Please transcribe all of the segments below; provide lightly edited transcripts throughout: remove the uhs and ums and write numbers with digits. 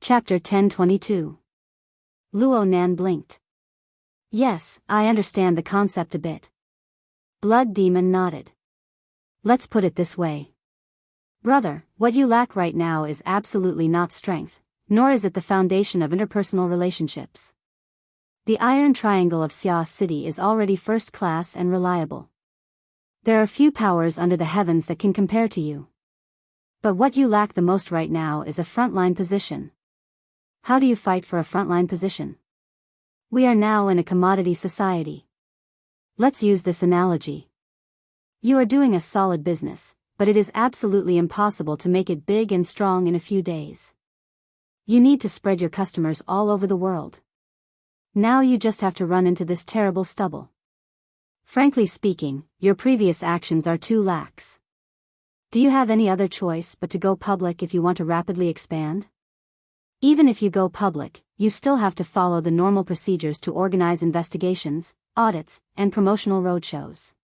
Chapter 1022. Luo Nan blinked. Yes, I understand the concept a bit. Blood Demon nodded. Let's put it this way. Brother, what you lack right now is absolutely not strength, nor is it the foundation of interpersonal relationships. The Iron Triangle of Xia City is already first class and reliable. There are few powers under the heavens that can compare to you. But what you lack the most right now is a frontline position. How do you fight for a frontline position? We are now in a commodity society. Let's use this analogy. You are doing a solid business, but it is absolutely impossible to make it big and strong in a few days. You need to spread your customers all over the world. Now you just have to run into this terrible stubble. Frankly speaking, your previous actions are too lax. Do you have any other choice but to go public if you want to rapidly expand? Even if you go public, you still have to follow the normal procedures to organize investigations, audits, and promotional roadshows.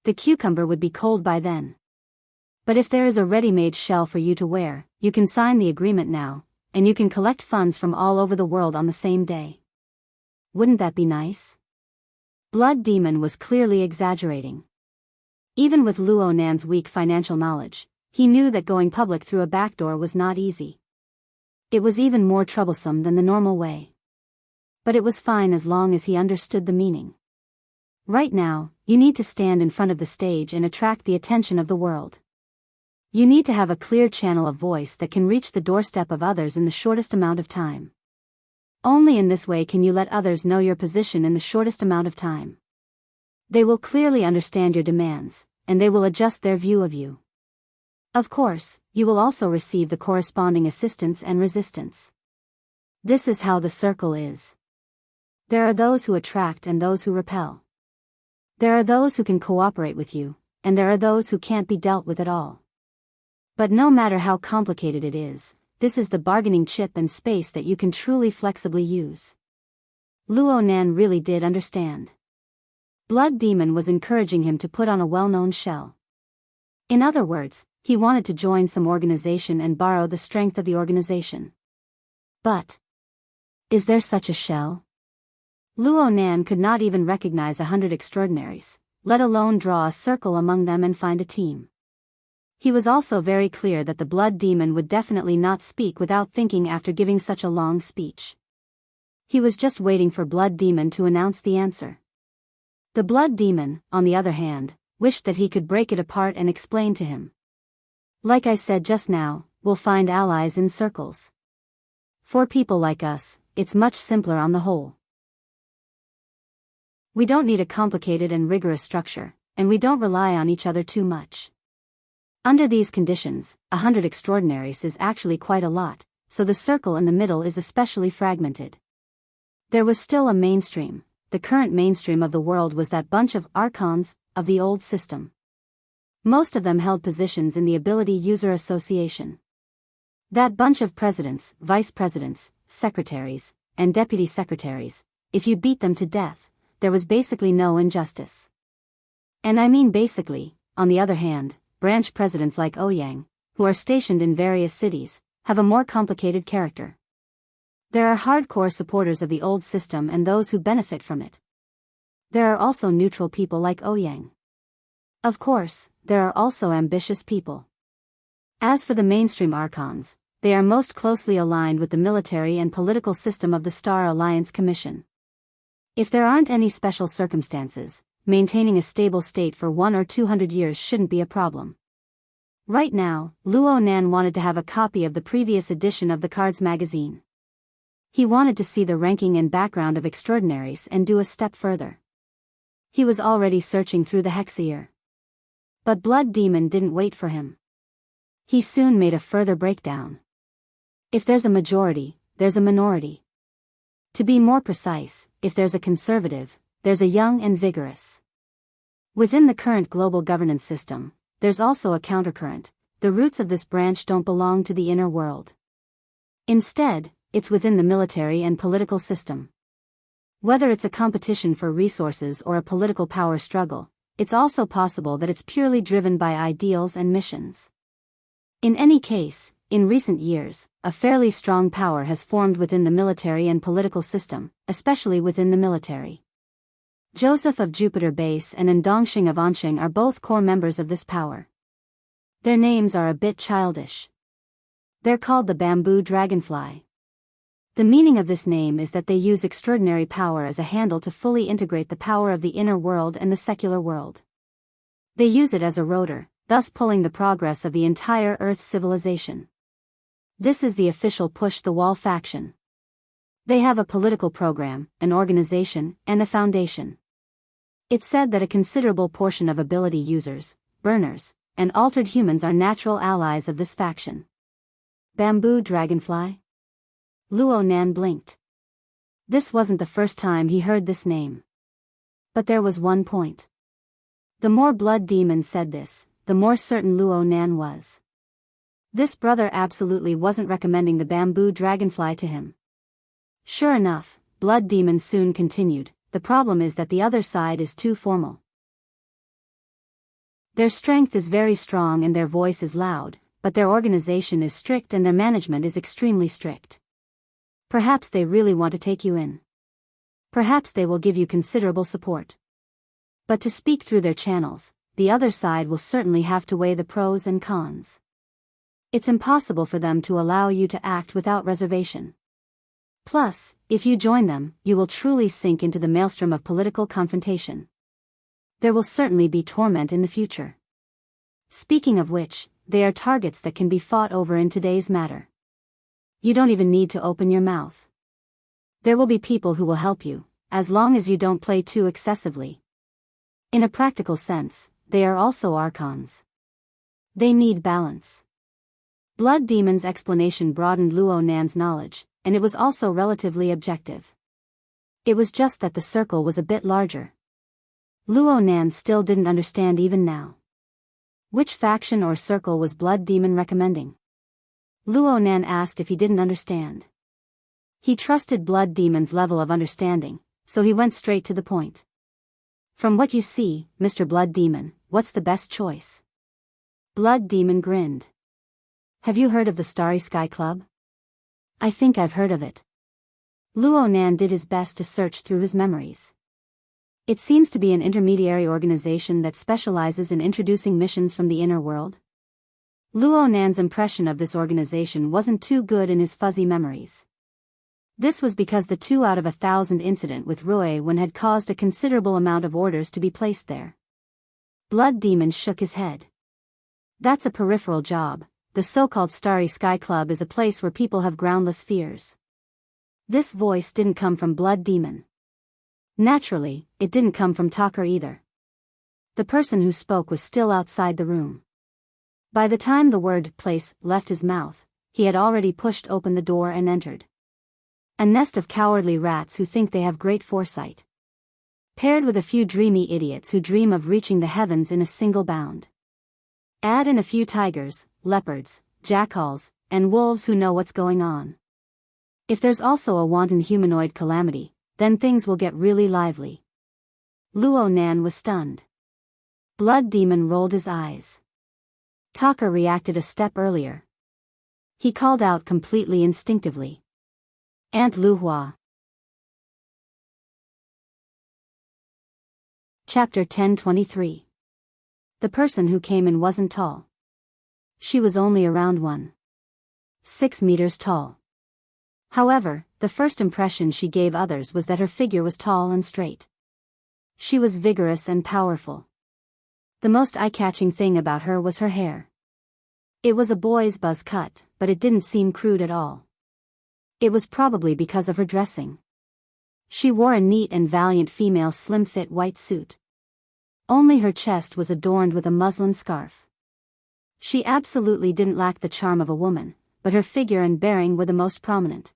The cucumber would be cold by then. But if there is a ready-made shell for you to wear, you can sign the agreement now, and you can collect funds from all over the world on the same day. Wouldn't that be nice? Blood Demon was clearly exaggerating. Even with Luo Nan's weak financial knowledge, he knew that going public through a backdoor was not easy. It was even more troublesome than the normal way. But it was fine as long as he understood the meaning. Right now, you need to stand in front of the stage and attract the attention of the world. You need to have a clear channel of voice that can reach the doorstep of others in the shortest amount of time. Only in this way can you let others know your position in the shortest amount of time. They will clearly understand your demands, and they will adjust their view of you. Of course, you will also receive the corresponding assistance and resistance. This is how the circle is. There are those who attract and those who repel. There are those who can cooperate with you, and there are those who can't be dealt with at all. But no matter how complicated it is, this is the bargaining chip and space that you can truly flexibly use. Luo Nan really did understand. Blood Demon was encouraging him to put on a well-known shell. In other words, he wanted to join some organization and borrow the strength of the organization. But is there such a shell? Luo Nan could not even recognize 100 extraordinaries, let alone draw a circle among them and find a team. He was also very clear that the Blood Demon would definitely not speak without thinking after giving such a long speech. He was just waiting for Blood Demon to announce the answer. The Blood Demon, on the other hand, wished that he could break it apart and explain to him. Like I said just now, we'll find allies in circles. For people like us, it's much simpler on the whole. We don't need a complicated and rigorous structure, and we don't rely on each other too much. Under these conditions, 100 extraordinaries is actually quite a lot, so the circle in the middle is especially fragmented. There was still a mainstream. The current mainstream of the world was that bunch of archons of the old system. Most of them held positions in the Ability User Association. That bunch of presidents, vice presidents, secretaries, and deputy secretaries, if you beat them to death, there was basically no injustice. And I mean basically. On the other hand, branch presidents like Ouyang, who are stationed in various cities, have a more complicated character. There are hardcore supporters of the old system and those who benefit from it. There are also neutral people like Ouyang. Of course, there are also ambitious people. As for the mainstream archons, they are most closely aligned with the military and political system of the Star Alliance Commission. If there aren't any special circumstances, maintaining a stable state for 100 or 200 years shouldn't be a problem. Right now, Luo Nan wanted to have a copy of the previous edition of the Cards magazine. He wanted to see the ranking and background of extraordinaries and do a step further. He was already searching through the Hexier. But Blood Demon didn't wait for him. He soon made a further breakdown. If there's a majority, there's a minority. To be more precise, if there's a conservative, there's a young and vigorous. Within the current global governance system, there's also a countercurrent. The roots of this branch don't belong to the inner world. Instead, it's within the military and political system. Whether it's a competition for resources or a political power struggle, it's also possible that it's purely driven by ideals and missions. In any case, In recent years, a fairly strong power has formed within the military and political system, especially within the military. Joseph of Jupiter Base and Endongxing of Anqing are both core members of this power. Their names are a bit childish. They're called the bamboo dragonfly. The meaning of this name is that they use extraordinary power as a handle to fully integrate the power of the inner world and the secular world. They use it as a rotor, thus pulling the progress of the entire Earth civilization. This is the official Push the Wall faction. They have a political program, an organization, and a foundation. It's said that a considerable portion of ability users, burners, and altered humans are natural allies of this faction. Bamboo dragonfly? Luo Nan blinked. This wasn't the first time he heard this name. But there was one point. The more Blood Demon said this, the more certain Luo Nan was. This brother absolutely wasn't recommending the bamboo dragonfly to him. Sure enough, Blood Demon soon continued, the problem is that the other side is too formal. Their strength is very strong and their voice is loud, but their organization is strict and their management is extremely strict. Perhaps they really want to take you in. Perhaps they will give you considerable support. But to speak through their channels, the other side will certainly have to weigh the pros and cons. It's impossible for them to allow you to act without reservation. Plus, if you join them, you will truly sink into the maelstrom of political confrontation. There will certainly be torment in the future. Speaking of which, they are targets that can be fought over in today's matter. You don't even need to open your mouth. There will be people who will help you, as long as you don't play too excessively. In a practical sense, they are also archons. They need balance. Blood Demon's explanation broadened Luo Nan's knowledge, and it was also relatively objective. It was just that the circle was a bit larger. Luo Nan still didn't understand even now. Which faction or circle was Blood Demon recommending? Luo Nan asked if he didn't understand. He trusted Blood Demon's level of understanding, so he went straight to the point. From what you see, Mr. Blood Demon, what's the best choice? Blood Demon grinned. Have you heard of the Starry Sky Club? I think I've heard of it. Luo Nan did his best to search through his memories. It seems to be an intermediary organization that specializes in introducing missions from the inner world. Luo Nan's impression of this organization wasn't too good in his fuzzy memories. This was because the 2 out of 1,000 incident with Rui Wen had caused a considerable amount of orders to be placed there. Blood Demon shook his head. That's a peripheral job. The so-called Starry Sky Club is a place where people have groundless fears. This voice didn't come from Blood Demon. Naturally, it didn't come from Tucker either. The person who spoke was still outside the room. By the time the word place left his mouth, he had already pushed open the door and entered. A nest of cowardly rats who think they have great foresight. Paired with a few dreamy idiots who dream of reaching the heavens in a single bound. Add in a few tigers, leopards, jackals, and wolves who know what's going on. If there's also a wanton humanoid calamity, then things will get really lively. Luo Nan was stunned. Blood Demon rolled his eyes. Taka reacted a step earlier. He called out completely instinctively. Aunt Lu Hua. Chapter 1023. The person who came in wasn't tall. She was only around 1.6 meters tall. However, the first impression she gave others was that her figure was tall and straight. She was vigorous and powerful. The most eye-catching thing about her was her hair. It was a boy's buzz cut, but it didn't seem crude at all. It was probably because of her dressing. She wore a neat and valiant female slim-fit white suit. Only her chest was adorned with a muslin scarf. She absolutely didn't lack the charm of a woman, but her figure and bearing were the most prominent.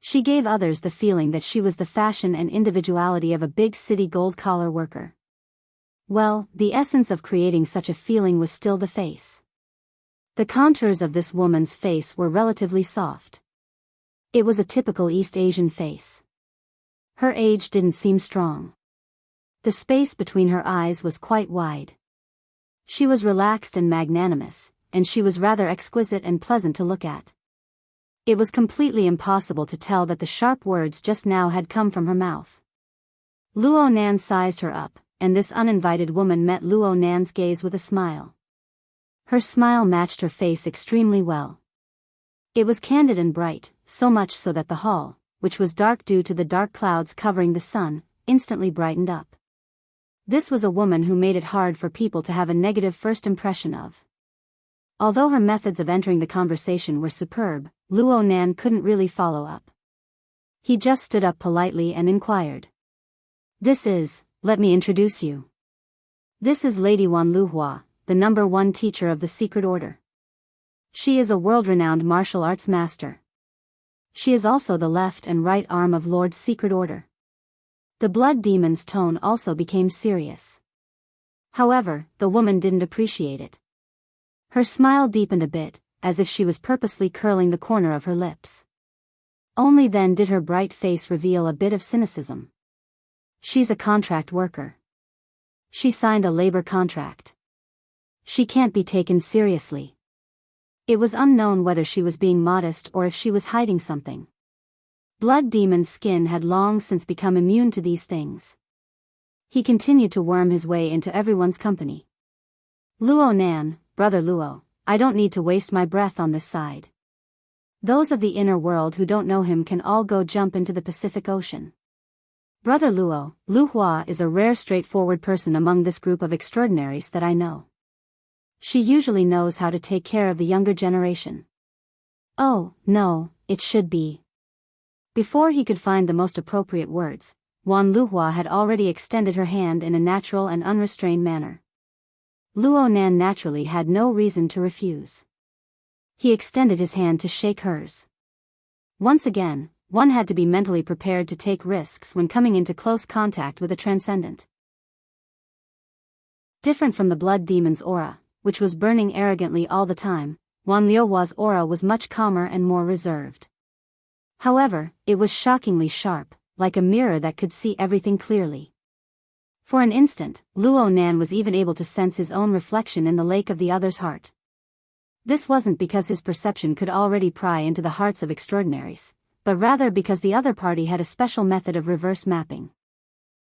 She gave others the feeling that she was the fashion and individuality of a big city gold-collar worker. Well, the essence of creating such a feeling was still the face. The contours of this woman's face were relatively soft. It was a typical East Asian face. Her age didn't seem strong. The space between her eyes was quite wide. She was relaxed and magnanimous, and she was rather exquisite and pleasant to look at. It was completely impossible to tell that the sharp words just now had come from her mouth. Luo Nan sized her up, and this uninvited woman met Luo Nan's gaze with a smile. Her smile matched her face extremely well. It was candid and bright, so much so that the hall, which was dark due to the dark clouds covering the sun, instantly brightened up. This was a woman who made it hard for people to have a negative first impression of. Although her methods of entering the conversation were superb, Luo Nan couldn't really follow up. He just stood up politely and inquired. Let me introduce you. This is Lady Wan Luhua, the #1 teacher of the Secret Order. She is a world-renowned martial arts master. She is also the left and right arm of Lord's Secret Order. The blood demon's tone also became serious. However, the woman didn't appreciate it. Her smile deepened a bit, as if she was purposely curling the corner of her lips. Only then did her bright face reveal a bit of cynicism. She's a contract worker. She signed a labor contract. She can't be taken seriously. It was unknown whether she was being modest or if she was hiding something. Blood Demon's skin had long since become immune to these things. He continued to worm his way into everyone's company. Luo Nan, Brother Luo, I don't need to waste my breath on this side. Those of the inner world who don't know him can all go jump into the Pacific Ocean. Brother Luo, Lu Hua is a rare straightforward person among this group of extraordinaries that I know. She usually knows how to take care of the younger generation. Oh, no, it should be. Before he could find the most appropriate words, Wan Luhua had already extended her hand in a natural and unrestrained manner. Luo Nan naturally had no reason to refuse. He extended his hand to shake hers. Once again, one had to be mentally prepared to take risks when coming into close contact with a transcendent. Different from the blood demon's aura, which was burning arrogantly all the time, Wan Liuhua's aura was much calmer and more reserved. However, it was shockingly sharp, like a mirror that could see everything clearly. For an instant, Luo Nan was even able to sense his own reflection in the lake of the other's heart. This wasn't because his perception could already pry into the hearts of extraordinaries, but rather because the other party had a special method of reverse mapping.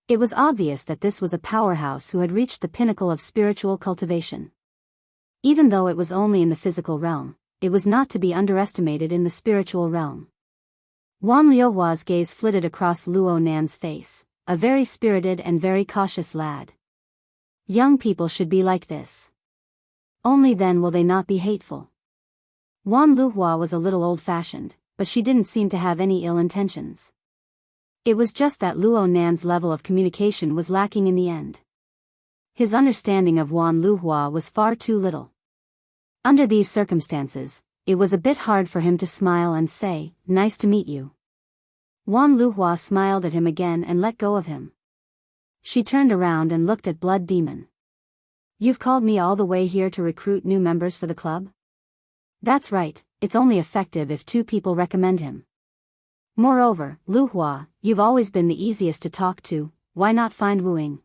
It was obvious that this was a powerhouse who had reached the pinnacle of spiritual cultivation. Even though it was only in the physical realm, it was not to be underestimated in the spiritual realm. Wan Liuhua's gaze flitted across Luo Nan's face, a very spirited and very cautious lad. Young people should be like this. Only then will they not be hateful. Wan Luhua was a little old-fashioned, but she didn't seem to have any ill intentions. It was just that Luo Nan's level of communication was lacking in the end. His understanding of Wan Luhua was far too little. Under these circumstances, it was a bit hard for him to smile and say, "Nice to meet you." Wan Luhua smiled at him again and let go of him. She turned around and looked at Blood Demon. "You've called me all the way here to recruit new members for the club?" "That's right, it's only effective if 2 people recommend him. Moreover, Luhua, you've always been the easiest to talk to, why not find wooing?"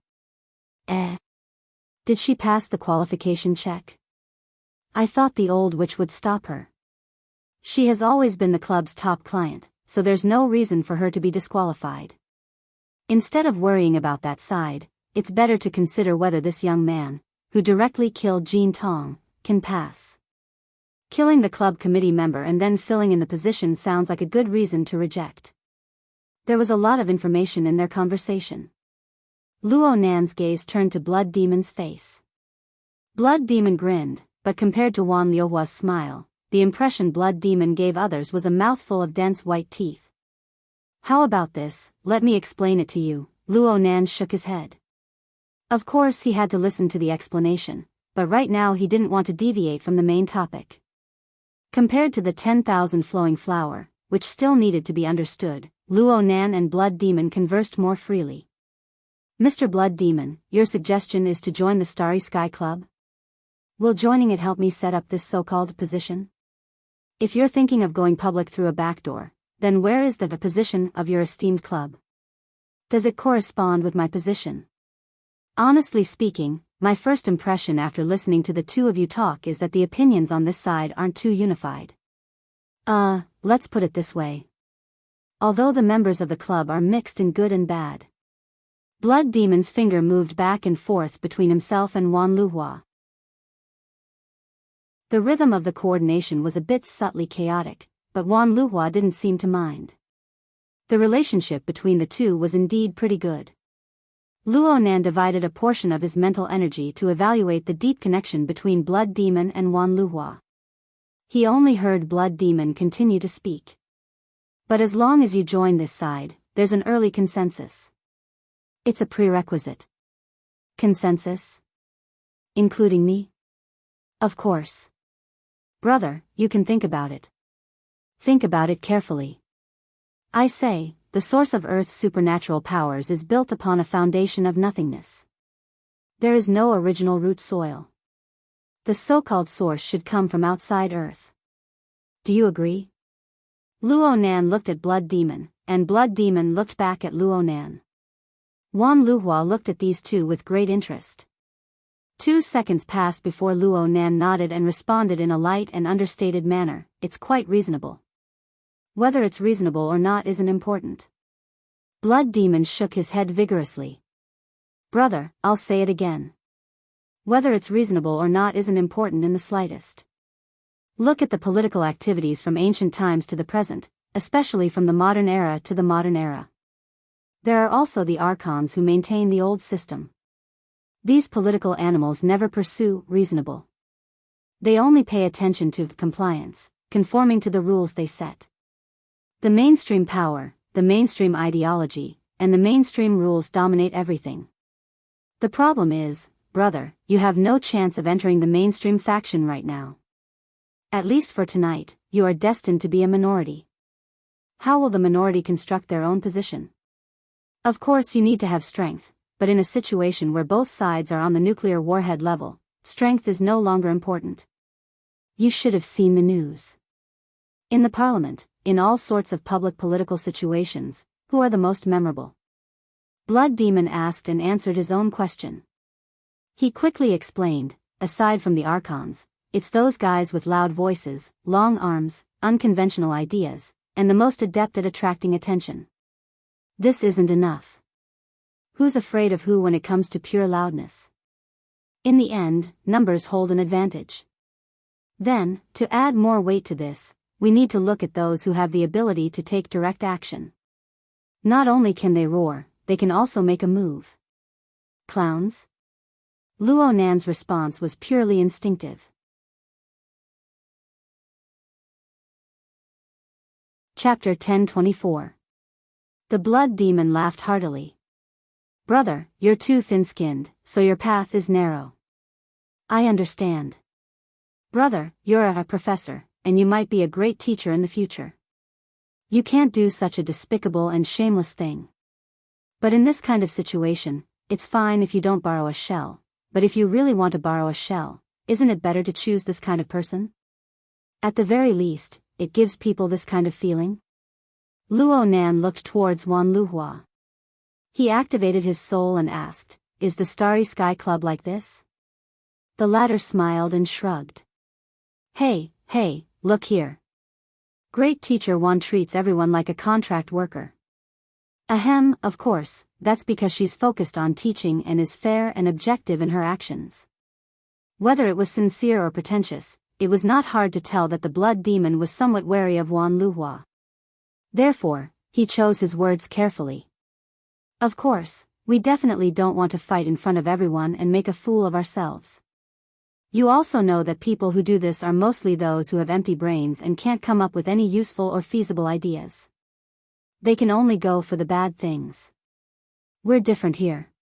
Did she pass the qualification check? I thought the old witch would stop her. She has always been the club's top client, so there's no reason for her to be disqualified. Instead of worrying about that side, it's better to consider whether this young man, who directly killed Jean Tong, can pass. Killing the club committee member and then filling in the position sounds like a good reason to reject. There was a lot of information in their conversation. Luo Nan's gaze turned to Blood Demon's face. Blood Demon grinned, but compared to Wan Liuhua's smile, the impression Blood Demon gave others was a mouthful of dense white teeth. "How about this, let me explain it to you," Luo Nan shook his head. Of course he had to listen to the explanation, but right now he didn't want to deviate from the main topic. Compared to the 10,000 flowing flower, which still needed to be understood, Luo Nan and Blood Demon conversed more freely. "Mr. Blood Demon, your suggestion is to join the Starry Sky Club? Will joining it help me set up this so-called position? If you're thinking of going public through a back door, then where is the position of your esteemed club? Does it correspond with my position? Honestly speaking, my first impression after listening to the two of you talk is that the opinions on this side aren't too unified. Let's put it this way. Although the members of the club are mixed in good and bad. Blood Demon's finger moved back and forth between himself and Wan Luhua. The rhythm of the coordination was a bit subtly chaotic, but Wan Luhua didn't seem to mind. The relationship between the two was indeed pretty good. Luo Nan divided a portion of his mental energy to evaluate the deep connection between Blood Demon and Wan Luhua. He only heard Blood Demon continue to speak. But as long as you join this side, there's an early consensus. It's a prerequisite. Consensus? Including me? Of course. Brother, you can think about it. Think about it carefully. I say, the source of Earth's supernatural powers is built upon a foundation of nothingness. There is no original root soil. The so-called source should come from outside Earth. Do you agree? Luo Nan looked at Blood Demon, and Blood Demon looked back at Luo Nan. Wan Luhua looked at these two with great interest. 2 seconds passed before Luo Nan nodded and responded in a light and understated manner, "It's quite reasonable." Whether it's reasonable or not isn't important. Blood Demon shook his head vigorously. Brother, I'll say it again. Whether it's reasonable or not isn't important in the slightest. Look at the political activities from ancient times to the present, especially from the modern era to the modern era. There are also the archons who maintain the old system. These political animals never pursue reasonable. They only pay attention to compliance, conforming to the rules they set. The mainstream power, the mainstream ideology, and the mainstream rules dominate everything. The problem is, brother, you have no chance of entering the mainstream faction right now. At least for tonight, you are destined to be a minority. How will the minority construct their own position? Of course you need to have strength, but in a situation where both sides are on the nuclear warhead level, strength is no longer important. You should have seen the news. In the parliament, in all sorts of public political situations, who are the most memorable? Blood Demon asked and answered his own question. He quickly explained, aside from the archons, it's those guys with loud voices, long arms, unconventional ideas, and the most adept at attracting attention. This isn't enough. Who's afraid of who when it comes to pure loudness? In the end, numbers hold an advantage. Then, to add more weight to this, we need to look at those who have the ability to take direct action. Not only can they roar, they can also make a move. Clowns? Luo Nan's response was purely instinctive. Chapter 1024. The Blood Demon laughed heartily. Brother, you're too thin-skinned, so your path is narrow. I understand. Brother, you're a professor, and you might be a great teacher in the future. You can't do such a despicable and shameless thing. But in this kind of situation, it's fine if you don't borrow a shell, but if you really want to borrow a shell, isn't it better to choose this kind of person? At the very least, it gives people this kind of feeling. Luo Nan looked towards Wan Luhua. He activated his soul and asked, "Is the Starry Sky Club like this?" The latter smiled and shrugged. Hey, look here. Great teacher Wan treats everyone like a contract worker. Ahem, of course, that's because she's focused on teaching and is fair and objective in her actions. Whether it was sincere or pretentious, it was not hard to tell that the Blood Demon was somewhat wary of Wan Luhua. Therefore, he chose his words carefully. Of course, we definitely don't want to fight in front of everyone and make a fool of ourselves. You also know that people who do this are mostly those who have empty brains and can't come up with any useful or feasible ideas. They can only go for the bad things. We're different here.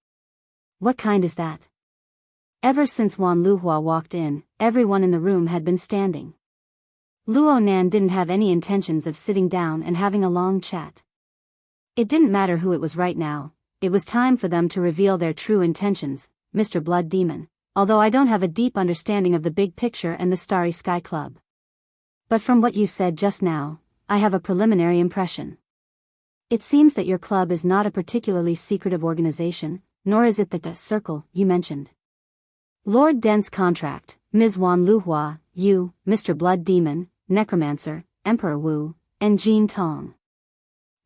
What kind is that? Ever since Wan Luhua walked in, everyone in the room had been standing. Luo Nan didn't have any intentions of sitting down and having a long chat. It didn't matter who it was right now, it was time for them to reveal their true intentions, Mr. Blood Demon, although I don't have a deep understanding of the big picture and the Starry Sky Club. But from what you said just now, I have a preliminary impression. It seems that your club is not a particularly secretive organization, nor is it the circle you mentioned. Lord Dense Contract, Ms. Wan Luhua, you, Mr. Blood Demon, Necromancer, Emperor Wu, and Jean Tong.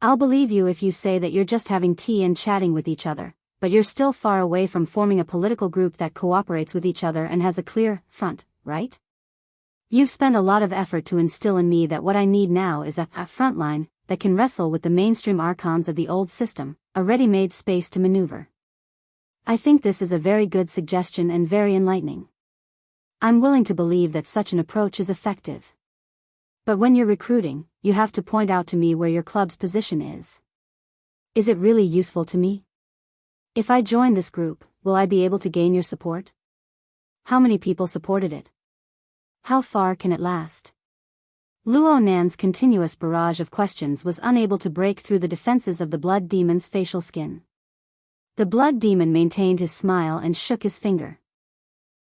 I'll believe you if you say that you're just having tea and chatting with each other, but you're still far away from forming a political group that cooperates with each other and has a clear front, right? You've spent a lot of effort to instill in me that what I need now is a front line that can wrestle with the mainstream archons of the old system, a ready-made space to maneuver. I think this is a very good suggestion and very enlightening. I'm willing to believe that such an approach is effective. But when you're recruiting, you have to point out to me where your club's position is. Is it really useful to me? If I join this group, will I be able to gain your support? How many people supported it? How far can it last? Luo Nan's continuous barrage of questions was unable to break through the defenses of the blood demon's facial skin. The blood demon maintained his smile and shook his finger.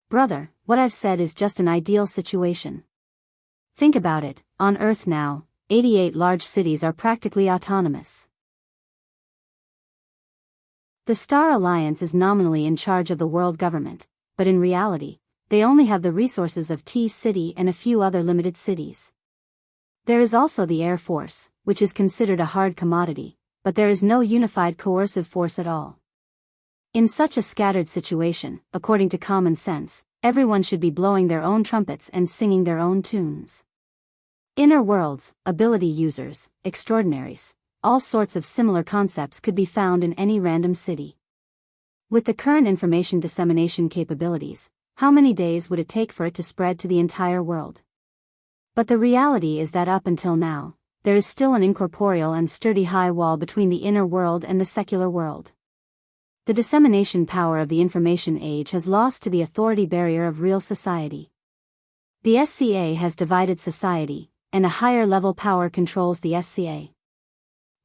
Brother, what I've said is just an ideal situation. Think about it, on Earth now, 88 large cities are practically autonomous. The Star Alliance is nominally in charge of the world government, but in reality, they only have the resources of T-City and a few other limited cities. There is also the Air Force, which is considered a hard commodity, but there is no unified coercive force at all. In such a scattered situation, according to common sense, everyone should be blowing their own trumpets and singing their own tunes. Inner worlds, ability users, extraordinaries, all sorts of similar concepts could be found in any random city. With the current information dissemination capabilities, how many days would it take for it to spread to the entire world? But the reality is that up until now, there is still an incorporeal and sturdy high wall between the inner world and the secular world. The dissemination power of the information age has lost to the authority barrier of real society. The SCA has divided society, and a higher level power controls the SCA.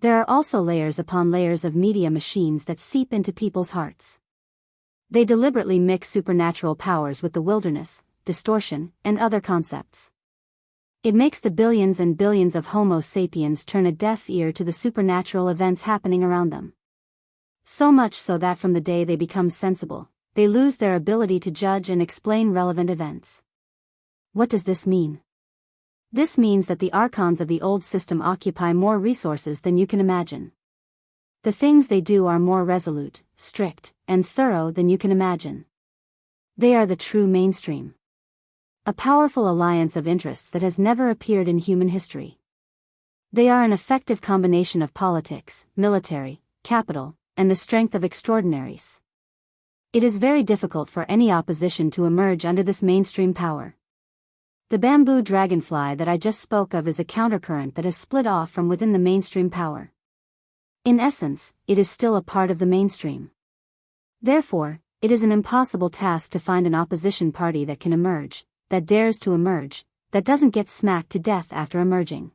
There are also layers upon layers of media machines that seep into people's hearts. They deliberately mix supernatural powers with the wilderness, distortion, and other concepts. It makes the billions and billions of Homo sapiens turn a deaf ear to the supernatural events happening around them. So much so that from the day they become sensible, they lose their ability to judge and explain relevant events. What does this mean? This means that the archons of the old system occupy more resources than you can imagine. The things they do are more resolute, strict, and thorough than you can imagine. They are the true mainstream. A powerful alliance of interests that has never appeared in human history. They are an effective combination of politics, military, capital, and the strength of extraordinaries. It is very difficult for any opposition to emerge under this mainstream power. The bamboo dragonfly that I just spoke of is a countercurrent that has split off from within the mainstream power. In essence, it is still a part of the mainstream. Therefore, it is an impossible task to find an opposition party that can emerge, that dares to emerge, that doesn't get smacked to death after emerging.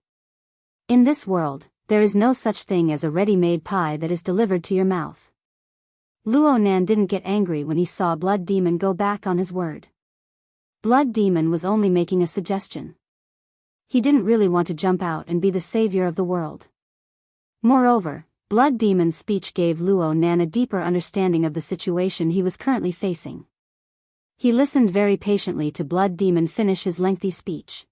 In this world, there is no such thing as a ready-made pie that is delivered to your mouth. Luo Nan didn't get angry when he saw Blood Demon go back on his word. Blood Demon was only making a suggestion. He didn't really want to jump out and be the savior of the world. Moreover, Blood Demon's speech gave Luo Nan a deeper understanding of the situation he was currently facing. He listened very patiently to Blood Demon finish his lengthy speech.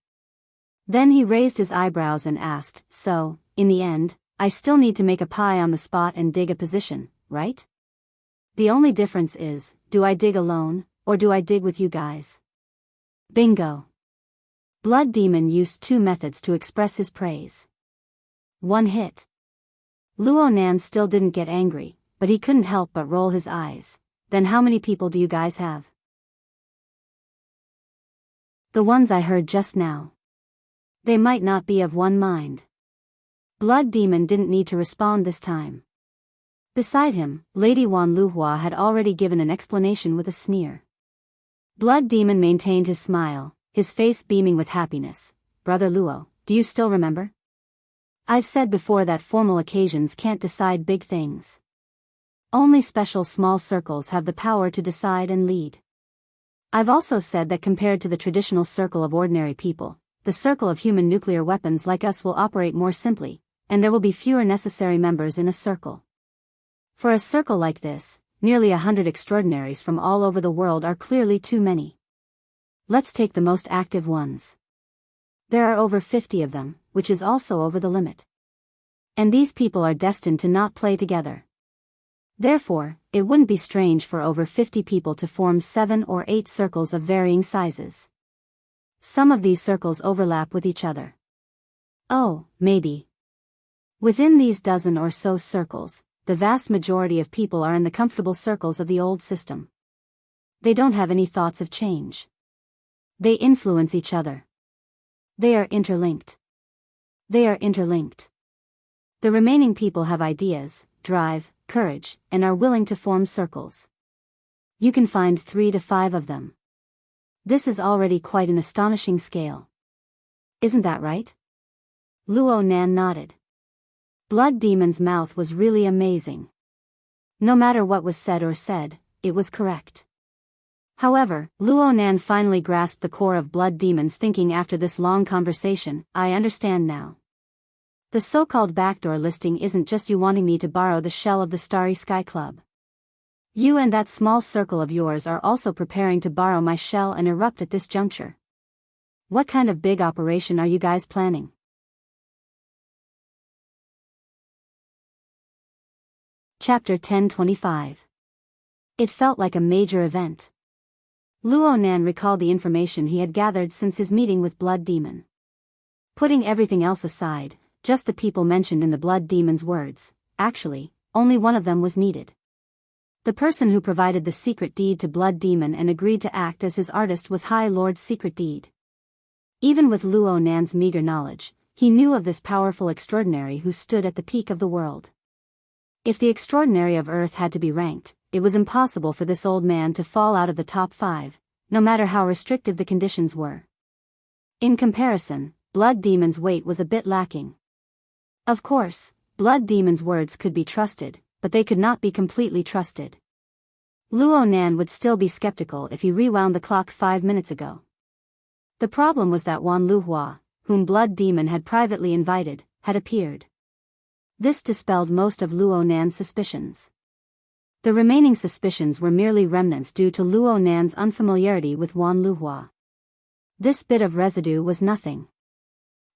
Then he raised his eyebrows and asked, "So, in the end, I still need to make a pie on the spot and dig a position, right? The only difference is, do I dig alone, or do I dig with you guys?" Bingo! Blood Demon used two methods to express his praise. One hit. Luo Nan still didn't get angry, but he couldn't help but roll his eyes. Then how many people do you guys have? The ones I heard just now. They might not be of one mind. Blood Demon didn't need to respond this time. Beside him, Lady Wan Luhua had already given an explanation with a sneer. Blood Demon maintained his smile, his face beaming with happiness. "Brother Luo, do you still remember? I've said before that formal occasions can't decide big things. Only special small circles have the power to decide and lead. I've also said that compared to the traditional circle of ordinary people, the circle of human nuclear weapons like us will operate more simply, and there will be fewer necessary members in a circle. For a circle like this, nearly 100 extraordinaries from all over the world are clearly too many. Let's take the most active ones. There are over 50 of them, which is also over the limit. And these people are destined to not play together. Therefore, it wouldn't be strange for over 50 people to form 7 or 8 circles of varying sizes. Some of these circles overlap with each other. Oh, maybe. Within these dozen or so circles, the vast majority of people are in the comfortable circles of the old system. They don't have any thoughts of change. They influence each other. They are interlinked. They are interlinked. The remaining people have ideas, drive, courage, and are willing to form circles. You can find 3 to 5 of them. This is already quite an astonishing scale. Isn't that right? Luo Nan nodded. Blood Demon's mouth was really amazing. No matter what was said or said, it was correct. However, Luo Nan finally grasped the core of Blood Demon's thinking after this long conversation. I understand now. The so-called backdoor listing isn't just you wanting me to borrow the shell of the Starry Sky Club. You and that small circle of yours are also preparing to borrow my shell and erupt at this juncture. What kind of big operation are you guys planning? Chapter 1025. It felt like a major event. Luo Nan recalled the information he had gathered since his meeting with Blood Demon. Putting everything else aside, just the people mentioned in the Blood Demon's words, actually, only one of them was needed. The person who provided the secret deed to Blood Demon and agreed to act as his artist was High Lord's secret deed. Even with Luo Nan's meager knowledge, he knew of this powerful extraordinary who stood at the peak of the world. If the extraordinary of Earth had to be ranked, it was impossible for this old man to fall out of the top 5, no matter how restrictive the conditions were. In comparison, Blood Demon's weight was a bit lacking. Of course, Blood Demon's words could be trusted, but they could not be completely trusted. Luo Nan would still be skeptical if he rewound the clock 5 minutes ago. The problem was that Wan Luhua, whom Blood Demon had privately invited, had appeared. This dispelled most of Luo Nan's suspicions. The remaining suspicions were merely remnants due to Luo Nan's unfamiliarity with Wan Luhua. This bit of residue was nothing.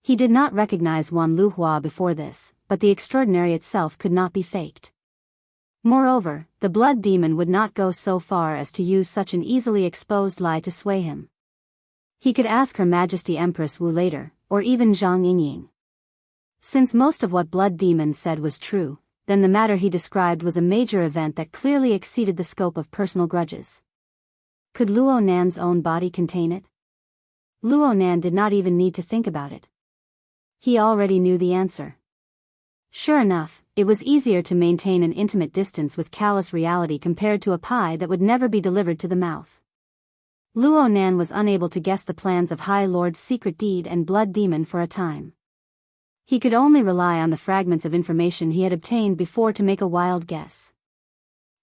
He did not recognize Wan Luhua before this, but the extraordinary itself could not be faked. Moreover, the Blood Demon would not go so far as to use such an easily exposed lie to sway him. He could ask Her Majesty Empress Wu later, or even Zhang Yingying. Since most of what Blood Demon said was true, then the matter he described was a major event that clearly exceeded the scope of personal grudges. Could Luo Nan's own body contain it? Luo Nan did not even need to think about it. He already knew the answer. Sure enough, it was easier to maintain an intimate distance with callous reality compared to a pie that would never be delivered to the mouth. Luo Nan was unable to guess the plans of High Lord's secret deed and Blood Demon for a time. He could only rely on the fragments of information he had obtained before to make a wild guess.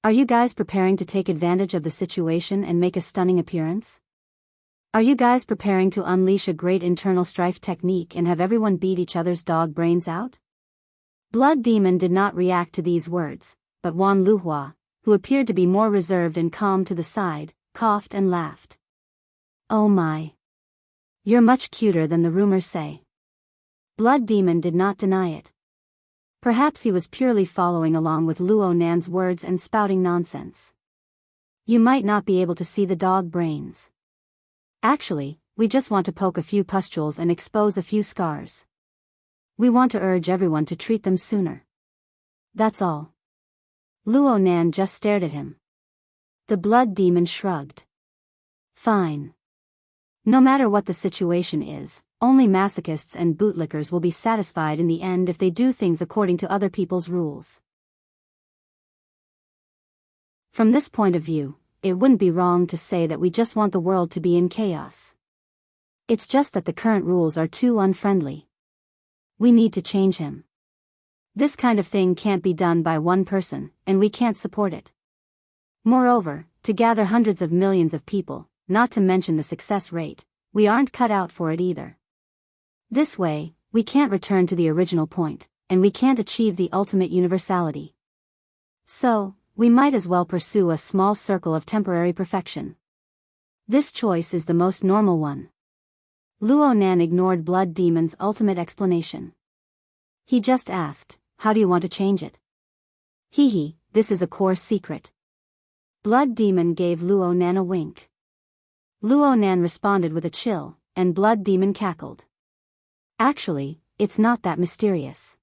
Are you guys preparing to take advantage of the situation and make a stunning appearance? Are you guys preparing to unleash a great internal strife technique and have everyone beat each other's dog brains out? Blood Demon did not react to these words, but Wan Luhua, who appeared to be more reserved and calm to the side, coughed and laughed. Oh my. You're much cuter than the rumors say. Blood Demon did not deny it. Perhaps he was purely following along with Luo Nan's words and spouting nonsense. You might not be able to see the dog brains. Actually, we just want to poke a few pustules and expose a few scars. We want to urge everyone to treat them sooner. That's all. Luo Nan just stared at him. The Blood Demon shrugged. Fine. No matter what the situation is, only masochists and bootlickers will be satisfied in the end if they do things according to other people's rules. From this point of view, it wouldn't be wrong to say that we just want the world to be in chaos. It's just that the current rules are too unfriendly. We need to change him. This kind of thing can't be done by one person, and we can't support it. Moreover, to gather hundreds of millions of people, not to mention the success rate, we aren't cut out for it either. This way, we can't return to the original point, and we can't achieve the ultimate universality. So, we might as well pursue a small circle of temporary perfection. This choice is the most normal one. Luo Nan ignored Blood Demon's ultimate explanation. He just asked, how do you want to change it? Hee, this is a core secret. Blood Demon gave Luo Nan a wink. Luo Nan responded with a chill, and Blood Demon cackled. Actually, it's not that mysterious.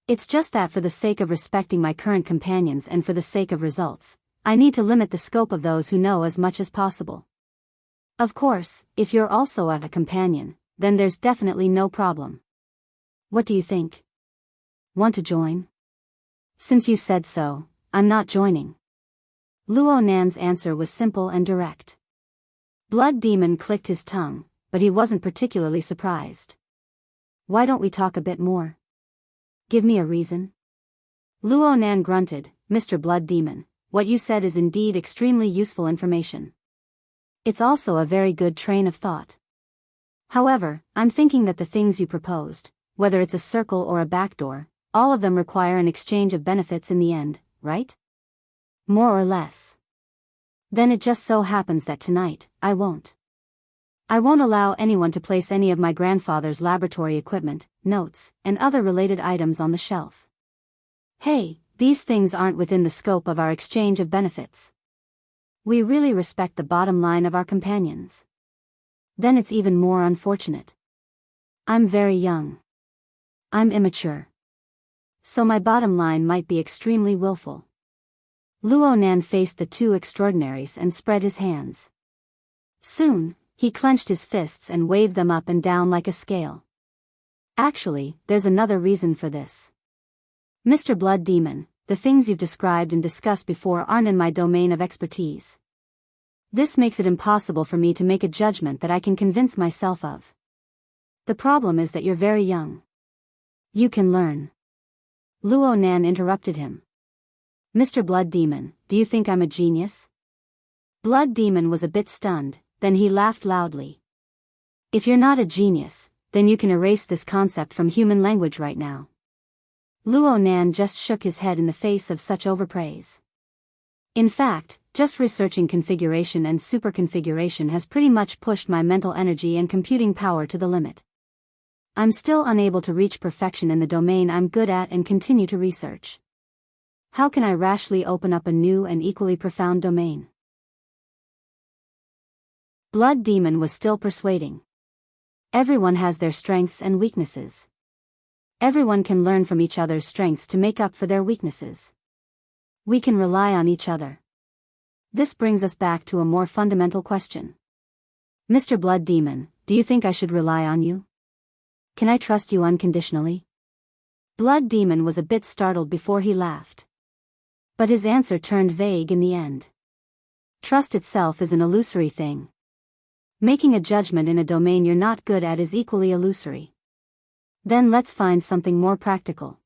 It's just that for the sake of respecting my current companions and for the sake of results, I need to limit the scope of those who know as much as possible. Of course, if you're also a companion, then there's definitely no problem. What do you think? Want to join? Since you said so, I'm not joining. Luo Nan's answer was simple and direct. Blood Demon clicked his tongue, but he wasn't particularly surprised. Why don't we talk a bit more? Give me a reason. Luo Nan grunted, Mr. Blood Demon, what you said is indeed extremely useful information. It's also a very good train of thought. However, I'm thinking that the things you proposed, whether it's a circle or a backdoor, all of them require an exchange of benefits in the end, right? More or less. Then it just so happens that tonight, I won't allow anyone to place any of my grandfather's laboratory equipment, notes, and other related items on the shelf. Hey, these things aren't within the scope of our exchange of benefits. We really respect the bottom line of our companions. Then it's even more unfortunate. I'm very young. I'm immature. So my bottom line might be extremely willful. Luo Nan faced the two extraordinaries and spread his hands. Soon, he clenched his fists and waved them up and down like a scale. Actually, there's another reason for this. Mr. Blood Demon, the things you've described and discussed before aren't in my domain of expertise. This makes it impossible for me to make a judgment that I can convince myself of. The problem is that you're very young. You can learn. Luo Nan interrupted him. Mr. Blood Demon, do you think I'm a genius? Blood Demon was a bit stunned, then he laughed loudly. If you're not a genius, then you can erase this concept from human language right now. Luo Nan just shook his head in the face of such overpraise. In fact, just researching configuration and superconfiguration has pretty much pushed my mental energy and computing power to the limit. I'm still unable to reach perfection in the domain I'm good at and continue to research. How can I rashly open up a new and equally profound domain? Blood Demon was still persuading. Everyone has their strengths and weaknesses. Everyone can learn from each other's strengths to make up for their weaknesses. We can rely on each other. This brings us back to a more fundamental question. Mr. Blood Demon, do you think I should rely on you? Can I trust you unconditionally? Blood Demon was a bit startled before he laughed. But his answer turned vague in the end. Trust itself is an illusory thing. Making a judgment in a domain you're not good at is equally illusory. Then let's find something more practical.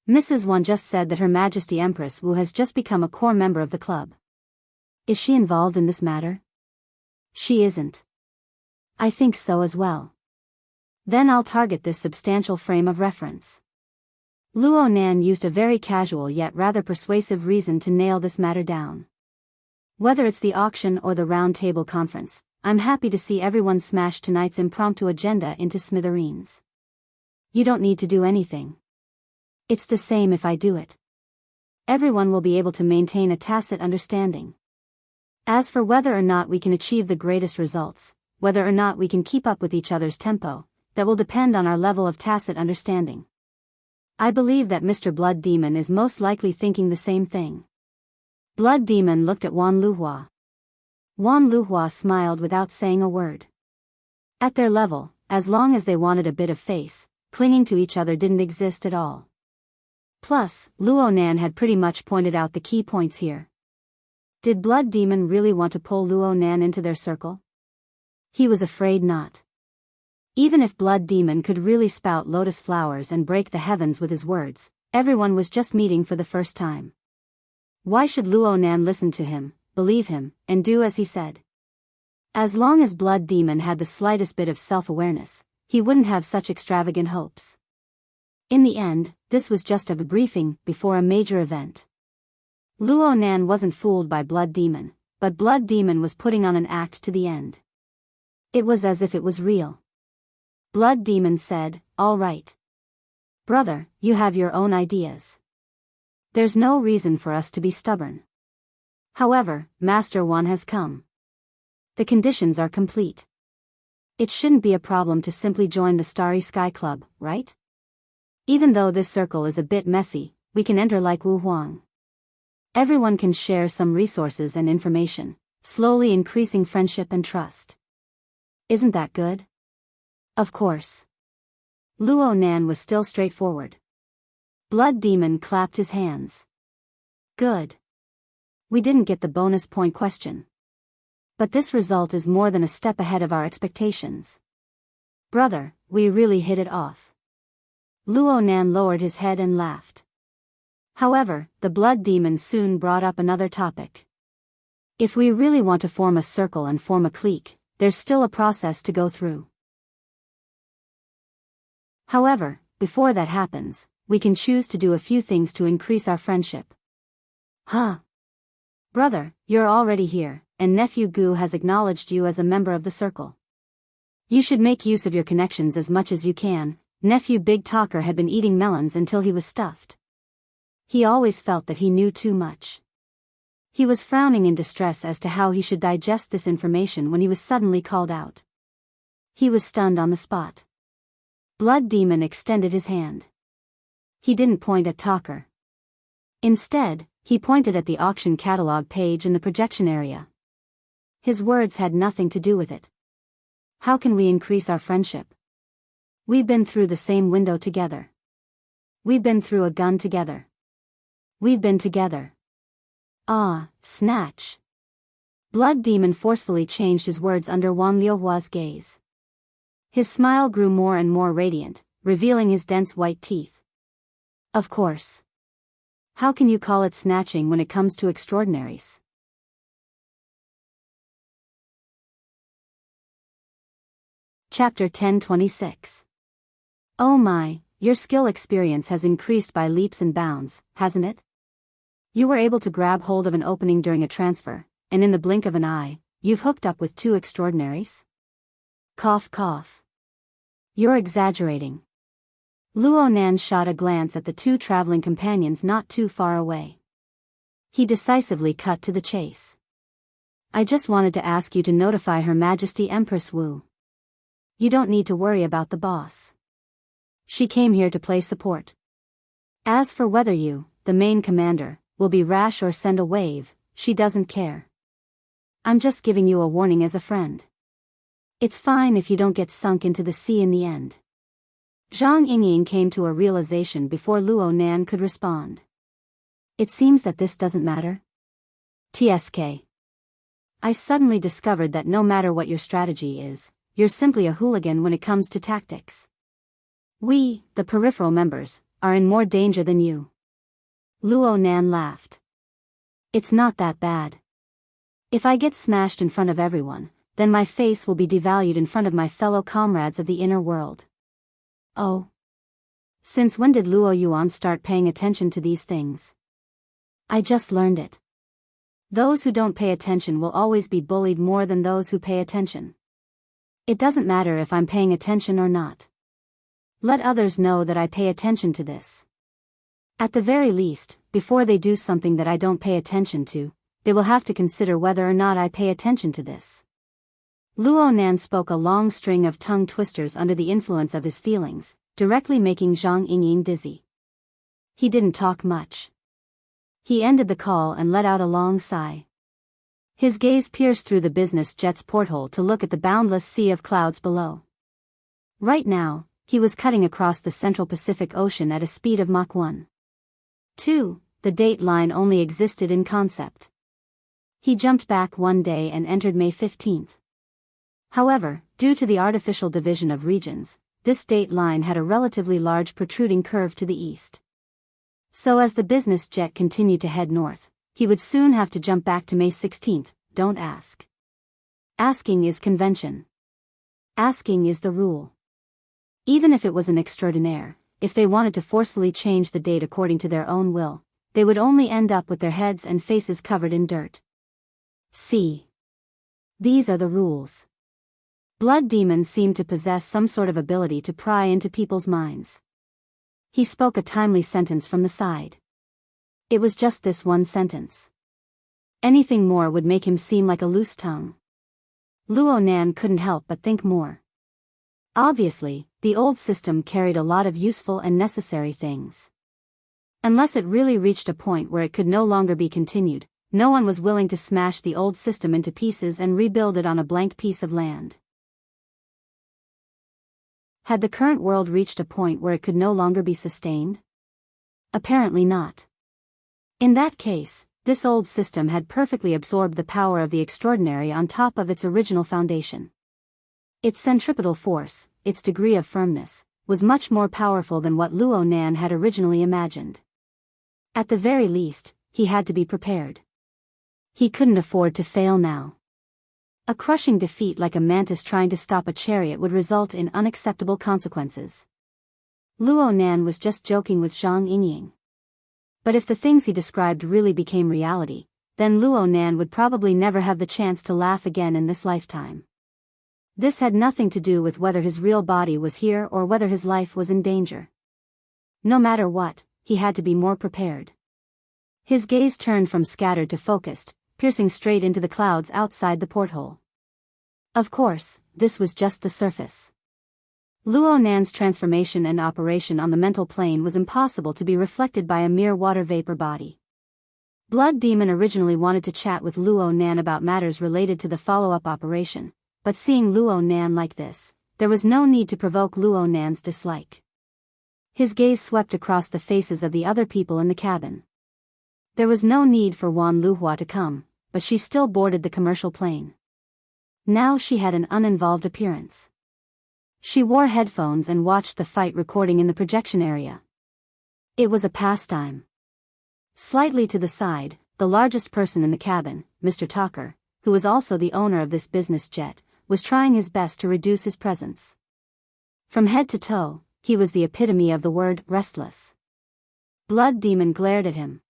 Mrs. Wan just said that Her Majesty Empress Wu has just become a core member of the club. Is she involved in this matter? She isn't. I think so as well. Then I'll target this substantial frame of reference. Luo Nan used a very casual yet rather persuasive reason to nail this matter down. Whether it's the auction or the round table conference, I'm happy to see everyone smash tonight's impromptu agenda into smithereens. You don't need to do anything. It's the same if I do it. Everyone will be able to maintain a tacit understanding. As for whether or not we can achieve the greatest results, whether or not we can keep up with each other's tempo, that will depend on our level of tacit understanding. I believe that Mr. Blood Demon is most likely thinking the same thing. Blood Demon looked at Wan Luhua. Wan Luhua smiled without saying a word. At their level, as long as they wanted a bit of face, clinging to each other didn't exist at all. Plus, Luo Nan had pretty much pointed out the key points here. Did Blood Demon really want to pull Luo Nan into their circle? He was afraid not. Even if Blood Demon could really spout lotus flowers and break the heavens with his words, everyone was just meeting for the first time. Why should Luo Nan listen to him, believe him, and do as he said? As long as Blood Demon had the slightest bit of self-awareness, he wouldn't have such extravagant hopes. In the end, this was just a briefing before a major event. Luo Nan wasn't fooled by Blood Demon, but Blood Demon was putting on an act to the end. It was as if it was real. Blood Demon said, "All right. Brother, you have your own ideas. There's no reason for us to be stubborn. However, Master One has come. The conditions are complete. It shouldn't be a problem to simply join the Starry Sky Club, right? Even though this circle is a bit messy, we can enter like Wu Huang. Everyone can share some resources and information, slowly increasing friendship and trust. Isn't that good?" "Of course." Luo Nan was still straightforward. Blood Demon clapped his hands. "Good. We didn't get the bonus point question. But this result is more than a step ahead of our expectations. Brother, we really hit it off." Luo Nan lowered his head and laughed. However, the Blood Demon soon brought up another topic. "If we really want to form a circle and form a clique, there's still a process to go through. However, before that happens, we can choose to do a few things to increase our friendship." "Huh? Brother, you're already here, and Nephew Gu has acknowledged you as a member of the circle. You should make use of your connections as much as you can." Nephew Big Talker had been eating melons until he was stuffed. He always felt that he knew too much. He was frowning in distress as to how he should digest this information when he was suddenly called out. He was stunned on the spot. Blood Demon extended his hand. He didn't point at Talker. Instead, he pointed at the auction catalog page in the projection area. His words had nothing to do with it. "How can we increase our friendship? We've been through the same window together. We've been through a gun together. We've been together." "Ah, snatch." Blood Demon forcefully changed his words under Wang Liuhua's gaze. His smile grew more and more radiant, revealing his dense white teeth. "Of course. How can you call it snatching when it comes to extraordinaries?" Chapter 1026. "Oh my, your skill experience has increased by leaps and bounds, hasn't it? You were able to grab hold of an opening during a transfer, and in the blink of an eye, you've hooked up with 2 extraordinaries? Cough cough. You're exaggerating." Luo Nan shot a glance at the 2 traveling companions not too far away. He decisively cut to the chase. "I just wanted to ask you to notify Her Majesty Empress Wu. You don't need to worry about the boss. She came here to play support. As for whether you, the main commander, will be rash or send a wave, she doesn't care. I'm just giving you a warning as a friend. It's fine if you don't get sunk into the sea in the end." Zhang Yingying came to a realization before Luo Nan could respond. "It seems that this doesn't matter. TSK. I suddenly discovered that no matter what your strategy is, you're simply a hooligan when it comes to tactics. We, the peripheral members, are in more danger than you." Luo Nan laughed. "It's not that bad. If I get smashed in front of everyone, then my face will be devalued in front of my fellow comrades of the inner world." "Oh. Since when did Luo Yuan start paying attention to these things?" "I just learned it. Those who don't pay attention will always be bullied more than those who pay attention. It doesn't matter if I'm paying attention or not. Let others know that I pay attention to this. At the very least, before they do something that I don't pay attention to, they will have to consider whether or not I pay attention to this." Luo Nan spoke a long string of tongue twisters under the influence of his feelings, directly making Zhang Yingying dizzy. He didn't talk much. He ended the call and let out a long sigh. His gaze pierced through the business jet's porthole to look at the boundless sea of clouds below. Right now, he was cutting across the Central Pacific Ocean at a speed of Mach 1. 2, the date line only existed in concept. He jumped back one day and entered May 15th. However, due to the artificial division of regions, this date line had a relatively large protruding curve to the east. So as the business jet continued to head north, he would soon have to jump back to May 16th, don't ask. Asking is convention. Asking is the rule. Even if it was an extraordinaire, if they wanted to forcefully change the date according to their own will, they would only end up with their heads and faces covered in dirt. See. These are the rules. Blood Demon seemed to possess some sort of ability to pry into people's minds. He spoke a timely sentence from the side. It was just this one sentence. Anything more would make him seem like a loose tongue. Luo Nan couldn't help but think more. Obviously, the old system carried a lot of useful and necessary things. Unless it really reached a point where it could no longer be continued, no one was willing to smash the old system into pieces and rebuild it on a blank piece of land. Had the current world reached a point where it could no longer be sustained? Apparently not. In that case, this old system had perfectly absorbed the power of the extraordinary on top of its original foundation. Its centripetal force, its degree of firmness, was much more powerful than what Luo Nan had originally imagined. At the very least, he had to be prepared. He couldn't afford to fail now. A crushing defeat like a mantis trying to stop a chariot would result in unacceptable consequences. Luo Nan was just joking with Zhang Yingying. But if the things he described really became reality, then Luo Nan would probably never have the chance to laugh again in this lifetime. This had nothing to do with whether his real body was here or whether his life was in danger. No matter what, he had to be more prepared. His gaze turned from scattered to focused, piercing straight into the clouds outside the porthole. Of course, this was just the surface. Luo Nan's transformation and operation on the mental plane was impossible to be reflected by a mere water vapor body. Blood Demon originally wanted to chat with Luo Nan about matters related to the follow-up operation, but seeing Luo Nan like this, there was no need to provoke Luo Nan's dislike. His gaze swept across the faces of the other people in the cabin. There was no need for Wan Luhua to come, but she still boarded the commercial plane. Now she had an uninvolved appearance. She wore headphones and watched the fight recording in the projection area. It was a pastime. Slightly to the side, the largest person in the cabin, Mr. Talker, who was also the owner of this business jet, was trying his best to reduce his presence. From head to toe, he was the epitome of the word restless. Blood Demon glared at him.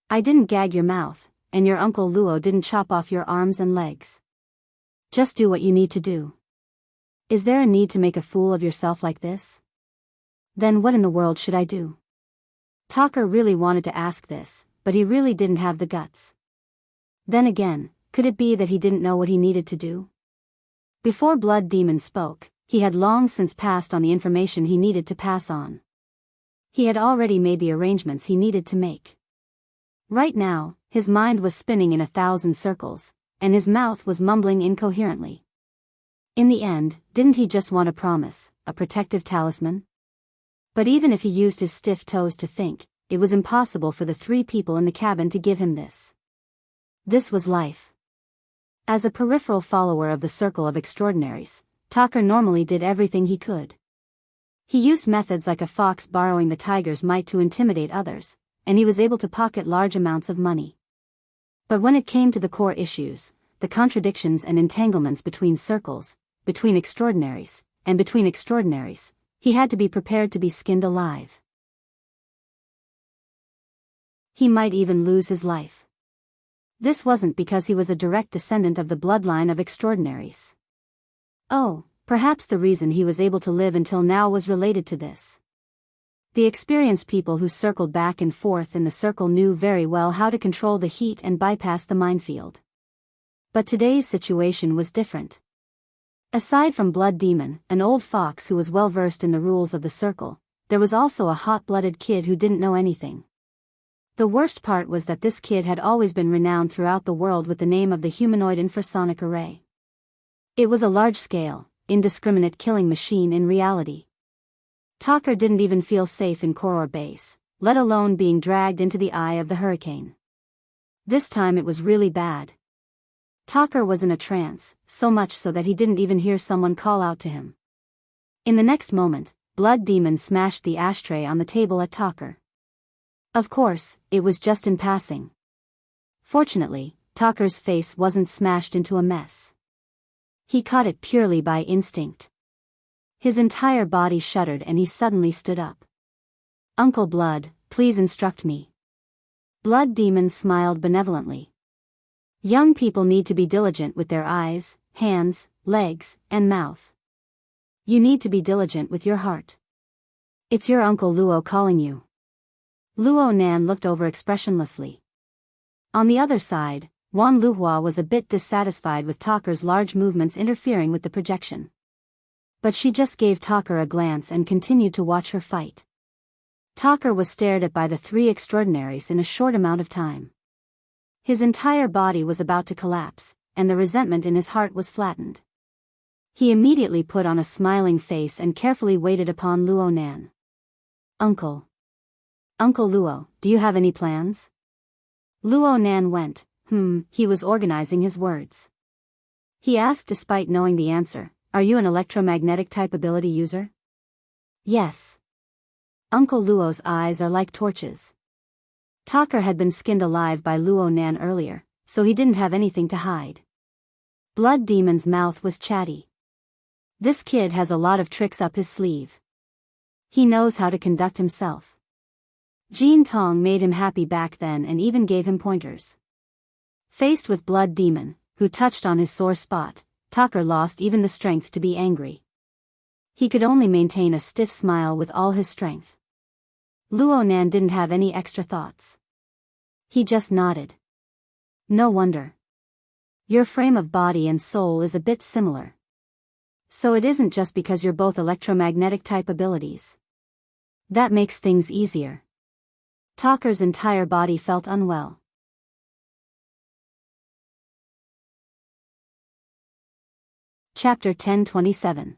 I didn't gag your mouth, and your Uncle Luo didn't chop off your arms and legs. Just do what you need to do. Is there a need to make a fool of yourself like this? Then what in the world should I do? Talker really wanted to ask this, but he really didn't have the guts. Then again, could it be that he didn't know what he needed to do? Before Blood Demon spoke, he had long since passed on the information he needed to pass on. He had already made the arrangements he needed to make. Right now, his mind was spinning in 1,000 circles, and his mouth was mumbling incoherently. In the end, didn't he just want a promise, a protective talisman? But even if he used his stiff toes to think, it was impossible for the 3 people in the cabin to give him this. This was life. As a peripheral follower of the Circle of Extraordinaries, Talker normally did everything he could. He used methods like a fox borrowing the tiger's might to intimidate others, and he was able to pocket large amounts of money. But when it came to the core issues, the contradictions and entanglements between circles, between extraordinaries, and between extraordinaries, he had to be prepared to be skinned alive. He might even lose his life. This wasn't because he was a direct descendant of the bloodline of extraordinaries. Oh, perhaps the reason he was able to live until now was related to this. The experienced people who circled back and forth in the circle knew very well how to control the heat and bypass the minefield. But today's situation was different. Aside from Blood Demon, an old fox who was well versed in the rules of the circle, there was also a hot-blooded kid who didn't know anything. The worst part was that this kid had always been renowned throughout the world with the name of the humanoid infrasonic array. It was a large-scale, indiscriminate killing machine in reality. Talker didn't even feel safe in Koror Base, let alone being dragged into the eye of the hurricane. This time it was really bad. Talker was in a trance, so much so that he didn't even hear someone call out to him. In the next moment, Blood Demon smashed the ashtray on the table at Talker. Of course, it was just in passing. Fortunately, Talker's face wasn't smashed into a mess. He caught it purely by instinct. His entire body shuddered and he suddenly stood up. Uncle Blood, please instruct me. Blood Demon smiled benevolently. Young people need to be diligent with their eyes, hands, legs, and mouth. You need to be diligent with your heart. It's your Uncle Luo calling you. Luo Nan looked over expressionlessly. On the other side, Wan Luhua was a bit dissatisfied with Talker's large movements interfering with the projection. But she just gave Talker a glance and continued to watch her fight. Talker was stared at by the three extraordinaries in a short amount of time. His entire body was about to collapse, and the resentment in his heart was flattened. He immediately put on a smiling face and carefully waited upon Luo Nan. Uncle Luo, do you have any plans? Luo Nan went, he was organizing his words. He asked despite knowing the answer, are you an electromagnetic type ability user? Yes. Uncle Luo's eyes are like torches. Talker had been skinned alive by Luo Nan earlier, so he didn't have anything to hide. Blood Demon's mouth was chatty. This kid has a lot of tricks up his sleeve. He knows how to conduct himself. Jean Tong made him happy back then and even gave him pointers. Faced with Blood Demon, who touched on his sore spot, Talker lost even the strength to be angry. He could only maintain a stiff smile with all his strength. Luo Nan didn't have any extra thoughts. He just nodded. No wonder. Your frame of body and soul is a bit similar. So it isn't just because you're both electromagnetic type abilities. That makes things easier. Talker's entire body felt unwell. Chapter 1027.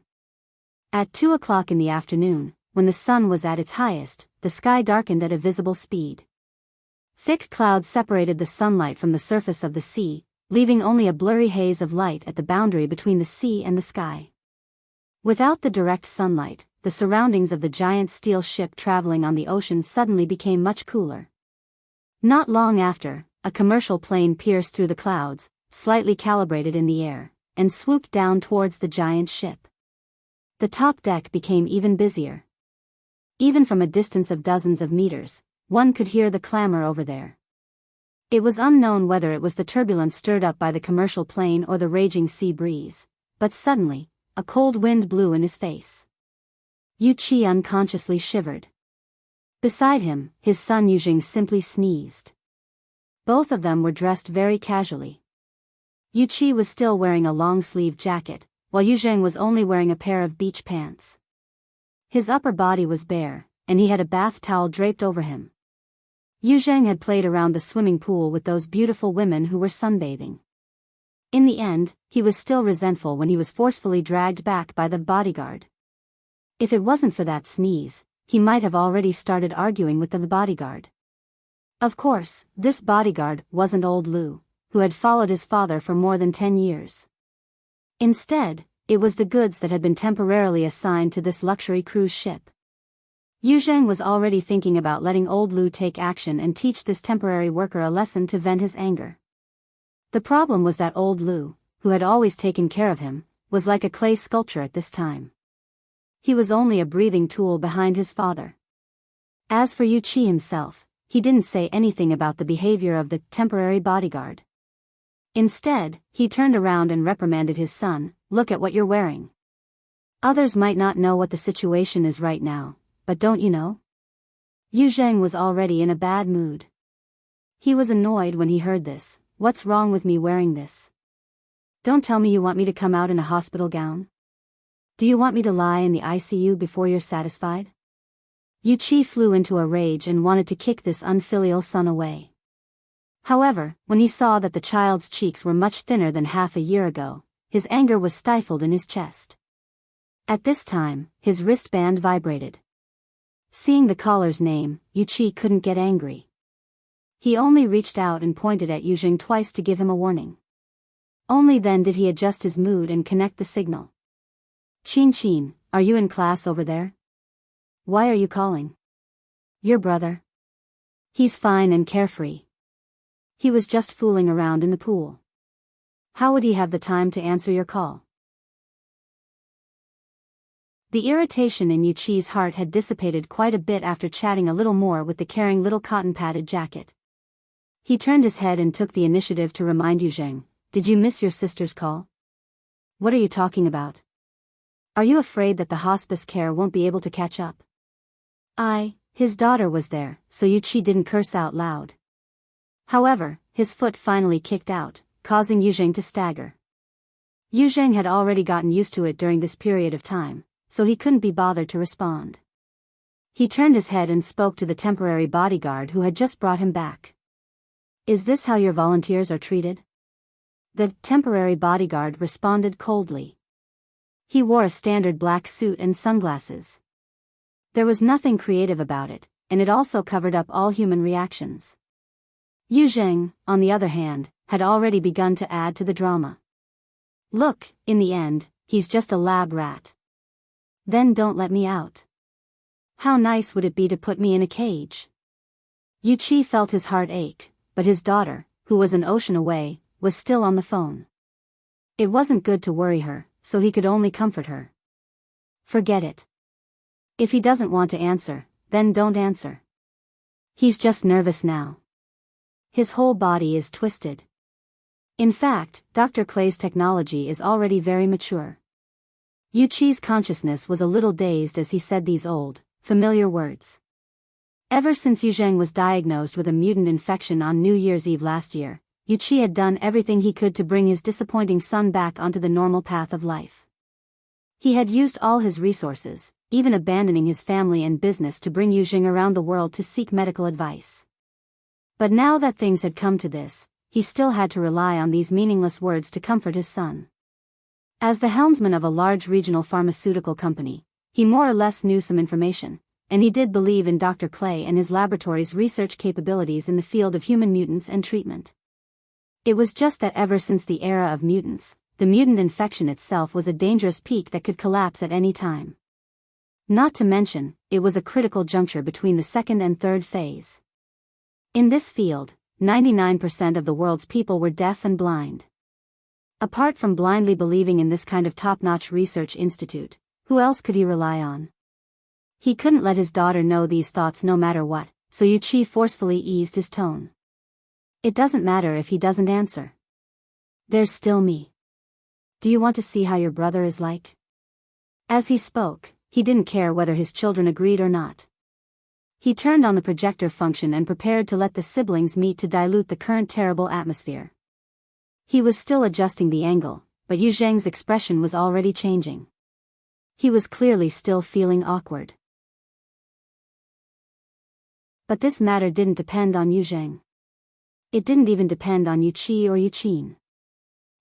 At 2 o'clock in the afternoon, when the sun was at its highest, the sky darkened at a visible speed. Thick clouds separated the sunlight from the surface of the sea, leaving only a blurry haze of light at the boundary between the sea and the sky. Without the direct sunlight, the surroundings of the giant steel ship traveling on the ocean suddenly became much cooler. Not long after, a commercial plane pierced through the clouds, slightly calibrated in the air, and swooped down towards the giant ship. The top deck became even busier. Even from a distance of dozens of meters, one could hear the clamor over there. It was unknown whether it was the turbulence stirred up by the commercial plane or the raging sea breeze, but suddenly, a cold wind blew in his face. Yu Qi unconsciously shivered. Beside him, his son Yuzheng simply sneezed. Both of them were dressed very casually. Yu Qi was still wearing a long-sleeved jacket, while Yuzheng was only wearing a pair of beach pants. His upper body was bare, and he had a bath towel draped over him. Yuzheng had played around the swimming pool with those beautiful women who were sunbathing. In the end, he was still resentful when he was forcefully dragged back by the bodyguard. If it wasn't for that sneeze, he might have already started arguing with the bodyguard. Of course, this bodyguard wasn't old Lu, who had followed his father for more than 10 years. Instead, it was the goods that had been temporarily assigned to this luxury cruise ship. Yuzheng was already thinking about letting old Lu take action and teach this temporary worker a lesson to vent his anger. The problem was that old Lu, who had always taken care of him, was like a clay sculpture at this time. He was only a breathing tool behind his father. As for Yu Qi himself, he didn't say anything about the behavior of the temporary bodyguard. Instead, he turned around and reprimanded his son, "Look at what you're wearing. Others might not know what the situation is right now, but don't you know?" Yuzheng was already in a bad mood. He was annoyed when he heard this. "What's wrong with me wearing this? Don't tell me you want me to come out in a hospital gown? Do you want me to lie in the ICU before you're satisfied?" Yu Qi flew into a rage and wanted to kick this unfilial son away. However, when he saw that the child's cheeks were much thinner than half a year ago, his anger was stifled in his chest. At this time, his wristband vibrated. Seeing the caller's name, Yu Qi couldn't get angry. He only reached out and pointed at Yuzheng twice to give him a warning. Only then did he adjust his mood and connect the signal. "Qin Qin, are you in class over there? Why are you calling? Your brother? He's fine and carefree. He was just fooling around in the pool. How would he have the time to answer your call?" The irritation in Yu Qi's heart had dissipated quite a bit after chatting a little more with the caring little cotton-padded jacket. He turned his head and took the initiative to remind Yuzheng, "Did you miss your sister's call? What are you talking about? Are you afraid that the hospice care won't be able to catch up?" His daughter was there, so Yuqi didn't curse out loud. However, his foot finally kicked out, causing Yuzheng to stagger. Yuzheng had already gotten used to it during this period of time, so he couldn't be bothered to respond. He turned his head and spoke to the temporary bodyguard who had just brought him back. "Is this how your volunteers are treated?" The temporary bodyguard responded coldly. He wore a standard black suit and sunglasses. There was nothing creative about it, and it also covered up all human reactions. Yuzheng, on the other hand, had already begun to add to the drama. "Look, in the end, he's just a lab rat. Then don't let me out. How nice would it be to put me in a cage?" Yuqi felt his heart ache, but his daughter, who was an ocean away, was still on the phone. It wasn't good to worry her, so he could only comfort her. "Forget it. If he doesn't want to answer, then don't answer. He's just nervous now. His whole body is twisted. In fact, Dr. Clay's technology is already very mature." Yuqi's consciousness was a little dazed as he said these old, familiar words. Ever since Yuzheng was diagnosed with a mutant infection on New Year's Eve last year, Yuqi had done everything he could to bring his disappointing son back onto the normal path of life. He had used all his resources, even abandoning his family and business to bring Yuzheng around the world to seek medical advice. But now that things had come to this, he still had to rely on these meaningless words to comfort his son. As the helmsman of a large regional pharmaceutical company, he more or less knew some information, and he did believe in Dr. Clay and his laboratory's research capabilities in the field of human mutants and treatment. It was just that ever since the era of mutants, the mutant infection itself was a dangerous peak that could collapse at any time. Not to mention, it was a critical juncture between the second and third phase. In this field, 99% of the world's people were deaf and blind. Apart from blindly believing in this kind of top-notch research institute, who else could he rely on? He couldn't let his daughter know these thoughts no matter what, so Yuqi forcefully eased his tone. "It doesn't matter if he doesn't answer. There's still me. Do you want to see how your brother is like?" As he spoke, he didn't care whether his children agreed or not. He turned on the projector function and prepared to let the siblings meet to dilute the current terrible atmosphere. He was still adjusting the angle, but Yuzheng's expression was already changing. He was clearly still feeling awkward. But this matter didn't depend on Yuzheng. It didn't even depend on Yuqi or Yuqin.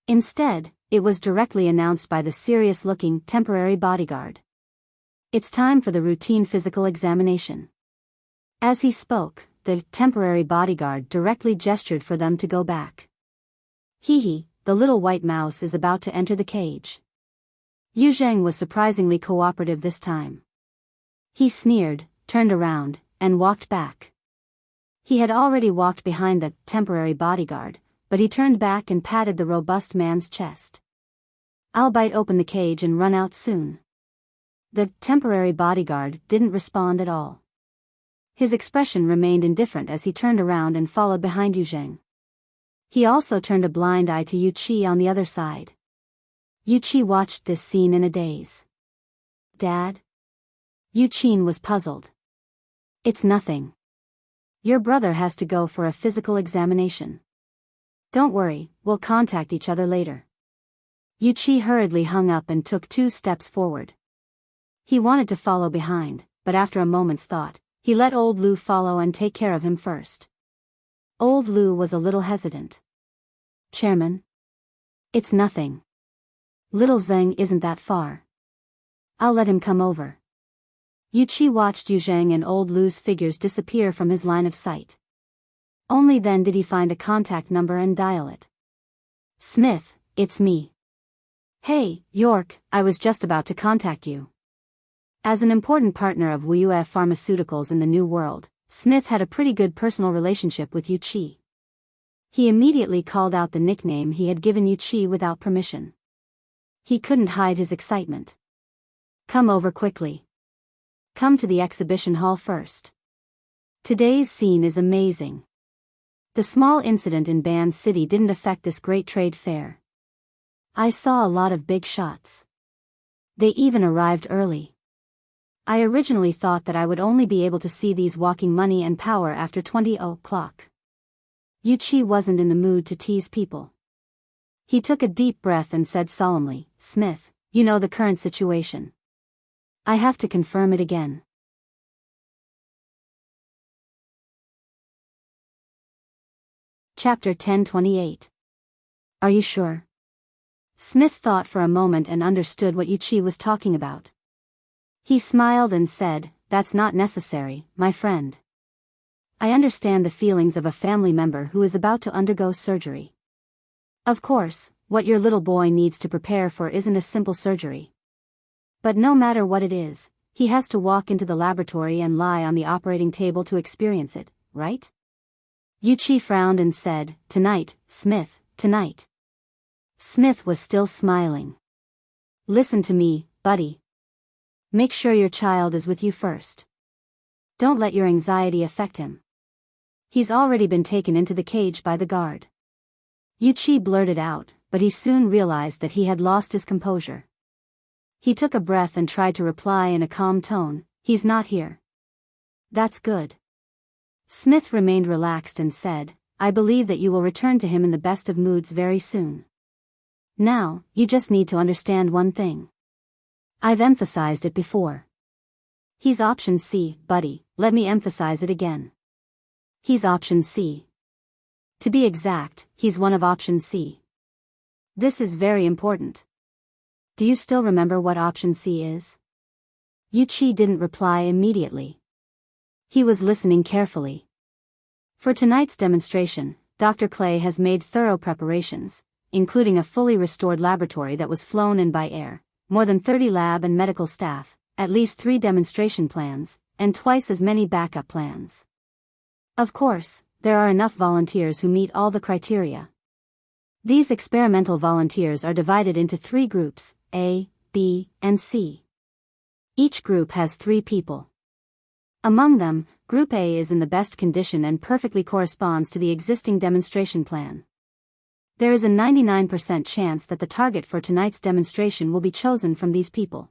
Instead, it was directly announced by the serious-looking temporary bodyguard. "It's time for the routine physical examination." As he spoke, the temporary bodyguard directly gestured for them to go back. "Hee, the little white mouse is about to enter the cage." Yuzheng was surprisingly cooperative this time. He sneered, turned around, and walked back. He had already walked behind the temporary bodyguard, but he turned back and patted the robust man's chest. "I'll bite open the cage and run out soon." The temporary bodyguard didn't respond at all. His expression remained indifferent as he turned around and followed behind Yuzheng. He also turned a blind eye to Yuqi on the other side. Yuqi watched this scene in a daze. "Dad?" Yuqin was puzzled. "It's nothing. Your brother has to go for a physical examination. Don't worry, we'll contact each other later." Yuqi hurriedly hung up and took 2 steps forward. He wanted to follow behind, but after a moment's thought, he let old Lu follow and take care of him first. Old Lu was a little hesitant. "Chairman? It's nothing. Little Zheng isn't that far. I'll let him come over." Yuqi watched Yuzheng and old Lu's figures disappear from his line of sight. Only then did he find a contact number and dial it. "Smith, it's me. Hey, York, I was just about to contact you." As an important partner of WUF Pharmaceuticals in the New World, Smith had a pretty good personal relationship with Yuqi. He immediately called out the nickname he had given Yuqi without permission. He couldn't hide his excitement. "Come over quickly. Come to the exhibition hall first. Today's scene is amazing." The small incident in Ban City didn't affect this great trade fair. I saw a lot of big shots. They even arrived early. I originally thought that I would only be able to see these walking money and power after 20 o'clock. Yuchi wasn't in the mood to tease people. He took a deep breath and said solemnly, "Smith, you know the current situation. I have to confirm it again." Chapter 10:28. Are you sure? Smith thought for a moment and understood what Yuchi was talking about. He smiled and said, "That's not necessary, my friend. I understand the feelings of a family member who is about to undergo surgery. Of course, what your little boy needs to prepare for isn't a simple surgery. But no matter what it is, he has to walk into the laboratory and lie on the operating table to experience it, right?" Yuchi frowned and said, "Tonight, Smith, tonight." Smith was still smiling. "Listen to me, buddy. Make sure your child is with you first. Don't let your anxiety affect him. He's already been taken into the cage by the guard." Yuchi blurted out, but he soon realized that he had lost his composure. He took a breath and tried to reply in a calm tone, "He's not here." "That's good." Smith remained relaxed and said, "I believe that you will return to him in the best of moods very soon. Now, you just need to understand one thing. I've emphasized it before. He's option C, buddy, let me emphasize it again. He's option C. To be exact, he's one of option C. This is very important. Do you still remember what option C is?" Yuchi didn't reply immediately. He was listening carefully. For tonight's demonstration, Dr. Clay has made thorough preparations, including a fully restored laboratory that was flown in by air, more than 30 lab and medical staff, at least 3 demonstration plans, and twice as many backup plans. Of course, there are enough volunteers who meet all the criteria. These experimental volunteers are divided into 3 groups, A, B, and C. Each group has 3 people. Among them, Group A is in the best condition and perfectly corresponds to the existing demonstration plan. There is a 99% chance that the target for tonight's demonstration will be chosen from these people.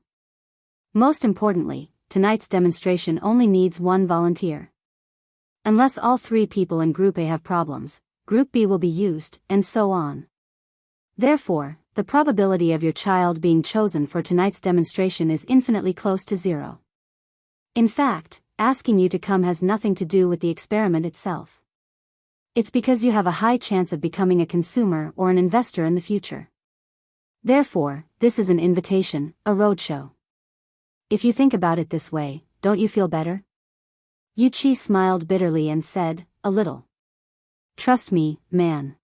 Most importantly, tonight's demonstration only needs 1 volunteer. Unless all 3 people in Group A have problems, Group B will be used, and so on. Therefore, the probability of your child being chosen for tonight's demonstration is infinitely close to 0. In fact, asking you to come has nothing to do with the experiment itself. It's because you have a high chance of becoming a consumer or an investor in the future. Therefore, this is an invitation, a roadshow. If you think about it this way, don't you feel better? Yuchi smiled bitterly and said, "A little. Trust me, man.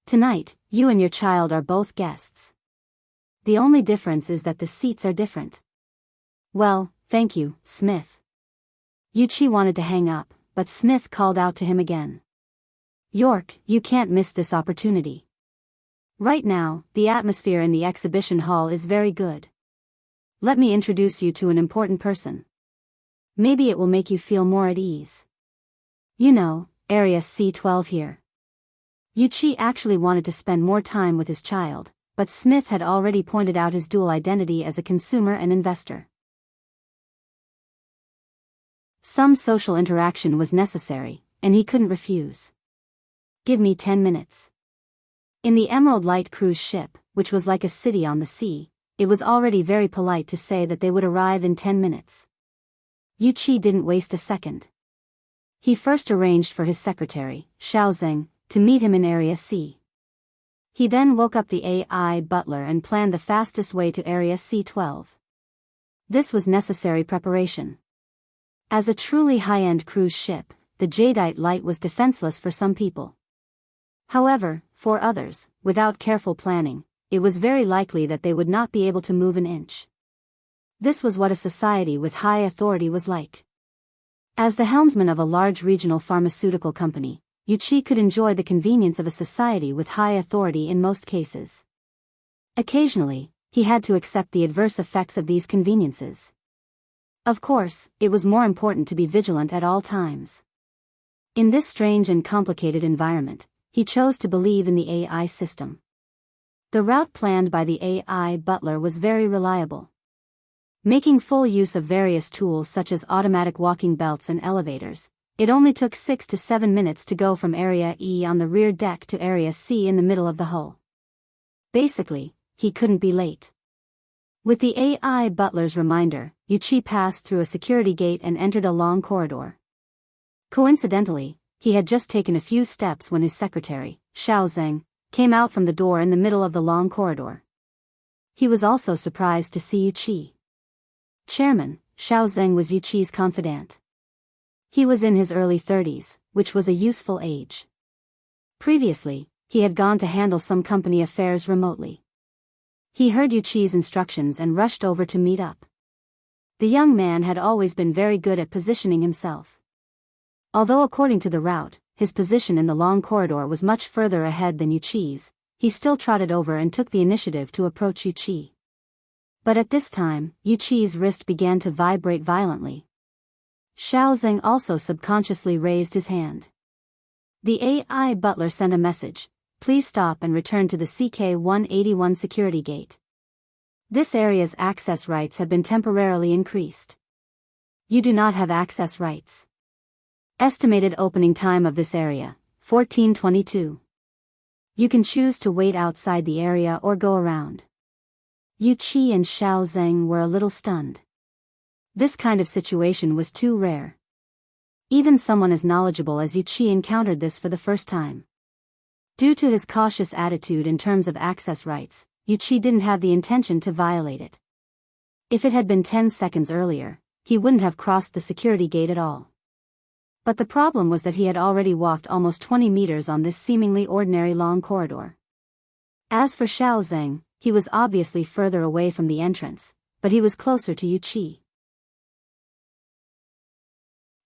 Tonight, you and your child are both guests. The only difference is that the seats are different." "Well, thank you, Smith." Yuchi wanted to hang up, but Smith called out to him again. "York, you can't miss this opportunity. Right now, the atmosphere in the exhibition hall is very good. Let me introduce you to an important person. Maybe it will make you feel more at ease. You know, Area C12 here." Yuchi actually wanted to spend more time with his child, but Smith had already pointed out his dual identity as a consumer and investor. Some social interaction was necessary, and he couldn't refuse. "Give me 10 minutes. In the Emerald Light cruise ship, which was like a city on the sea, it was already very polite to say that they would arrive in 10 minutes. Yuchi didn't waste a second. He first arranged for his secretary, Xiaozeng, to meet him in Area C. He then woke up the AI butler and planned the fastest way to Area C12. This was necessary preparation. As a truly high-end cruise ship, the Jadeite Light was defenseless for some people. However, for others, without careful planning, it was very likely that they would not be able to move an inch. This was what a society with high authority was like. As the helmsman of a large regional pharmaceutical company, Yuchi could enjoy the convenience of a society with high authority in most cases. Occasionally, he had to accept the adverse effects of these conveniences. Of course, it was more important to be vigilant at all times. In this strange and complicated environment, he chose to believe in the AI system. The route planned by the AI butler was very reliable. Making full use of various tools such as automatic walking belts and elevators, it only took 6 to 7 minutes to go from Area E on the rear deck to Area C in the middle of the hull. Basically, he couldn't be late. With the AI butler's reminder, Yuchi passed through a security gate and entered a long corridor. Coincidentally, he had just taken a few steps when his secretary, Xiao Zheng, came out from the door in the middle of the long corridor. He was also surprised to see Yuchi. Chairman, Xiao Zheng was Yuchi's confidant. He was in his early 30s, which was a useful age. Previously, he had gone to handle some company affairs remotely. He heard Yuchi's instructions and rushed over to meet up. The young man had always been very good at positioning himself. Although according to the route, his position in the long corridor was much further ahead than Yuchi's, he still trotted over and took the initiative to approach Yuchi. But at this time, Yuchi's wrist began to vibrate violently. Xiao Zheng also subconsciously raised his hand. The AI butler sent a message: please stop and return to the CK-181 security gate. This area's access rights have been temporarily increased. You do not have access rights. Estimated opening time of this area, 14:22. You can choose to wait outside the area or go around. Yuchi and Xiao Zheng were a little stunned. This kind of situation was too rare. Even someone as knowledgeable as Yuchi encountered this for the first time. Due to his cautious attitude in terms of access rights, Yuchi didn't have the intention to violate it. If it had been 10 seconds earlier, he wouldn't have crossed the security gate at all. But the problem was that he had already walked almost 20 meters on this seemingly ordinary long corridor. As for Xiao Zheng, he was obviously further away from the entrance, but he was closer to Yuchi.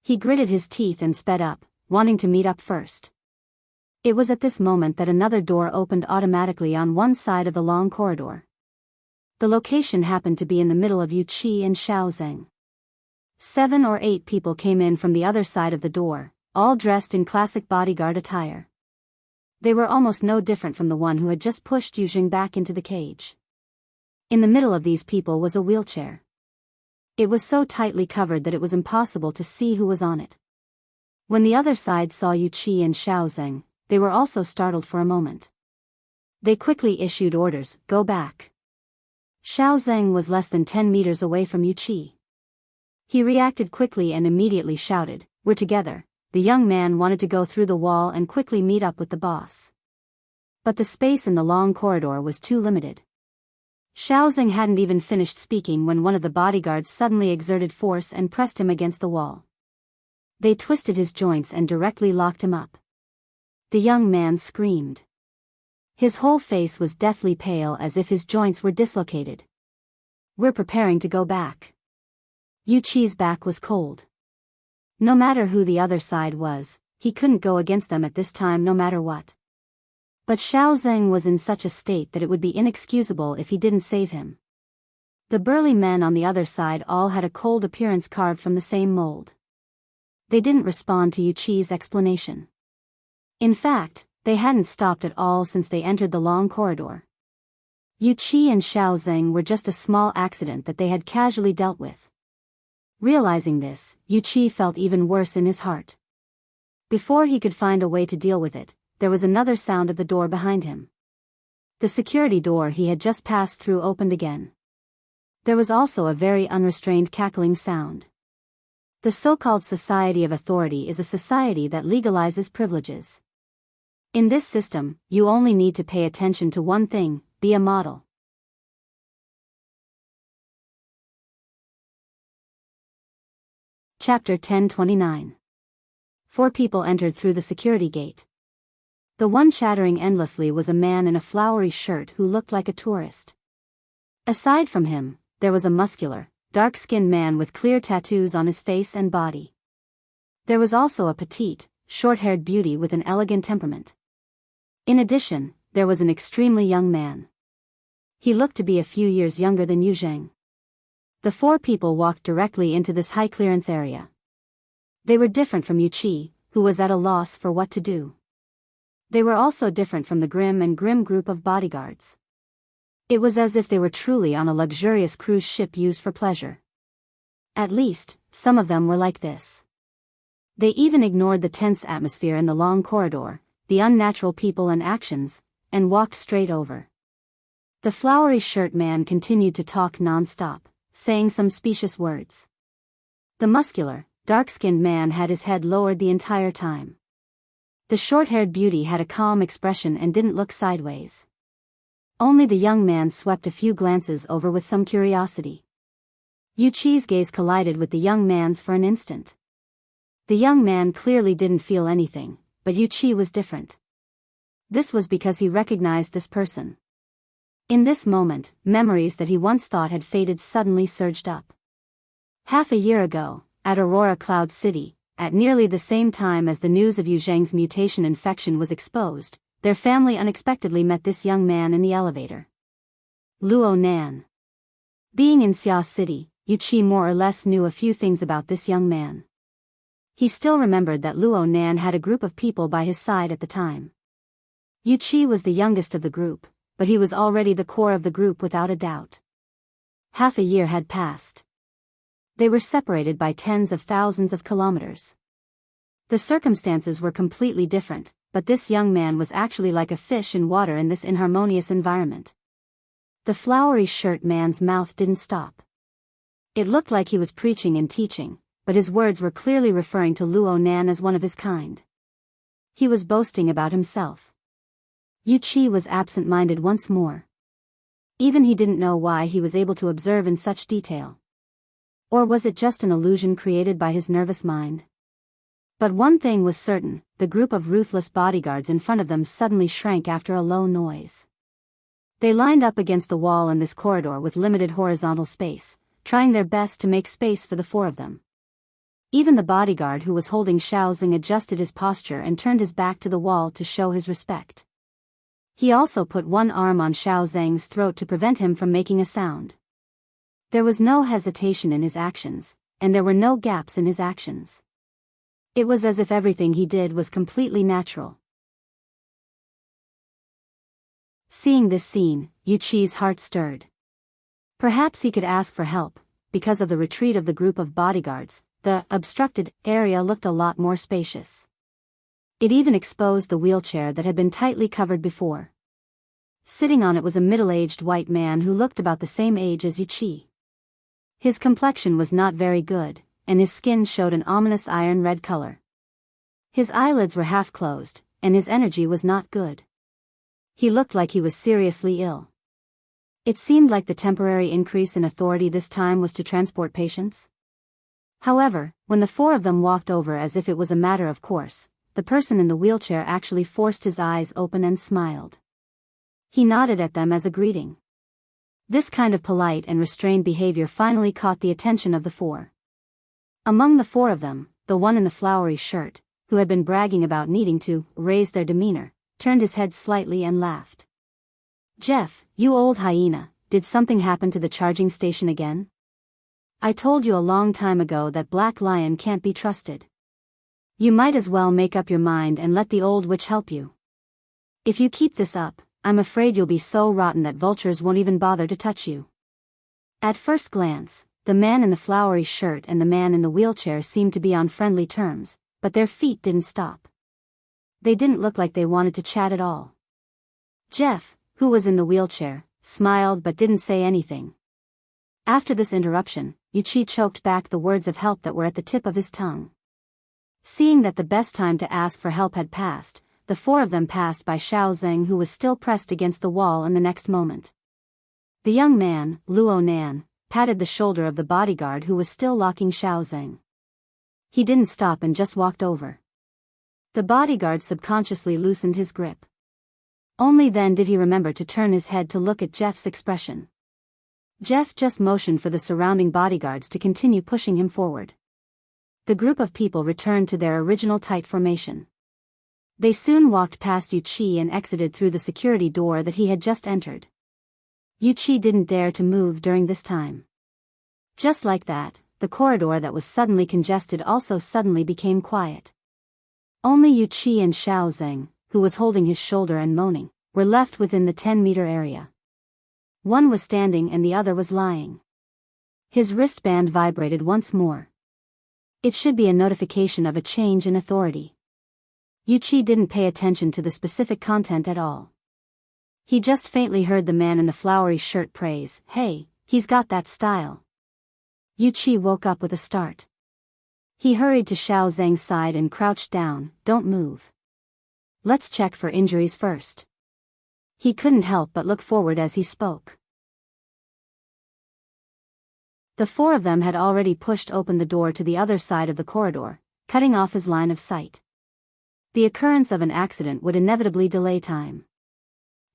He gritted his teeth and sped up, wanting to meet up first. It was at this moment that another door opened automatically on one side of the long corridor. The location happened to be in the middle of Yuchi and Xiao Zheng. 7 or 8 people came in from the other side of the door, all dressed in classic bodyguard attire. They were almost no different from the one who had just pushed Yuzheng back into the cage. In the middle of these people was a wheelchair. It was so tightly covered that it was impossible to see who was on it. When the other side saw Yuchi and Xiao Zheng, they were also startled for a moment. They quickly issued orders, go back. Xiao Zheng was less than 10 meters away from Yuchi. He reacted quickly and immediately shouted, we're together. The young man wanted to go through the wall and quickly meet up with the boss. But the space in the long corridor was too limited. Xiao Zheng hadn't even finished speaking when one of the bodyguards suddenly exerted force and pressed him against the wall. They twisted his joints and directly locked him up. The young man screamed. His whole face was deathly pale as if his joints were dislocated. We're preparing to go back. Yuchi's back was cold. No matter who the other side was, he couldn't go against them at this time no matter what. But Xiao Zheng was in such a state that it would be inexcusable if he didn't save him. The burly men on the other side all had a cold appearance carved from the same mold. They didn't respond to Yuchi's explanation. In fact, they hadn't stopped at all since they entered the long corridor. Yuchi and Xiao Zheng were just a small accident that they had casually dealt with. Realizing this, Yuchi felt even worse in his heart. Before he could find a way to deal with it, there was another sound of the door behind him. The security door he had just passed through opened again. There was also a very unrestrained cackling sound. The so-called Society of Authority is a society that legalizes privileges. In this system, you only need to pay attention to one thing, be a model. Chapter 1029. 4 people entered through the security gate. The one chattering endlessly was a man in a flowery shirt who looked like a tourist. Aside from him, there was a muscular, dark-skinned man with clear tattoos on his face and body. There was also a petite, short-haired beauty with an elegant temperament. In addition, there was an extremely young man. He looked to be a few years younger than Yuzheng. The 4 people walked directly into this high-clearance area. They were different from Yuchi, who was at a loss for what to do. They were also different from the grim group of bodyguards. It was as if they were truly on a luxurious cruise ship used for pleasure. At least, some of them were like this. They even ignored the tense atmosphere in the long corridor, the unnatural people and actions, and walked straight over. The flowery shirt man continued to talk non-stop, saying some specious words. The muscular, dark-skinned man had his head lowered the entire time. The short-haired beauty had a calm expression and didn't look sideways. Only the young man swept a few glances over with some curiosity. Yuchi's gaze collided with the young man's for an instant. The young man clearly didn't feel anything, but Yuchi was different. This was because he recognized this person. In this moment, memories that he once thought had faded suddenly surged up. Half a year ago, at Aurora Cloud City, at nearly the same time as the news of Yu Zhang's mutation infection was exposed, their family unexpectedly met this young man in the elevator. Luo Nan. Being in Xia City, Yuchi more or less knew a few things about this young man. He still remembered that Luo Nan had a group of people by his side at the time. Yuchi was the youngest of the group, but he was already the core of the group without a doubt. Half a year had passed. They were separated by tens of thousands of kilometers. The circumstances were completely different, but this young man was actually like a fish in water in this inharmonious environment. The flowery shirt man's mouth didn't stop. It looked like he was preaching and teaching, but his words were clearly referring to Luo Nan as one of his kind. He was boasting about himself. Yuchi was absent-minded once more. Even he didn't know why he was able to observe in such detail. Or was it just an illusion created by his nervous mind? But one thing was certain, the group of ruthless bodyguards in front of them suddenly shrank after a low noise. They lined up against the wall in this corridor with limited horizontal space, trying their best to make space for the four of them. Even the bodyguard who was holding Xiao Xing adjusted his posture and turned his back to the wall to show his respect. He also put one arm on Xiao Zhang's throat to prevent him from making a sound. There was no hesitation in his actions, and there were no gaps in his actions. It was as if everything he did was completely natural. Seeing this scene, Yuchi's heart stirred. Perhaps he could ask for help. Because of the retreat of the group of bodyguards, the obstructed area looked a lot more spacious. It even exposed the wheelchair that had been tightly covered before. Sitting on it was a middle-aged white man who looked about the same age as Yuchi. His complexion was not very good, and his skin showed an ominous iron-red color. His eyelids were half-closed, and his energy was not good. He looked like he was seriously ill. It seemed like the temporary increase in authority this time was to transport patients. However, when the four of them walked over as if it was a matter of course, the person in the wheelchair actually forced his eyes open and smiled. He nodded at them as a greeting. This kind of polite and restrained behavior finally caught the attention of the four. Among the four of them, the one in the flowery shirt, who had been bragging about needing to raise their demeanor, turned his head slightly and laughed. "Jeff, you old hyena, did something happen to the charging station again? I told you a long time ago that Black Lion can't be trusted. You might as well make up your mind and let the old witch help you. If you keep this up, I'm afraid you'll be so rotten that vultures won't even bother to touch you." At first glance, the man in the flowery shirt and the man in the wheelchair seemed to be on friendly terms, but their feet didn't stop. They didn't look like they wanted to chat at all. Jeff, who was in the wheelchair, smiled but didn't say anything. After this interruption, Yuchi choked back the words of help that were at the tip of his tongue. Seeing that the best time to ask for help had passed, the four of them passed by Xiao Zheng, who was still pressed against the wall in the next moment. The young man, Luo Nan, patted the shoulder of the bodyguard who was still locking Xiao Zheng. He didn't stop and just walked over. The bodyguard subconsciously loosened his grip. Only then did he remember to turn his head to look at Jeff's expression. Jeff just motioned for the surrounding bodyguards to continue pushing him forward. The group of people returned to their original tight formation. They soon walked past Yuchi and exited through the security door that he had just entered. Yuchi didn't dare to move during this time. Just like that, the corridor that was suddenly congested also suddenly became quiet. Only Yu Qi and Xiao Zheng, who was holding his shoulder and moaning, were left within the 10-meter area. One was standing and the other was lying. His wristband vibrated once more. It should be a notification of a change in authority. Yu Qi didn't pay attention to the specific content at all. He just faintly heard the man in the flowery shirt praise, "Hey, he's got that style." Yu Qi woke up with a start. He hurried to Xiao Zheng's side and crouched down. "Don't move. Let's check for injuries first." He couldn't help but look forward as he spoke. The four of them had already pushed open the door to the other side of the corridor, cutting off his line of sight. The occurrence of an accident would inevitably delay time.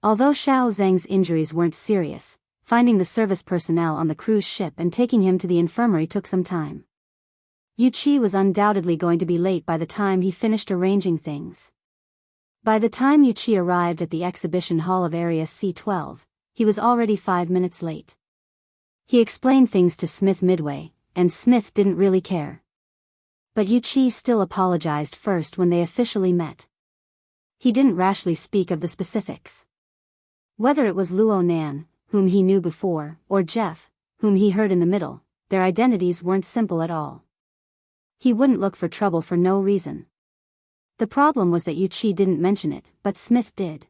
Although Xiao Zheng's injuries weren't serious, finding the service personnel on the cruise ship and taking him to the infirmary took some time. Yu Qi was undoubtedly going to be late by the time he finished arranging things. By the time Yu Qi arrived at the exhibition hall of Area C-12, he was already 5 minutes late. He explained things to Smith midway, and Smith didn't really care. But Yu Qi still apologized first when they officially met. He didn't rashly speak of the specifics. Whether it was Luo Nan, whom he knew before, or Jeff, whom he heard in the middle, their identities weren't simple at all. He wouldn't look for trouble for no reason. The problem was that Yu Qi didn't mention it, but Smith did.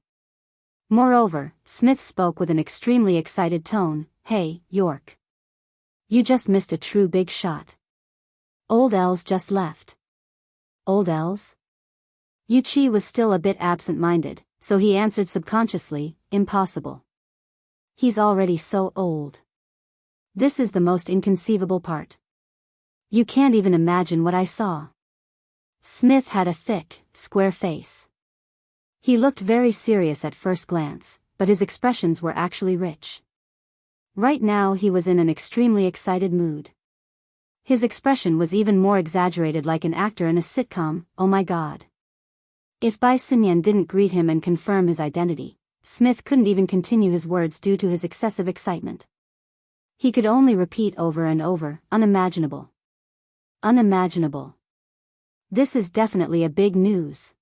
Moreover, Smith spoke with an extremely excited tone. "Hey, York. You just missed a true big shot. Old Els just left." "Old Els?" Yu Qi was still a bit absent-minded, so he answered subconsciously, "Impossible. He's already so old. This is the most inconceivable part. You can't even imagine what I saw." Smith had a thick, square face. He looked very serious at first glance, but his expressions were actually rich. Right now he was in an extremely excited mood. His expression was even more exaggerated, like an actor in a sitcom. "Oh my God." If Bai Xinyan didn't greet him and confirm his identity, Smith couldn't even continue his words due to his excessive excitement. He could only repeat over and over, "Unimaginable. Unimaginable. This is definitely a big news.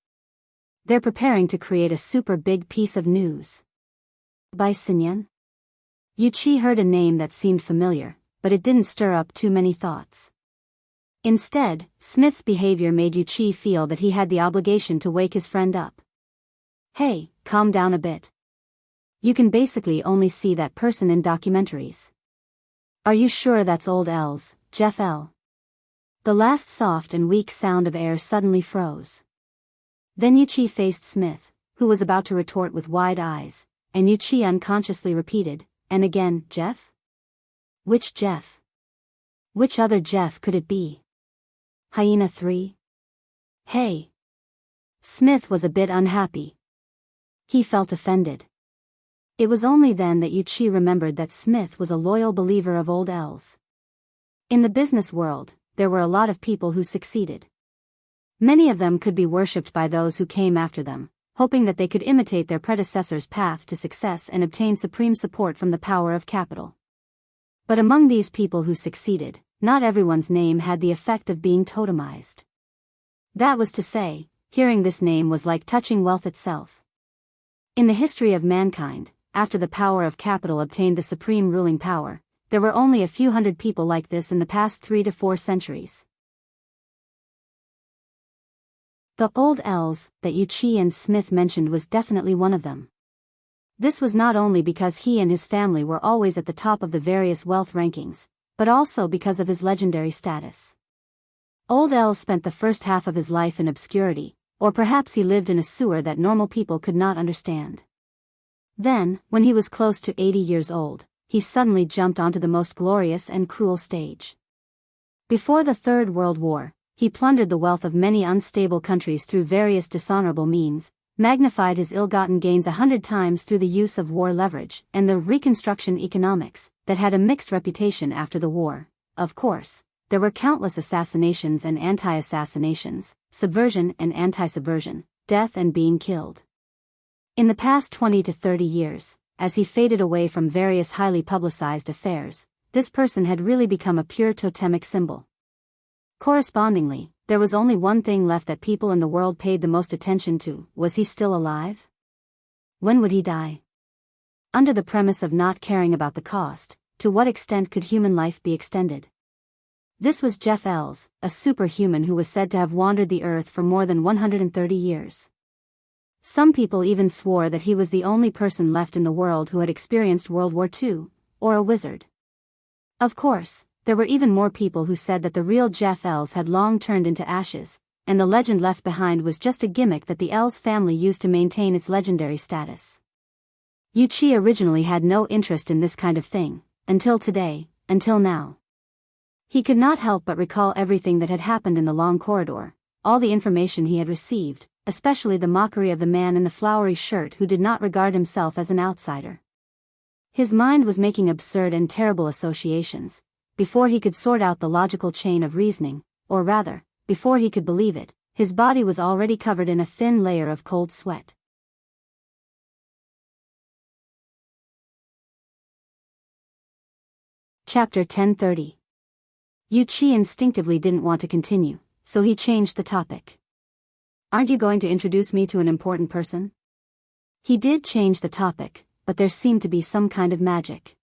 They're preparing to create a super big piece of news." Bai Xinyan? Yu Qi heard a name that seemed familiar, but it didn't stir up too many thoughts. Instead, Smith's behavior made Yu Qi feel that he had the obligation to wake his friend up. "Hey, calm down a bit. You can basically only see that person in documentaries. Are you sure that's Old Els, Jeff L?" The last soft and weak sound of air suddenly froze. Then Yu Qi faced Smith, who was about to retort with wide eyes, and Yu Qi unconsciously repeated, "And again, Jeff? Which Jeff? Which other Jeff could it be? Hyena 3? Hey." Smith was a bit unhappy. He felt offended. It was only then that Yu Qi remembered that Smith was a loyal believer of Old Els. In the business world, there were a lot of people who succeeded. Many of them could be worshipped by those who came after them, hoping that they could imitate their predecessors' path to success and obtain supreme support from the power of capital. But among these people who succeeded, not everyone's name had the effect of being totemized. That was to say, hearing this name was like touching wealth itself. In the history of mankind, after the power of capital obtained the supreme ruling power, there were only a few hundred people like this in the past 3 to 4 centuries. The Old Els that Yu Qi and Smith mentioned was definitely one of them. This was not only because he and his family were always at the top of the various wealth rankings, but also because of his legendary status. Old Els spent the first half of his life in obscurity, or perhaps he lived in a sewer that normal people could not understand. Then, when he was close to 80 years old, he suddenly jumped onto the most glorious and cruel stage. Before the Third World War, he plundered the wealth of many unstable countries through various dishonorable means, magnified his ill-gotten gains 100 times through the use of war leverage and the Reconstruction economics that had a mixed reputation after the war. Of course, there were countless assassinations and anti-assassinations, subversion and anti-subversion, death and being killed. In the past 20 to 30 years, as he faded away from various highly publicized affairs, this person had really become a pure totemic symbol. Correspondingly, there was only one thing left that people in the world paid the most attention to: was he still alive? When would he die? Under the premise of not caring about the cost, to what extent could human life be extended? This was Jeff Ells, a superhuman who was said to have wandered the earth for more than 130 years. Some people even swore that he was the only person left in the world who had experienced World War II, or a wizard. Of course, there were even more people who said that the real Jeff Ells had long turned into ashes, and the legend left behind was just a gimmick that the Ells family used to maintain its legendary status. Yuichi originally had no interest in this kind of thing, until today, until now. He could not help but recall everything that had happened in the long corridor, all the information he had received, especially the mockery of the man in the flowery shirt who did not regard himself as an outsider. His mind was making absurd and terrible associations. Before he could sort out the logical chain of reasoning, or rather, before he could believe it, his body was already covered in a thin layer of cold sweat. Chapter 10:30. Yuichi instinctively didn't want to continue, so he changed the topic. "Aren't you going to introduce me to an important person?" He did change the topic, but there seemed to be some kind of magic.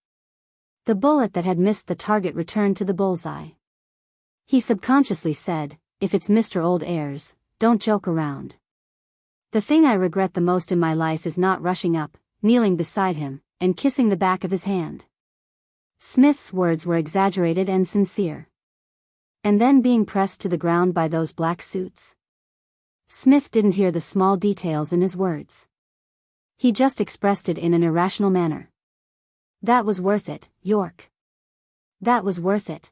The bullet that had missed the target returned to the bullseye. He subconsciously said, "If it's Mr. Old Airs, don't joke around." The thing I regret the most in my life is not rushing up, kneeling beside him, and kissing the back of his hand. Smith's words were exaggerated and sincere. And then being pressed to the ground by those black suits. Smith didn't hear the small details in his words. He just expressed it in an irrational manner. "That was worth it, York. That was worth it.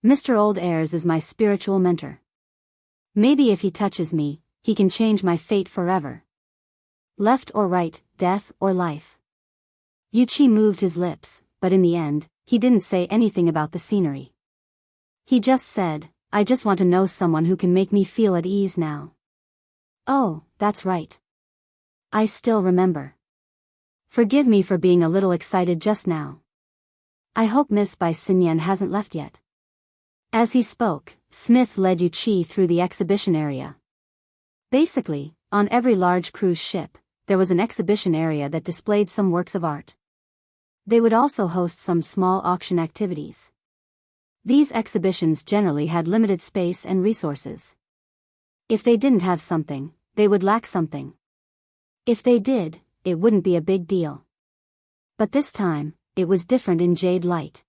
Mr. Old Airs is my spiritual mentor. Maybe if he touches me, he can change my fate forever. Left or right, death or life." Yuichi moved his lips, but in the end, he didn't say anything about the scenery. He just said, "I just want to know someone who can make me feel at ease now." "Oh, that's right. I still remember. Forgive me for being a little excited just now. I hope Miss Bai Xinyan hasn't left yet." As he spoke, Smith led Yuichi through the exhibition area. Basically, on every large cruise ship, there was an exhibition area that displayed some works of art. They would also host some small auction activities. These exhibitions generally had limited space and resources. If they didn't have something, they would lack something. If they did, it wouldn't be a big deal. But this time, it was different in Jade Light.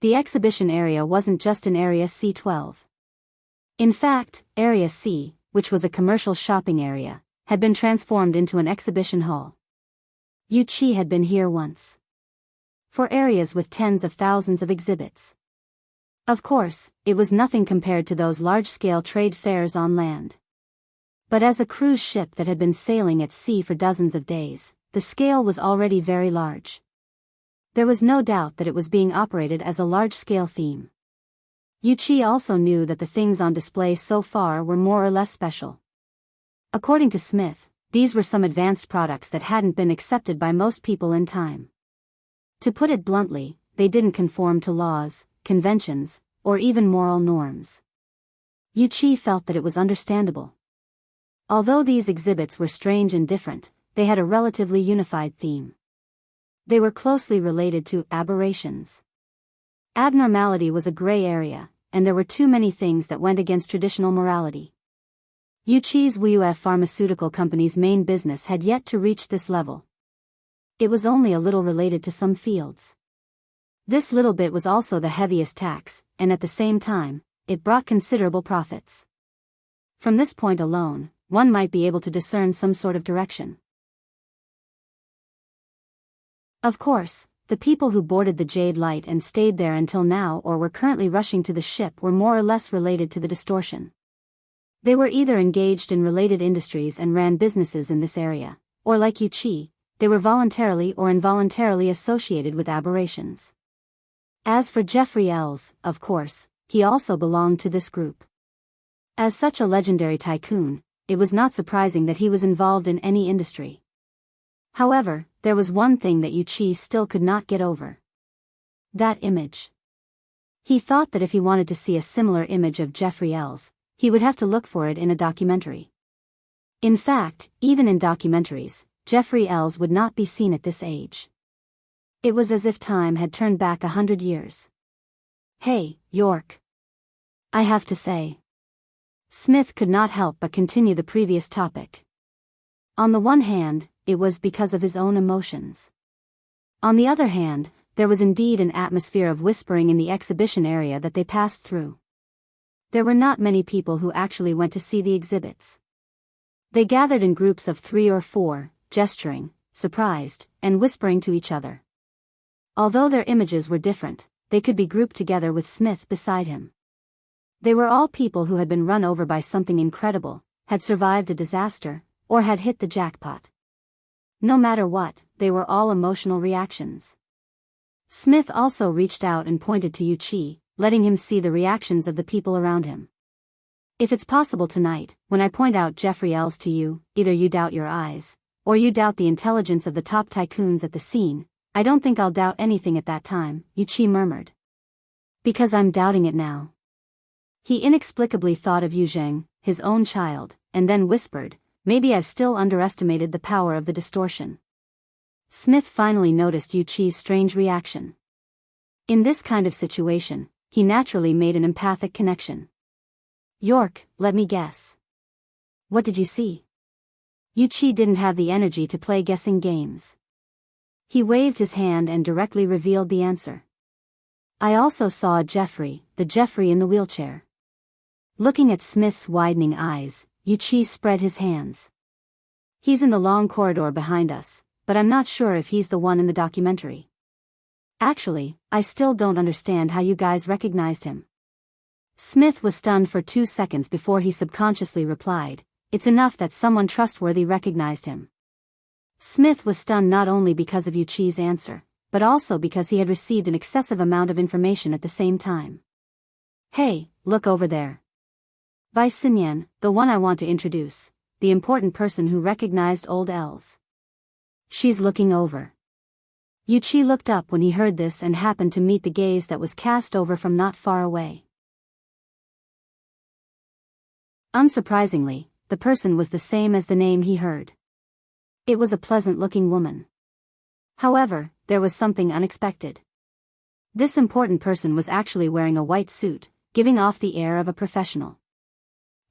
The exhibition area wasn't just in Area C12. In fact, Area C, which was a commercial shopping area, had been transformed into an exhibition hall. Yuichi had been here once. For areas with tens of thousands of exhibits. Of course, it was nothing compared to those large-scale trade fairs on land. But as a cruise ship that had been sailing at sea for dozens of days, the scale was already very large. There was no doubt that it was being operated as a large-scale theme. Yuichi also knew that the things on display so far were more or less special. According to Smith, these were some advanced products that hadn't been accepted by most people in time. To put it bluntly, they didn't conform to laws, conventions, or even moral norms. Yuichi felt that it was understandable. Although these exhibits were strange and different, they had a relatively unified theme. They were closely related to aberrations. Abnormality was a gray area, and there were too many things that went against traditional morality. Yuichi's WUF pharmaceutical company's main business had yet to reach this level. It was only a little related to some fields. This little bit was also the heaviest tax, and at the same time, it brought considerable profits. From this point alone, one might be able to discern some sort of direction. Of course, the people who boarded the Jade Light and stayed there until now or were currently rushing to the ship were more or less related to the distortion. They were either engaged in related industries and ran businesses in this area, or like Yuichi, they were voluntarily or involuntarily associated with aberrations. As for Jeffrey Ells, of course, he also belonged to this group. As such a legendary tycoon, it was not surprising that he was involved in any industry. However, there was one thing that Yuichi still could not get over. That image. He thought that if he wanted to see a similar image of Jeffrey Ells, he would have to look for it in a documentary. In fact, even in documentaries, Jeffrey Ells would not be seen at this age. It was as if time had turned back 100 years. Hey, York. I have to say. Smith could not help but continue the previous topic. On the one hand, it was because of his own emotions. On the other hand, there was indeed an atmosphere of whispering in the exhibition area that they passed through. There were not many people who actually went to see the exhibits. They gathered in groups of 3 or 4, gesturing, surprised, and whispering to each other. Although their images were different, they could be grouped together with Smith beside him. They were all people who had been run over by something incredible, had survived a disaster, or had hit the jackpot. No matter what, they were all emotional reactions. Smith also reached out and pointed to Yuchi, letting him see the reactions of the people around him. If it's possible tonight, when I point out Jeffrey Ells to you, either you doubt your eyes, or you doubt the intelligence of the top tycoons at the scene. I don't think I'll doubt anything at that time, Yuchi murmured. Because I'm doubting it now. He inexplicably thought of Yuzheng, his own child, and then whispered, maybe I've still underestimated the power of the distortion. Smith finally noticed Yuchi's strange reaction. In this kind of situation, he naturally made an empathic connection. York, let me guess. What did you see? Yuchi didn't have the energy to play guessing games. He waved his hand and directly revealed the answer. I also saw Jeffrey, the Jeffrey in the wheelchair. Looking at Smith's widening eyes, Yuchi spread his hands. He's in the long corridor behind us, but I'm not sure if he's the one in the documentary. Actually, I still don't understand how you guys recognized him. Smith was stunned for 2 seconds before he subconsciously replied, it's enough that someone trustworthy recognized him. Smith was stunned not only because of Yuchi's answer, but also because he had received an excessive amount of information at the same time. Hey, look over there. Bai Xinyan, the one I want to introduce, the important person who recognized old Ells. She's looking over. Yuchi looked up when he heard this and happened to meet the gaze that was cast over from not far away. Unsurprisingly, the person was the same as the name he heard. It was a pleasant-looking woman. However, there was something unexpected. This important person was actually wearing a white suit, giving off the air of a professional.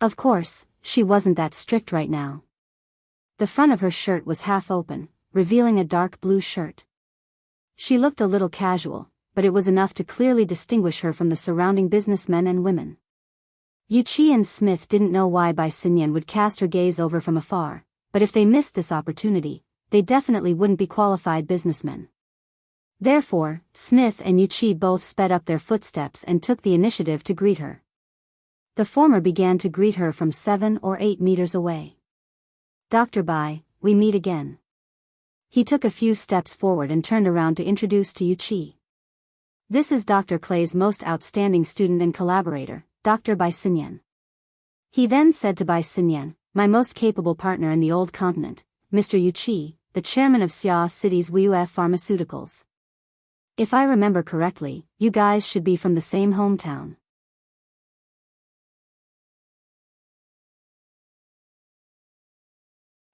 Of course, she wasn't that strict right now. The front of her shirt was half open, revealing a dark blue shirt. She looked a little casual, but it was enough to clearly distinguish her from the surrounding businessmen and women. Yuchi and Smith didn't know why Bai Xinyan would cast her gaze over from afar, but if they missed this opportunity, they definitely wouldn't be qualified businessmen. Therefore, Smith and Yuchi both sped up their footsteps and took the initiative to greet her. The former began to greet her from 7 or 8 meters away. Dr. Bai, we meet again. He took a few steps forward and turned around to introduce to Yuchi. This is Dr. Clay's most outstanding student and collaborator, Dr. Bai Xinyan. He then said to Bai Xinyan, my most capable partner in the old continent, Mr. Yuchi, the chairman of Xia City's WUF Pharmaceuticals. If I remember correctly, you guys should be from the same hometown.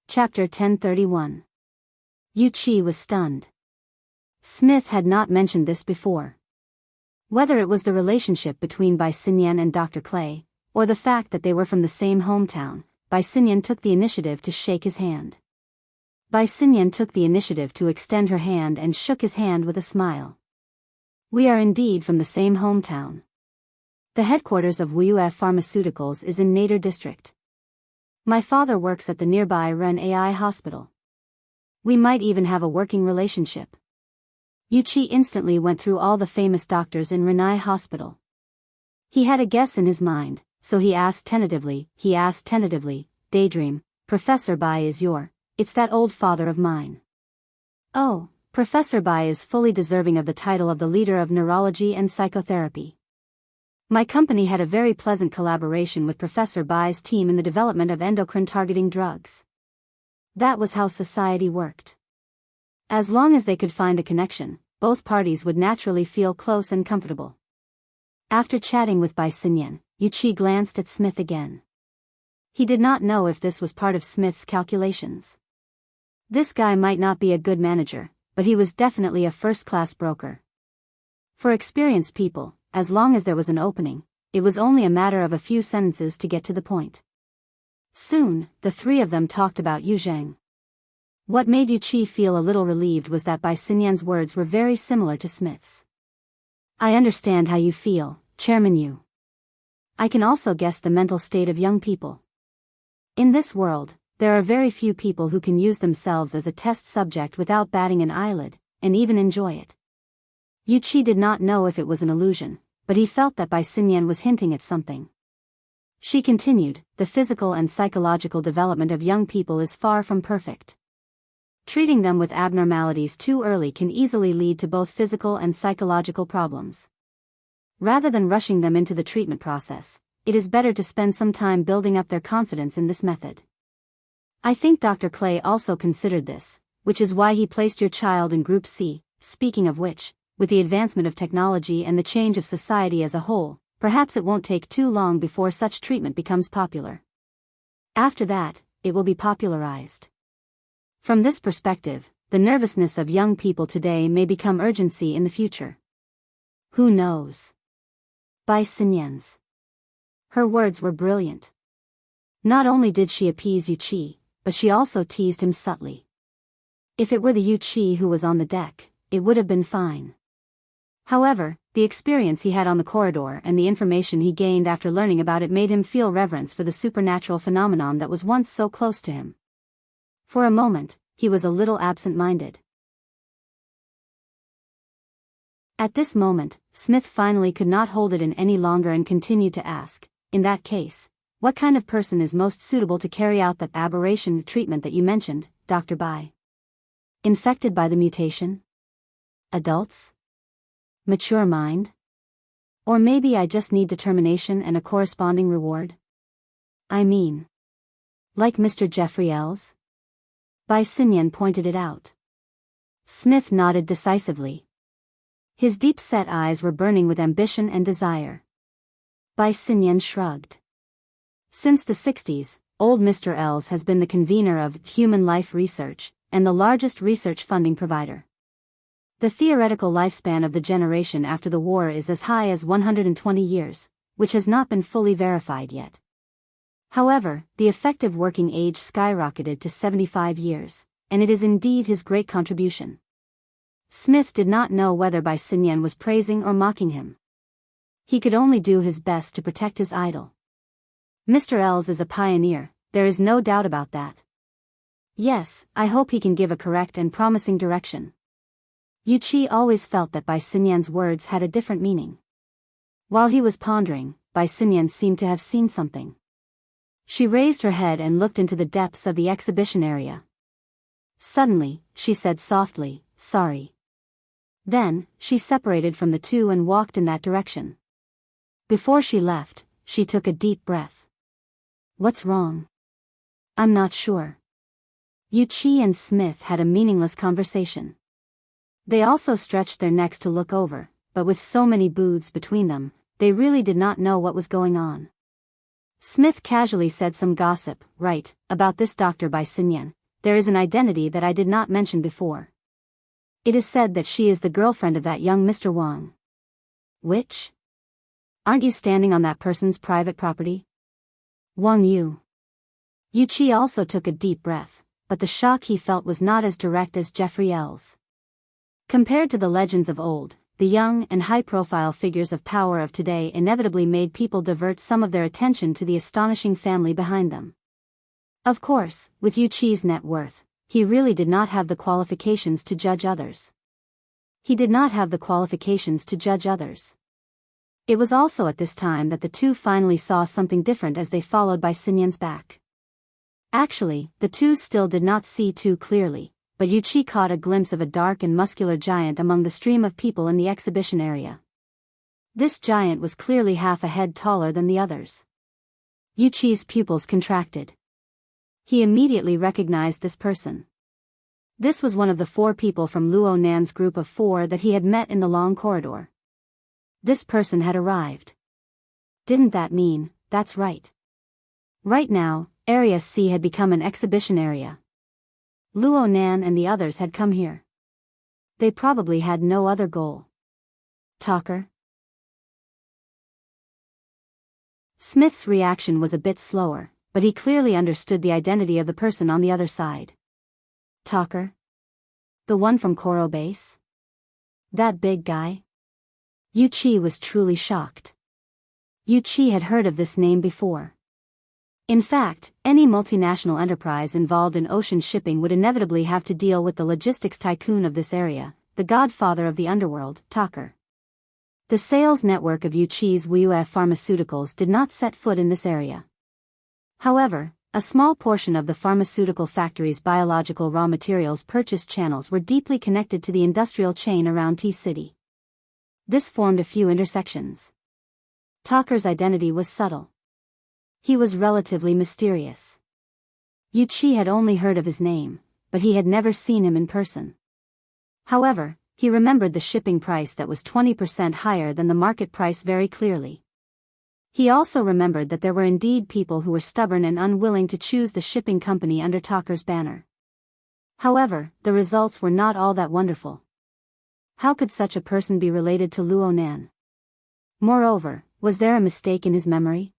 Chapter 1031. Yuchi was stunned. Smith had not mentioned this before. Whether it was the relationship between Bai Xinyan and Dr. Clay, or the fact that they were from the same hometown, Bai Xinyan took the initiative to shake his hand. Bai Xinyan took the initiative to extend her hand and shook his hand with a smile. We are indeed from the same hometown. The headquarters of WUF Pharmaceuticals is in Nader District. My father works at the nearby Ren AI hospital. We might even have a working relationship. Yuchi instantly went through all the famous doctors in Renai Hospital. He had a guess in his mind, so he asked tentatively, Daydream, Professor Bai is it's that old father of mine. Oh, Professor Bai is fully deserving of the title of the leader of neurology and psychotherapy. My company had a very pleasant collaboration with Professor Bai's team in the development of endocrine-targeting drugs. That was how society worked. As long as they could find a connection, both parties would naturally feel close and comfortable. After chatting with Bai Xinyan, Yuqi glanced at Smith again. He did not know if this was part of Smith's calculations. This guy might not be a good manager, but he was definitely a first-class broker. For experienced people, as long as there was an opening, it was only a matter of a few sentences to get to the point. Soon, the three of them talked about Yu Zheng. What made Yuqi feel a little relieved was that Bai Xinyan's words were very similar to Smith's. I understand how you feel, Chairman Yu. I can also guess the mental state of young people. In this world, there are very few people who can use themselves as a test subject without batting an eyelid, and even enjoy it. Yuqi did not know if it was an illusion, but he felt that Bai Xinyan was hinting at something. She continued, the physical and psychological development of young people is far from perfect. Treating them with abnormalities too early can easily lead to both physical and psychological problems. Rather than rushing them into the treatment process, it is better to spend some time building up their confidence in this method. I think Dr. Clay also considered this, which is why he placed your child in Group C. Speaking of which, with the advancement of technology and the change of society as a whole, perhaps it won't take too long before such treatment becomes popular. After that, it will be popularized. From this perspective, the nervousness of young people today may become urgency in the future. Who knows? Bai Xinyan's. Her words were brilliant. Not only did she appease Yuqi, but she also teased him subtly. If it were the Yuqi who was on the deck, it would have been fine. However, the experience he had on the corridor and the information he gained after learning about it made him feel reverence for the supernatural phenomenon that was once so close to him. For a moment, he was a little absent-minded. At this moment, Smith finally could not hold it in any longer and continued to ask, in that case, what kind of person is most suitable to carry out that aberration treatment that you mentioned, Dr. Bai? Infected by the mutation? Adults? Mature mind? Or maybe I just need determination and a corresponding reward? I mean, like Mr. Jeffrey Ells? Bai Xinyan pointed it out. Smith nodded decisively. His deep-set eyes were burning with ambition and desire. Bai Xinyan shrugged. Since the 60s, old Mr. Ells has been the convener of human life research, and the largest research funding provider. The theoretical lifespan of the generation after the war is as high as 120 years, which has not been fully verified yet. However, the effective working age skyrocketed to 75 years, and it is indeed his great contribution. Smith did not know whether Bai Xinyan was praising or mocking him. He could only do his best to protect his idol. Mr. Ells is a pioneer, there is no doubt about that. Yes, I hope he can give a correct and promising direction. Yuqi always felt that Bai Xinyan's words had a different meaning. While he was pondering, Bai Xinyan seemed to have seen something. She raised her head and looked into the depths of the exhibition area. Suddenly, she said softly, sorry. Then, she separated from the two and walked in that direction. Before she left, she took a deep breath. What's wrong? I'm not sure. Yuqi and Smith had a meaningless conversation. They also stretched their necks to look over, but with so many booths between them, they really did not know what was going on. Smith casually said some gossip, right, about this Dr. Bai Xinyan. There is an identity that I did not mention before. It is said that she is the girlfriend of that young Mr. Wang. Which? Aren't you standing on that person's private property? Wang Yu. Yuqi also took a deep breath, but the shock he felt was not as direct as Jeffrey Ells. Compared to the legends of old, the young and high-profile figures of power of today inevitably made people divert some of their attention to the astonishing family behind them. Of course, with Yuqi's net worth, he really did not have the qualifications to judge others. It was also at this time that the two finally saw something different as they followed Bai Xinyan's back. Actually, the two still did not see too clearly, but Yuqi caught a glimpse of a dark and muscular giant among the stream of people in the exhibition area. This giant was clearly half a head taller than the others. Yuqi's pupils contracted. He immediately recognized this person. This was one of the 4 people from Luo Nan's group of 4 that he had met in the long corridor. This person had arrived. Didn't that mean, that's right. Right now, Area C had become an exhibition area. Luo Nan and the others had come here. They probably had no other goal. Talker? Smith's reaction was a bit slower, but he clearly understood the identity of the person on the other side. Talker? The one from Koro Base? That big guy? Yu Chi was truly shocked. Yu Chi had heard of this name before. In fact, any multinational enterprise involved in ocean shipping would inevitably have to deal with the logistics tycoon of this area, the godfather of the underworld, Talker. The sales network of Yu Chi's WUF Pharmaceuticals did not set foot in this area. However, a small portion of the pharmaceutical factory's biological raw materials purchase channels were deeply connected to the industrial chain around T-City. This formed a few intersections. Talker's identity was subtle. He was relatively mysterious. Yu Chi had only heard of his name, but he had never seen him in person. However, he remembered the shipping price that was 20% higher than the market price very clearly. He also remembered that there were indeed people who were stubborn and unwilling to choose the shipping company under Talker's banner. However, the results were not all that wonderful. How could such a person be related to Luo Nan? Moreover, was there a mistake in his memory?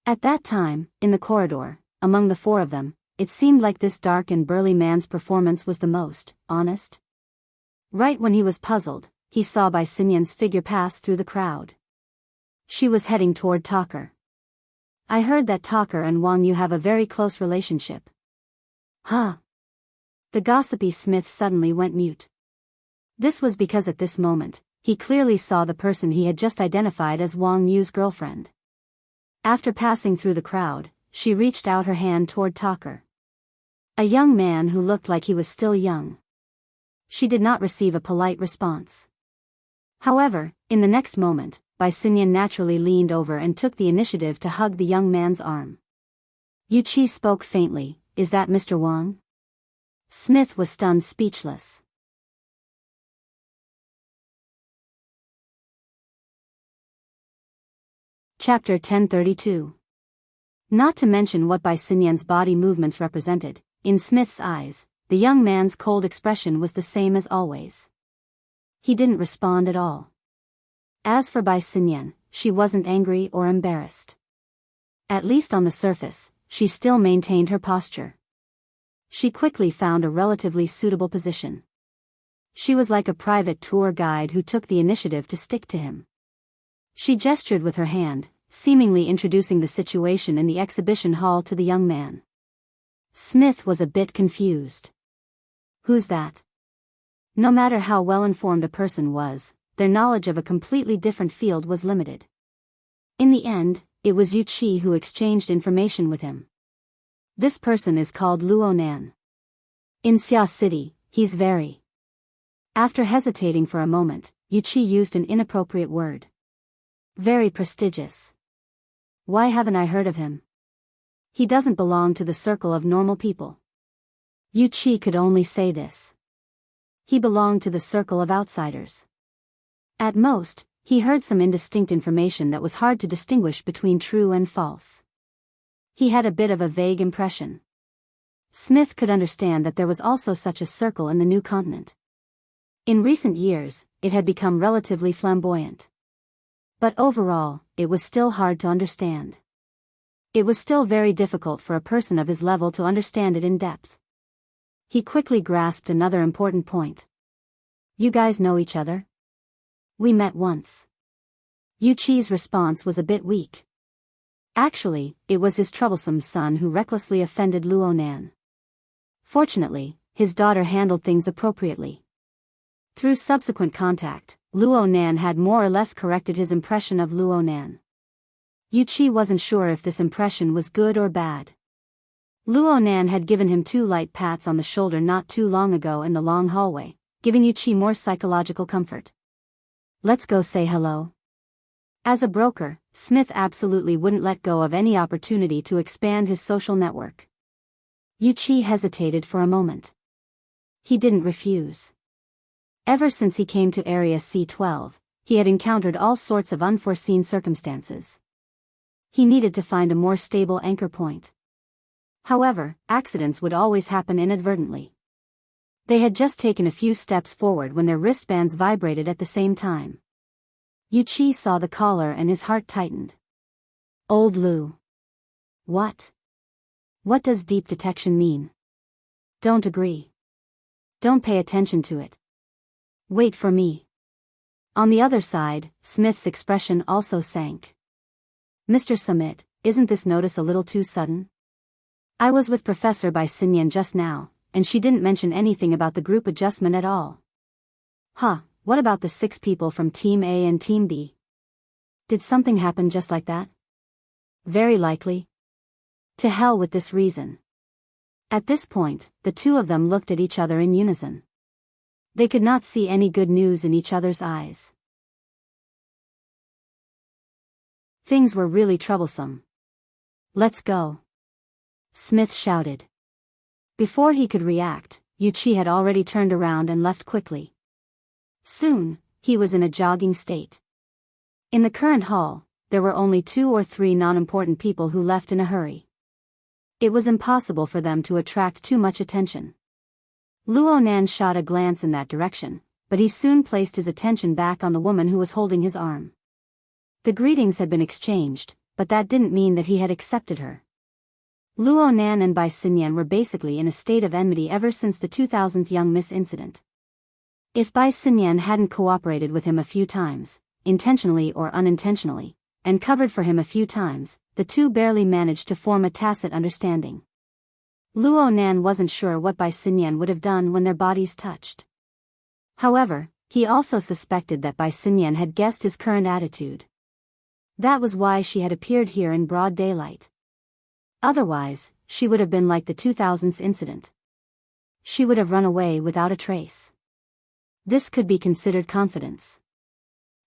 At that time, in the corridor, among the four of them, it seemed like this dark and burly man's performance was the most honest. Right when he was puzzled, he saw Bai Xinyan's figure pass through the crowd. She was heading toward Talker. I heard that Talker and Wang Yu have a very close relationship. Huh? The gossipy Smith suddenly went mute. This was because at this moment, he clearly saw the person he had just identified as Wang Yu's girlfriend. After passing through the crowd, she reached out her hand toward Talker. A young man who looked like he was still young. She did not receive a polite response. However, in the next moment, Bai Xinyan naturally leaned over and took the initiative to hug the young man's arm. Yu Chi spoke faintly, "Is that Mr. Wang?" Smith was stunned speechless. Chapter 1032. Not to mention what Bai Xinyan's body movements represented, in Smith's eyes, the young man's cold expression was the same as always. He didn't respond at all. As for Bai Xinyan, she wasn't angry or embarrassed. At least on the surface, she still maintained her posture. She quickly found a relatively suitable position. She was like a private tour guide who took the initiative to stick to him. She gestured with her hand, seemingly introducing the situation in the exhibition hall to the young man. Smith was a bit confused. Who's that? No matter how well-informed a person was, their knowledge of a completely different field was limited. In the end, it was Yu Chi who exchanged information with him. This person is called Luo Nan. In Xia City, he's very... After hesitating for a moment, Yu Chi used an inappropriate word. Very prestigious. Why haven't I heard of him? He doesn't belong to the circle of normal people. Yu Chi could only say this. He belonged to the circle of outsiders. At most, he heard some indistinct information that was hard to distinguish between true and false. He had a bit of a vague impression. Smith could understand that there was also such a circle in the new continent. In recent years, it had become relatively flamboyant. But overall, it was still hard to understand. It was still very difficult for a person of his level to understand it in depth. He quickly grasped another important point. You guys know each other? We met once. Yu Chi's response was a bit weak. Actually, it was his troublesome son who recklessly offended Luo Nan. Fortunately, his daughter handled things appropriately. Through subsequent contact, Luo Nan had more or less corrected his impression of Luo Nan. Yu Chi wasn't sure if this impression was good or bad. Luo Nan had given him 2 light pats on the shoulder not too long ago in the long hallway, giving Yu Chi more psychological comfort. Let's go say hello. As a broker, Smith absolutely wouldn't let go of any opportunity to expand his social network. Yu Chi hesitated for a moment. He didn't refuse. Ever since he came to Area C-12, he had encountered all sorts of unforeseen circumstances. He needed to find a more stable anchor point. However, accidents would always happen inadvertently. They had just taken a few steps forward when their wristbands vibrated at the same time. Yuchi saw the collar and his heart tightened. Old Lu. What? What does deep detection mean? Don't agree. Don't pay attention to it. Wait for me. On the other side, Smith's expression also sank. Mr. Summit, isn't this notice a little too sudden? I was with Professor Bai Xinyan just now, and she didn't mention anything about the group adjustment at all. Huh, what about the 6 people from Team A and Team B? Did something happen just like that? Very likely. To hell with this reason. At this point, the two of them looked at each other in unison. They could not see any good news in each other's eyes. Things were really troublesome. Let's go. Smith shouted. Before he could react, Yuchi had already turned around and left quickly. Soon, he was in a jogging state. In the current hall, there were only 2 or 3 non-important people who left in a hurry. It was impossible for them to attract too much attention. Luo Nan shot a glance in that direction, but he soon placed his attention back on the woman who was holding his arm. The greetings had been exchanged, but that didn't mean that he had accepted her. Luo Nan and Bai Xinyan were basically in a state of enmity ever since the 2000th Young Miss incident. If Bai Xinyan hadn't cooperated with him a few times, intentionally or unintentionally, and covered for him a few times, the two barely managed to form a tacit understanding. Luo Nan wasn't sure what Bai Xinyan would have done when their bodies touched. However, he also suspected that Bai Xinyan had guessed his current attitude. That was why she had appeared here in broad daylight. Otherwise, she would have been like the 2000s incident. She would have run away without a trace. This could be considered confidence.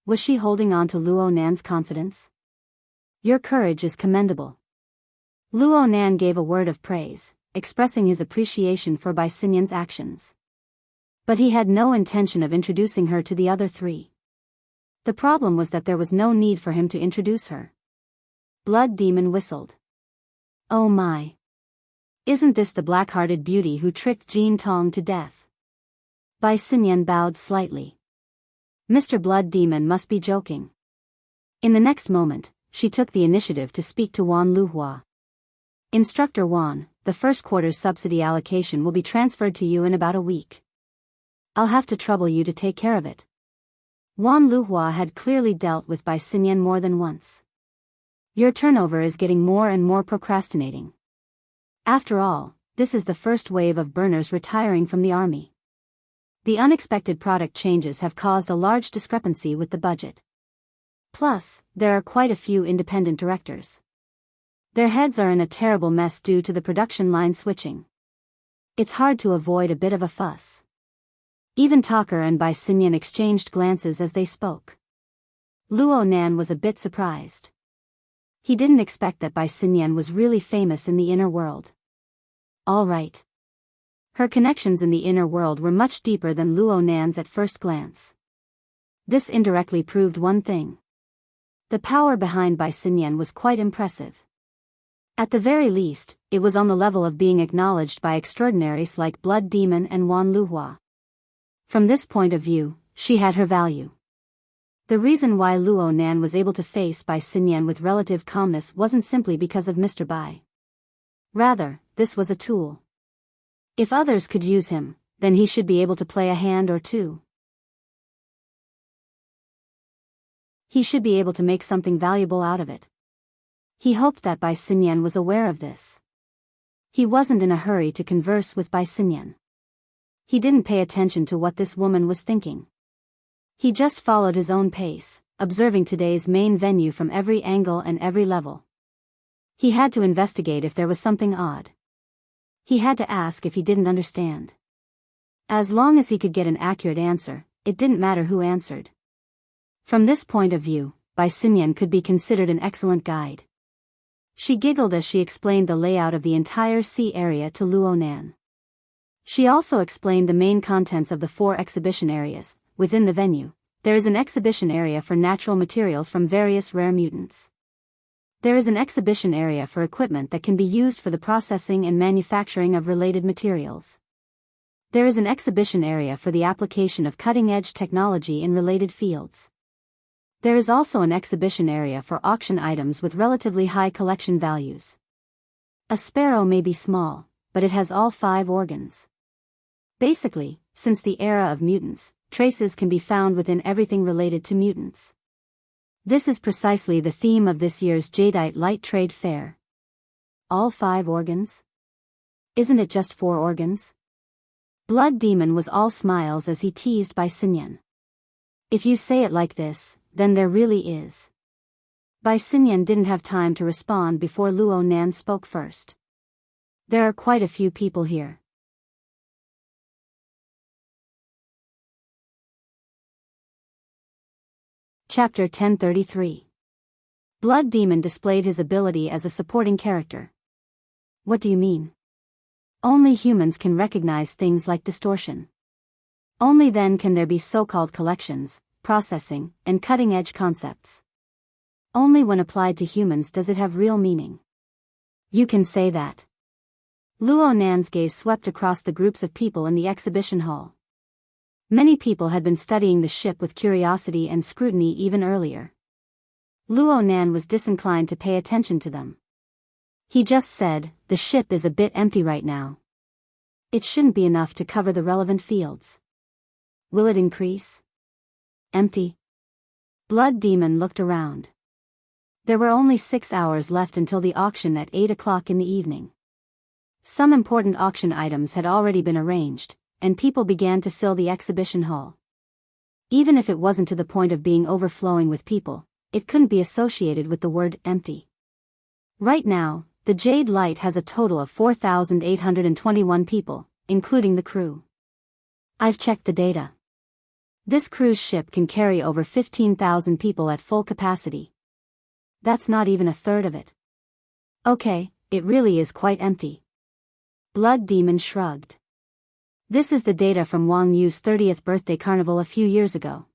Was she holding on to Luo Nan's confidence? Your courage is commendable. Luo Nan gave a word of praise, expressing his appreciation for Bai Xinyan's actions. But he had no intention of introducing her to the other 3. The problem was that there was no need for him to introduce her. Blood Demon whistled. Oh my. Isn't this the black-hearted beauty who tricked Jin Tong to death? Bai Xinyan bowed slightly. Mr. Blood Demon must be joking. In the next moment, she took the initiative to speak to Wan Luhua. Instructor Wan, the first quarter's subsidy allocation will be transferred to you in about a week. I'll have to trouble you to take care of it. Wan Luhua had clearly dealt with Bai Xinyan more than once. Your turnover is getting more and more procrastinating. After all, this is the first wave of burners retiring from the army. The unexpected product changes have caused a large discrepancy with the budget. Plus, there are quite a few independent directors. Their heads are in a terrible mess due to the production line switching. It's hard to avoid a bit of a fuss. Even Tucker and Bai Xinyan exchanged glances as they spoke. Luo Nan was a bit surprised. He didn't expect that Bai Xinyan was really famous in the inner world. All right. Her connections in the inner world were much deeper than Luo Nan's at first glance. This indirectly proved one thing. The power behind Bai Xinyan was quite impressive. At the very least, it was on the level of being acknowledged by extraordinaries like Blood Demon and Wan Luhua. From this point of view, she had her value. The reason why Luo Nan was able to face Bai Xinyan with relative calmness wasn't simply because of Mr. Bai. Rather, this was a tool. If others could use him, then he should be able to play a hand or two. He should be able to make something valuable out of it. He hoped that Bai Xinyan was aware of this. He wasn't in a hurry to converse with Bai Xinyan. He didn't pay attention to what this woman was thinking. He just followed his own pace, observing today's main venue from every angle and every level. He had to investigate if there was something odd. He had to ask if he didn't understand. As long as he could get an accurate answer, it didn't matter who answered. From this point of view, Bai Xinyan could be considered an excellent guide. She giggled as she explained the layout of the entire sea area to Luo Nan. She also explained the main contents of the 4 exhibition areas within the venue, There is an exhibition area for natural materials from various rare mutants. There is an exhibition area for equipment that can be used for the processing and manufacturing of related materials. There is an exhibition area for the application of cutting-edge technology in related fields. There is also an exhibition area for auction items with relatively high collection values. A sparrow may be small, but it has all 5 organs. Basically, since the era of mutants, traces can be found within everything related to mutants. This is precisely the theme of this year's Jadeite Light Trade Fair. All 5 organs? Isn't it just 4 organs? Blood Demon was all smiles as he teased Bai Xinyan. If you say it like this, then there really is. Bai Xinyan didn't have time to respond before Luo Nan spoke first. There are quite a few people here. Chapter 1033. Blood Demon displayed his ability as a supporting character. What do you mean? Only humans can recognize things like distortion. Only then can there be so-called collections, processing, and cutting-edge concepts. Only when applied to humans does it have real meaning. You can say that. Luo Nan's gaze swept across the groups of people in the exhibition hall. Many people had been studying the ship with curiosity and scrutiny even earlier. Luo Nan was disinclined to pay attention to them. He just said, "The ship is a bit empty right now. It shouldn't be enough to cover the relevant fields. Will it increase?" Empty? Blood Demon looked around. There were only 6 hours left until the auction at 8 o'clock in the evening. Some important auction items had already been arranged, and people began to fill the exhibition hall. Even if it wasn't to the point of being overflowing with people, it couldn't be associated with the word empty. Right now, the Jade Light has a total of 4,821 people, including the crew. I've checked the data. This cruise ship can carry over 15,000 people at full capacity. That's not even a third of it. Okay, it really is quite empty. Blood Demon shrugged. This is the data from Wang Yu's 30th birthday carnival a few years ago.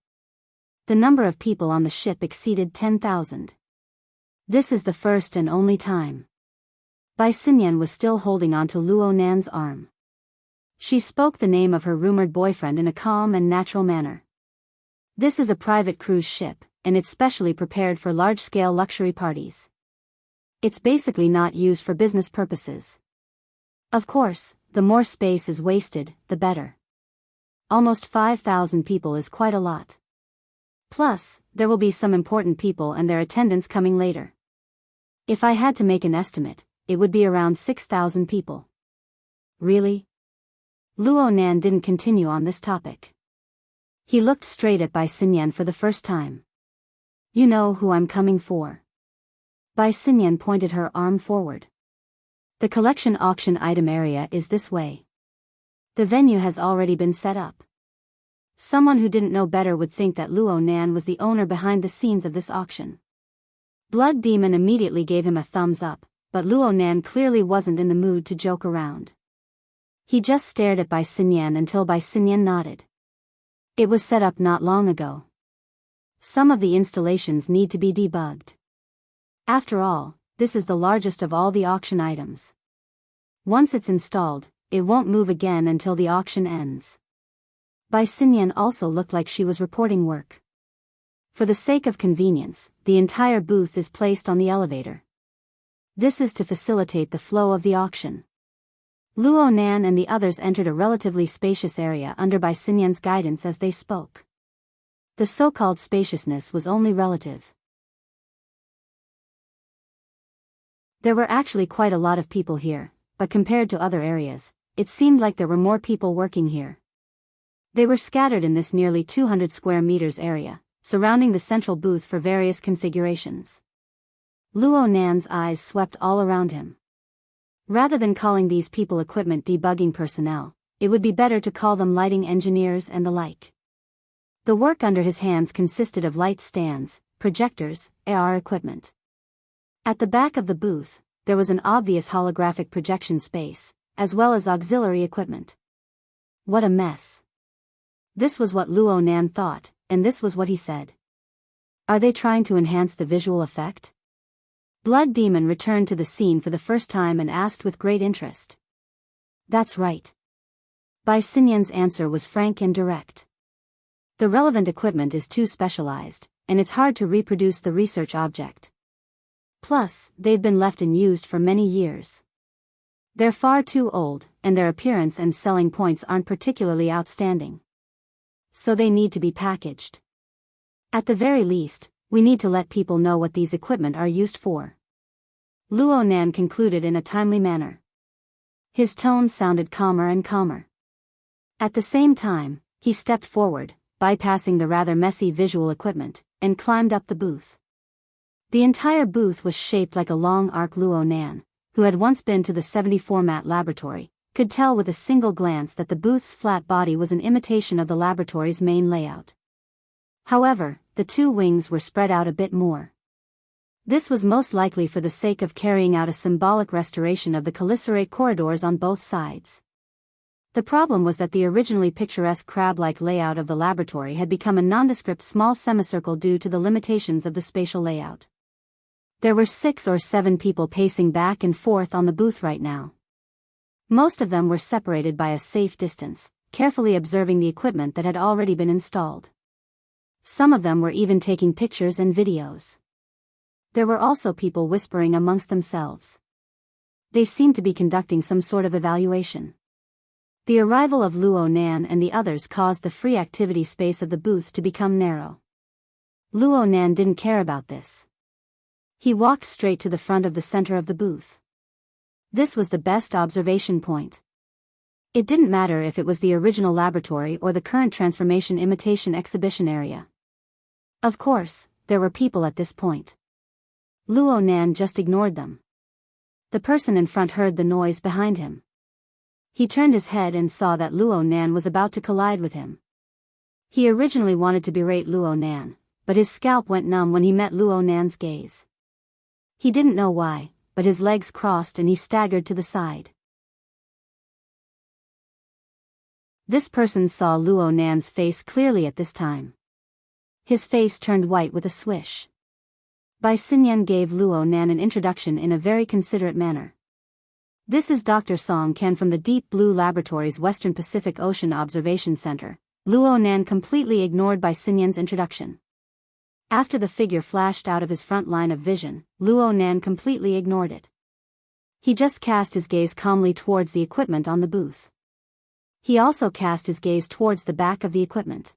The number of people on the ship exceeded 10,000. This is the first and only time. Bai Xinyan was still holding onto Luo Nan's arm. She spoke the name of her rumored boyfriend in a calm and natural manner. This is a private cruise ship, and it's specially prepared for large-scale luxury parties. It's basically not used for business purposes. Of course, the more space is wasted, the better. Almost 5,000 people is quite a lot. Plus, there will be some important people and their attendants coming later. If I had to make an estimate, it would be around 6,000 people. Really? Luo Nan didn't continue on this topic. He looked straight at Bai Xinyan for the first time. You know who I'm coming for. Bai Xinyan pointed her arm forward. The collection auction item area is this way. The venue has already been set up. Someone who didn't know better would think that Luo Nan was the owner behind the scenes of this auction. Blood Demon immediately gave him a thumbs up, but Luo Nan clearly wasn't in the mood to joke around. He just stared at Bai Xinyan until Bai Xinyan nodded. It was set up not long ago. Some of the installations need to be debugged. After all, this is the largest of all the auction items. Once it's installed, it won't move again until the auction ends. Bai Xinyan also looked like she was reporting work. For the sake of convenience, the entire booth is placed on the elevator. This is to facilitate the flow of the auction. Luo Nan and the others entered a relatively spacious area under Bai Xinyan's guidance as they spoke. The so-called spaciousness was only relative. There were actually quite a lot of people here, but compared to other areas, it seemed like there were more people working here. They were scattered in this nearly 200 square meters area, surrounding the central booth for various configurations. Luo Nan's eyes swept all around him. Rather than calling these people equipment debugging personnel, it would be better to call them lighting engineers and the like. The work under his hands consisted of light stands, projectors, AR equipment. At the back of the booth, there was an obvious holographic projection space, as well as auxiliary equipment. What a mess. This was what Luo Nan thought, and this was what he said. Are they trying to enhance the visual effect? Blood Demon returned to the scene for the first time and asked with great interest. That's right. Bai Xinyan's answer was frank and direct. The relevant equipment is too specialized, and it's hard to reproduce the research object. Plus, they've been left unused for many years. They're far too old, and their appearance and selling points aren't particularly outstanding. So they need to be packaged. At the very least, we need to let people know what these equipment are used for. Luo Nan concluded in a timely manner. His tone sounded calmer and calmer. At the same time, he stepped forward, bypassing the rather messy visual equipment, and climbed up the booth. The entire booth was shaped like a long arc. Luo Nan, who had once been to the 70-format laboratory, could tell with a single glance that the booth's flat body was an imitation of the laboratory's main layout. However, the two wings were spread out a bit more. This was most likely for the sake of carrying out a symbolic restoration of the Calicerae corridors on both sides. The problem was that the originally picturesque crab-like layout of the laboratory had become a nondescript small semicircle due to the limitations of the spatial layout. There were 6 or 7 people pacing back and forth on the booth right now. Most of them were separated by a safe distance, carefully observing the equipment that had already been installed. Some of them were even taking pictures and videos. There were also people whispering amongst themselves. They seemed to be conducting some sort of evaluation. The arrival of Luo Nan and the others caused the free activity space of the booth to become narrow. Luo Nan didn't care about this. He walked straight to the front of the center of the booth. This was the best observation point. It didn't matter if it was the original laboratory or the current transformation imitation exhibition area. Of course, there were people at this point. Luo Nan just ignored them. The person in front heard the noise behind him. He turned his head and saw that Luo Nan was about to collide with him. He originally wanted to berate Luo Nan, but his scalp went numb when he met Luo Nan's gaze. He didn't know why, but his legs crossed and he staggered to the side. This person saw Luo Nan's face clearly at this time. His face turned white with a swish. Bai Xinyan gave Luo Nan an introduction in a very considerate manner. This is Dr. Song Ken from the Deep Blue Laboratory's Western Pacific Ocean Observation Center. Luo Nan completely ignored Bai Xinyan's introduction. After the figure flashed out of his front line of vision, Luo Nan completely ignored it. He just cast his gaze calmly towards the equipment on the booth. He also cast his gaze towards the back of the equipment.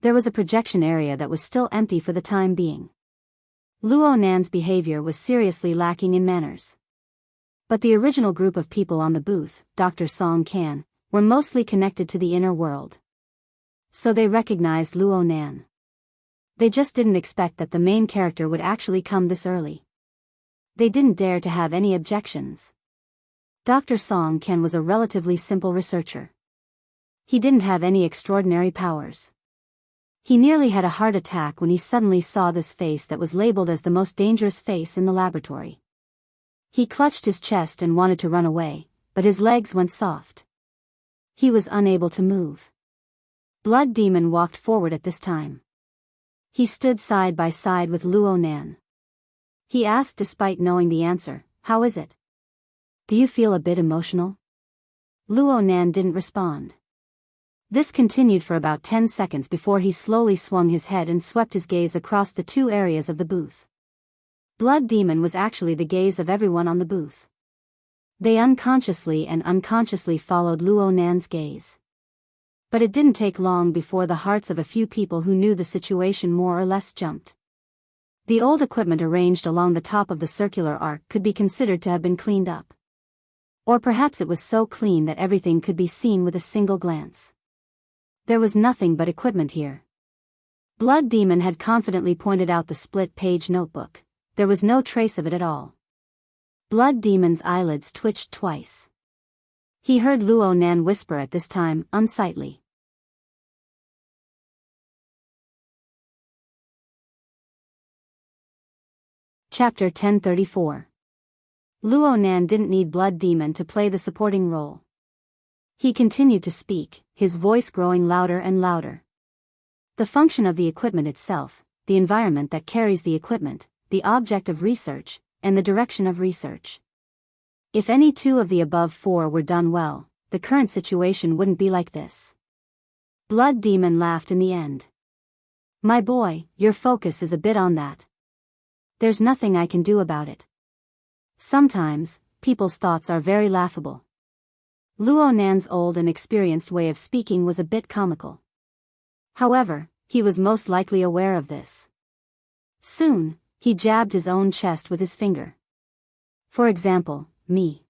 There was a projection area that was still empty for the time being. Luo Nan's behavior was seriously lacking in manners. But the original group of people on the booth, Dr. Song Can, were mostly connected to the inner world. So they recognized Luo Nan. They just didn't expect that the main character would actually come this early. They didn't dare to have any objections. Dr. Song Can was a relatively simple researcher. He didn't have any extraordinary powers. He nearly had a heart attack when he suddenly saw this face that was labeled as the most dangerous face in the laboratory. He clutched his chest and wanted to run away, but his legs went soft. He was unable to move. Blood Demon walked forward at this time. He stood side by side with Luo Nan. He asked despite knowing the answer, "How is it? Do you feel a bit emotional?" Luo Nan didn't respond. This continued for about 10 seconds before he slowly swung his head and swept his gaze across the 2 areas of the booth. Blood Demon was actually the gaze of everyone on the booth. They unconsciously and unconsciously followed Luo Nan's gaze. But it didn't take long before the hearts of a few people who knew the situation more or less jumped. The old equipment arranged along the top of the circular arc could be considered to have been cleaned up. Or perhaps it was so clean that everything could be seen with a single glance. There was nothing but equipment here. Blood Demon had confidently pointed out the split-page notebook. There was no trace of it at all. Blood Demon's eyelids twitched twice. He heard Luo Nan whisper at this time, unsightly. Chapter 1034. Luo Nan didn't need Blood Demon to play the supporting role. He continued to speak, his voice growing louder and louder. The function of the equipment itself, the environment that carries the equipment, the object of research, and the direction of research. If any two of the above four were done well, the current situation wouldn't be like this. Blood Demon laughed in the end. My boy, your focus is a bit on that. There's nothing I can do about it. Sometimes, people's thoughts are very laughable. Luo Nan's old and experienced way of speaking was a bit comical. However, he was most likely aware of this. Soon, he jabbed his own chest with his finger. For example, me.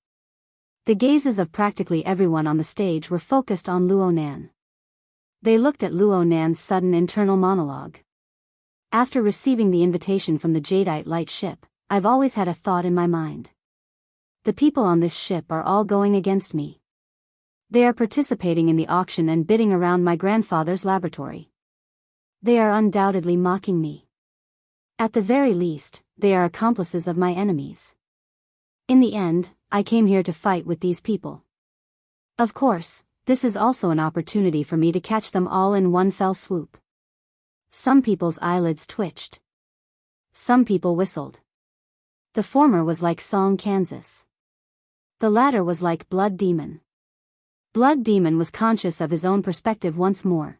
The gazes of practically everyone on the stage were focused on Luo Nan. They looked at Luo Nan's sudden internal monologue. After receiving the invitation from the Jadeite light ship, I've always had a thought in my mind. The people on this ship are all going against me. They are participating in the auction and bidding around my grandfather's laboratory. They are undoubtedly mocking me. At the very least, they are accomplices of my enemies. In the end, I came here to fight with these people. Of course, this is also an opportunity for me to catch them all in one fell swoop. Some people's eyelids twitched. Some people whistled. The former was like Song Kansas. The latter was like Blood Demon. Blood Demon was conscious of his own perspective once more.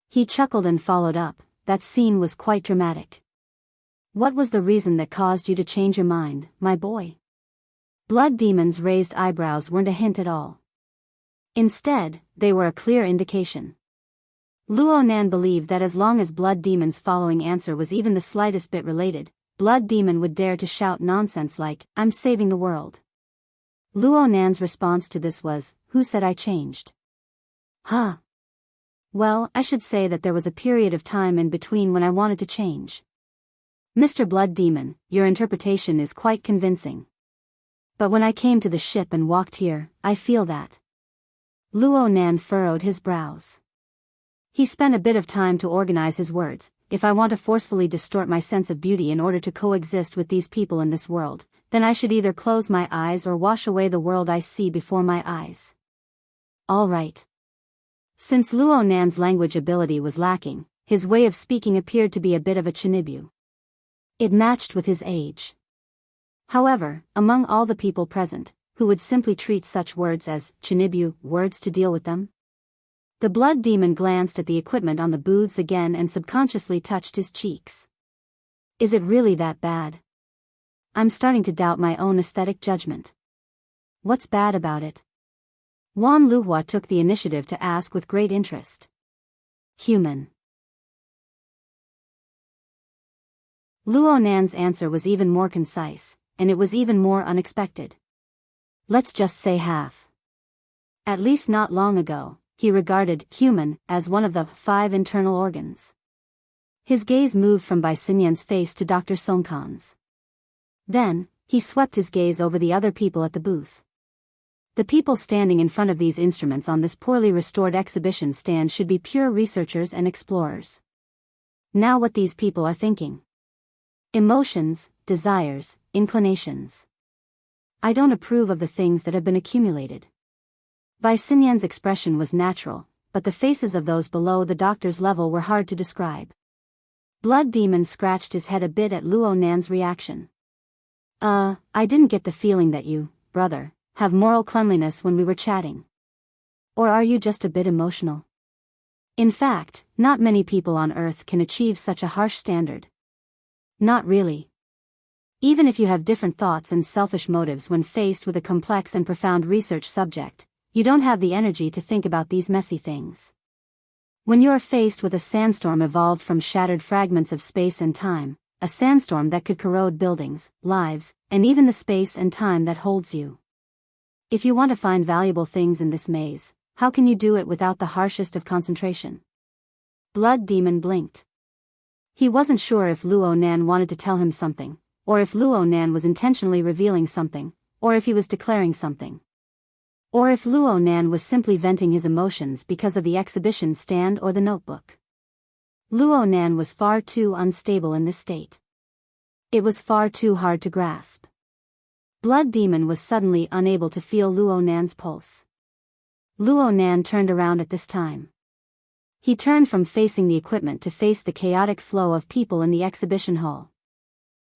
He chuckled and followed up, that scene was quite dramatic. What was the reason that caused you to change your mind, my boy? Blood Demon's raised eyebrows weren't a hint at all. Instead, they were a clear indication. Luo Nan believed that as long as Blood Demon's following answer was even the slightest bit related, Blood Demon would dare to shout nonsense like, I'm saving the world. Luo Nan's response to this was, who said I changed? Huh. Well, I should say that there was a period of time in between when I wanted to change. Mr. Blood Demon, your interpretation is quite convincing. But when I came to the ship and walked here, I feel that. Luo Nan furrowed his brows. He spent a bit of time to organize his words. If I want to forcefully distort my sense of beauty in order to coexist with these people in this world, then I should either close my eyes or wash away the world I see before my eyes. All right. Since Luo Nan's language ability was lacking, his way of speaking appeared to be a bit of a chinibu. It matched with his age. However, among all the people present, who would simply treat such words as chinibu words to deal with them? The Blood Demon glanced at the equipment on the booths again and subconsciously touched his cheeks. Is it really that bad? I'm starting to doubt my own aesthetic judgment. What's bad about it? Wan Luhua took the initiative to ask with great interest. Human. Luo Nan's answer was even more concise, and it was even more unexpected. Let's just say half. At least not long ago, he regarded human as one of the 5 internal organs. His gaze moved from Bai Xinyan's face to Dr. Songkan's. Then, he swept his gaze over the other people at the booth. The people standing in front of these instruments on this poorly restored exhibition stand should be pure researchers and explorers. Now what these people are thinking. Emotions, desires, inclinations. I don't approve of the things that have been accumulated. Bai Xinyan's expression was natural, but the faces of those below the doctor's level were hard to describe. Blood Demon scratched his head a bit at Luo Nan's reaction. I didn't get the feeling that you, brother, have moral cleanliness when we were chatting. Or are you just a bit emotional? In fact, not many people on Earth can achieve such a harsh standard. Not really. Even if you have different thoughts and selfish motives when faced with a complex and profound research subject, you don't have the energy to think about these messy things. When you are faced with a sandstorm evolved from shattered fragments of space and time, a sandstorm that could corrode buildings, lives, and even the space and time that holds you. If you want to find valuable things in this maze, how can you do it without the harshest of concentration? Blood Demon blinked. He wasn't sure if Luo Nan wanted to tell him something, or if Luo Nan was intentionally revealing something, or if he was declaring something. Or if Luo Nan was simply venting his emotions because of the exhibition stand or the notebook. Luo Nan was far too unstable in this state. It was far too hard to grasp. Blood Demon was suddenly unable to feel Luo Nan's pulse. Luo Nan turned around at this time. He turned from facing the equipment to face the chaotic flow of people in the exhibition hall.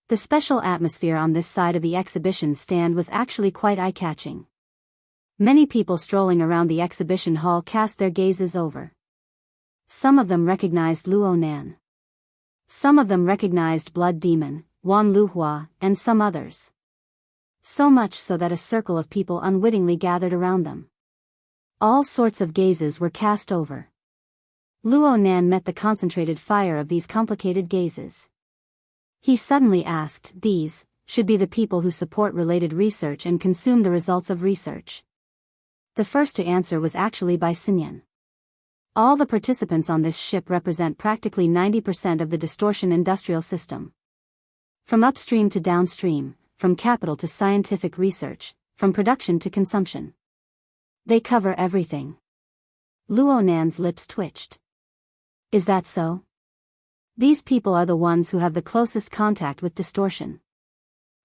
The special atmosphere on this side of the exhibition stand was actually quite eye-catching. Many people strolling around the exhibition hall cast their gazes over. Some of them recognized Luo Nan. Some of them recognized Blood Demon, Wan Luhua, and some others. So much so that a circle of people unwittingly gathered around them. All sorts of gazes were cast over. Luo Nan met the concentrated fire of these complicated gazes. He suddenly asked, "These should be the people who support related research and consume the results of research." The first to answer was actually by Sinyan. All the participants on this ship represent practically 90% of the distortion industrial system. From upstream to downstream, from capital to scientific research, from production to consumption. They cover everything. Luo Nan's lips twitched. Is that so? These people are the ones who have the closest contact with distortion.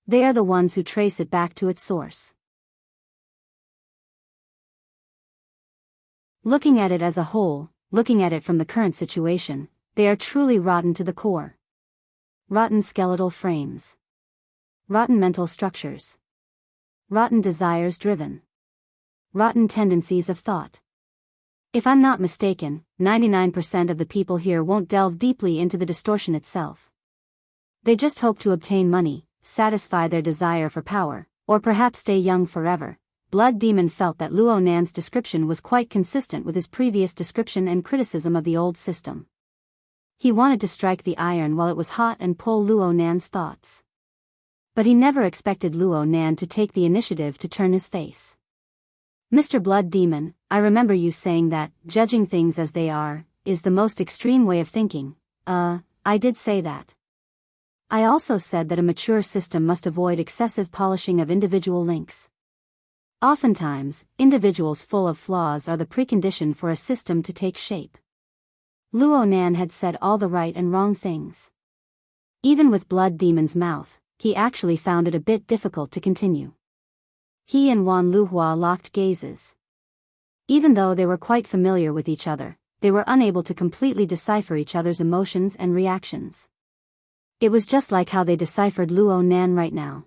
They are the ones who trace it back to its source. Looking at it as a whole, looking at it from the current situation, they are truly rotten to the core. Rotten skeletal frames. Rotten mental structures. Rotten desires driven. Rotten tendencies of thought. If I'm not mistaken, 99% of the people here won't delve deeply into the distortion itself. They just hope to obtain money, satisfy their desire for power, or perhaps stay young forever. Blood Demon felt that Luo Nan's description was quite consistent with his previous description and criticism of the old system. He wanted to strike the iron while it was hot and pull Luo Nan's thoughts. But he never expected Luo Nan to take the initiative to turn his face. "Mr. Blood Demon, I remember you saying that, judging things as they are, is the most extreme way of thinking." I did say that. I also said that a mature system must avoid excessive polishing of individual links. Oftentimes, individuals full of flaws are the precondition for a system to take shape. Luo Nan had said all the right and wrong things. Even with Blood Demon's mouth, he actually found it a bit difficult to continue. He and Wan Luhua locked gazes. Even though they were quite familiar with each other, they were unable to completely decipher each other's emotions and reactions. It was just like how they deciphered Luo Nan right now.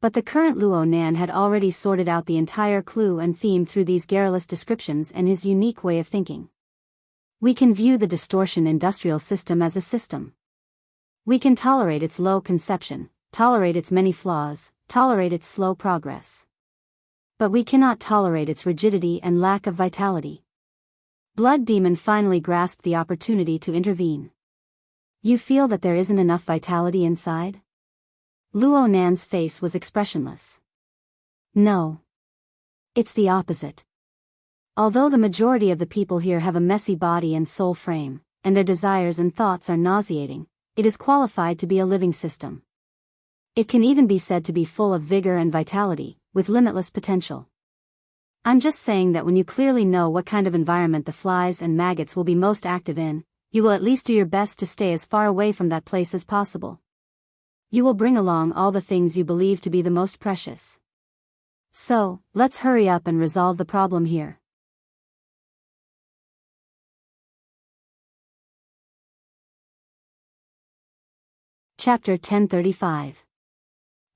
But the current Luo Nan had already sorted out the entire clue and theme through these garrulous descriptions and his unique way of thinking. We can view the distortion industrial system as a system. We can tolerate its low conception, tolerate its many flaws, tolerate its slow progress. But we cannot tolerate its rigidity and lack of vitality. Blood Demon finally grasped the opportunity to intervene. "You feel that there isn't enough vitality inside?" Luo Nan's face was expressionless. "No. It's the opposite. Although the majority of the people here have a messy body and soul frame, and their desires and thoughts are nauseating, it is qualified to be a living system. It can even be said to be full of vigor and vitality, with limitless potential. I'm just saying that when you clearly know what kind of environment the flies and maggots will be most active in, you will at least do your best to stay as far away from that place as possible. You will bring along all the things you believe to be the most precious. So, let's hurry up and resolve the problem here." Chapter 1035.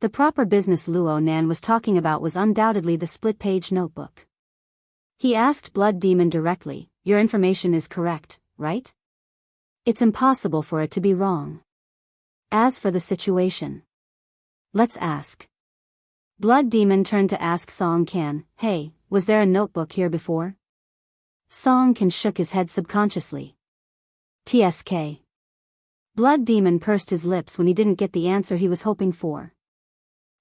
The proper business Luo Nan was talking about was undoubtedly the split-page notebook. He asked Blood Demon directly, "Your information is correct, right? It's impossible for it to be wrong. As for the situation, let's ask." Blood Demon turned to ask Song Can, "Hey, was there a notebook here before?" Song Can shook his head subconsciously. "TSK." Blood Demon pursed his lips when he didn't get the answer he was hoping for.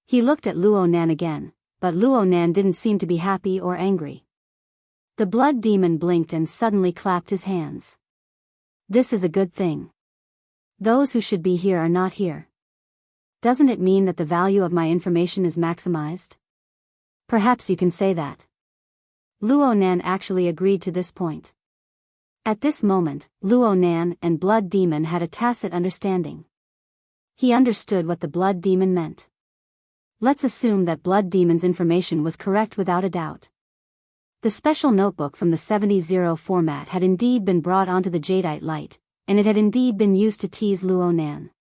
He looked at Luo Nan again, but Luo Nan didn't seem to be happy or angry. The Blood Demon blinked and suddenly clapped his hands. "This is a good thing. Those who should be here are not here. Doesn't it mean that the value of my information is maximized?" "Perhaps you can say that." Luo Nan actually agreed to this point. At this moment, Luo Nan and Blood Demon had a tacit understanding. He understood what the Blood Demon meant. Let's assume that Blood Demon's information was correct without a doubt. The special notebook from the 70 format had indeed been brought onto the jadeite light, and it had indeed been used to tease Luo Nan.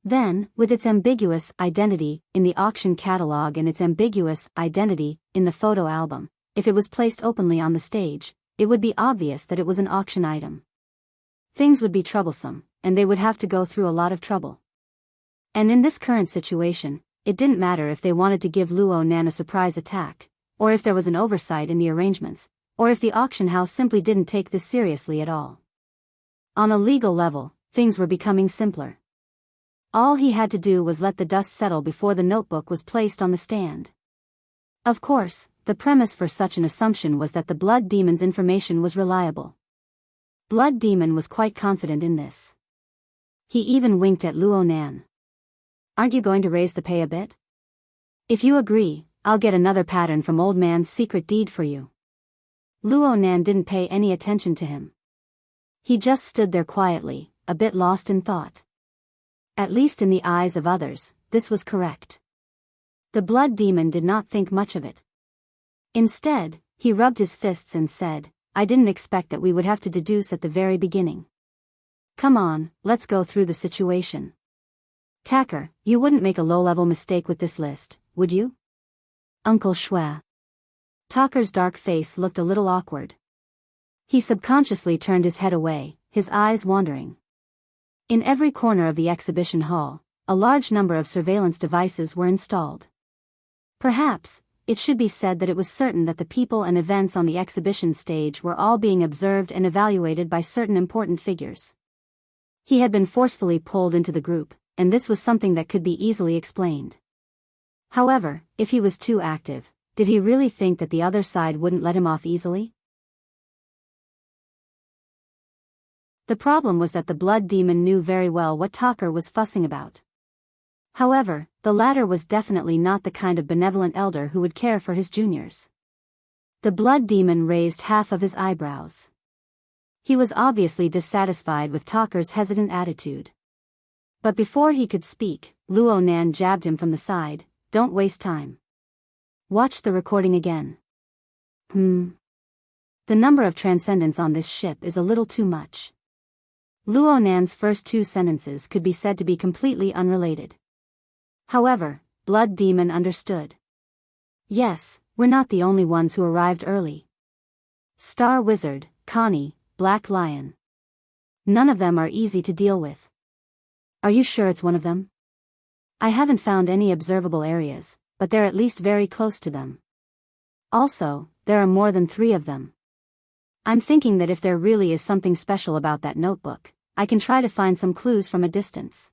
Then, with its ambiguous identity in the auction catalog and its ambiguous identity in the photo album, if it was placed openly on the stage, it would be obvious that it was an auction item. Things would be troublesome, and they would have to go through a lot of trouble. And in this current situation, it didn't matter if they wanted to give Luo Nan a surprise attack, or if there was an oversight in the arrangements, or if the auction house simply didn't take this seriously at all. On a legal level, things were becoming simpler. All he had to do was let the dust settle before the notebook was placed on the stand. Of course, the premise for such an assumption was that the Blood Demon's information was reliable. Blood Demon was quite confident in this. He even winked at Luo Nan. "Aren't you going to raise the pay a bit? If you agree, I'll get another pattern from Old Man's secret deed for you." Luo Nan didn't pay any attention to him. He just stood there quietly, a bit lost in thought. At least in the eyes of others, this was correct. The Blood Demon did not think much of it. Instead, he rubbed his fists and said, "I didn't expect that we would have to deduce at the very beginning. Come on, let's go through the situation. Tacker, you wouldn't make a low-level mistake with this list, would you?" "Uncle Shui." Tacker's dark face looked a little awkward. He subconsciously turned his head away, his eyes wandering. In every corner of the exhibition hall, a large number of surveillance devices were installed. Perhaps, it should be said that it was certain that the people and events on the exhibition stage were all being observed and evaluated by certain important figures. He had been forcefully pulled into the group, and this was something that could be easily explained. However, if he was too active, did he really think that the other side wouldn't let him off easily? The problem was that the Blood Demon knew very well what Tacker was fussing about. However, the latter was definitely not the kind of benevolent elder who would care for his juniors. The Blood Demon raised half of his eyebrows. He was obviously dissatisfied with Tacker's hesitant attitude. But before he could speak, Luo Nan jabbed him from the side. "Don't waste time. Watch the recording again." The number of transcendents on this ship is a little too much." Luo Nan's first two sentences could be said to be completely unrelated. However, Blood Demon understood. "Yes, we're not the only ones who arrived early. Star Wizard, Connie, Black Lion. None of them are easy to deal with." "Are you sure it's one of them?" "I haven't found any observable areas, but they're at least very close to them. Also, there are more than 3 of them. I'm thinking that if there really is something special about that notebook, I can try to find some clues from a distance."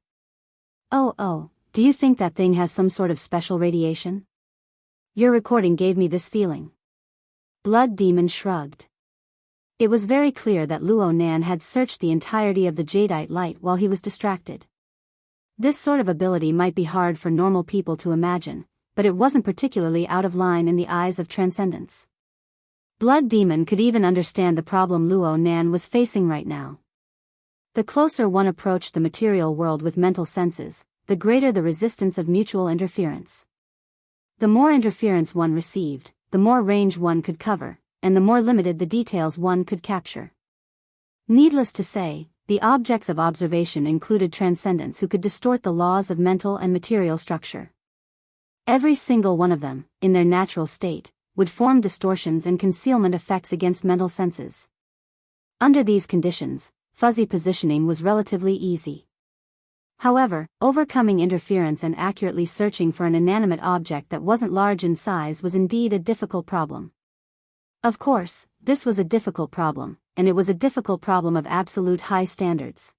Oh, do you think that thing has some sort of special radiation?" "Your recording gave me this feeling." Blood Demon shrugged. It was very clear that Luo Nan had searched the entirety of the jadeite light while he was distracted. This sort of ability might be hard for normal people to imagine, but it wasn't particularly out of line in the eyes of transcendents. Blood Demon could even understand the problem Luo Nan was facing right now. The closer one approached the material world with mental senses, the greater the resistance of mutual interference. The more interference one received, the more range one could cover, and the more limited the details one could capture. Needless to say, the objects of observation included transcendents who could distort the laws of mental and material structure. Every single one of them, in their natural state, would form distortions and concealment effects against mental senses. Under these conditions, fuzzy positioning was relatively easy. However, overcoming interference and accurately searching for an inanimate object that wasn't large in size was indeed a difficult problem. Of course, this was a difficult problem, and it was a difficult problem of absolute high standards.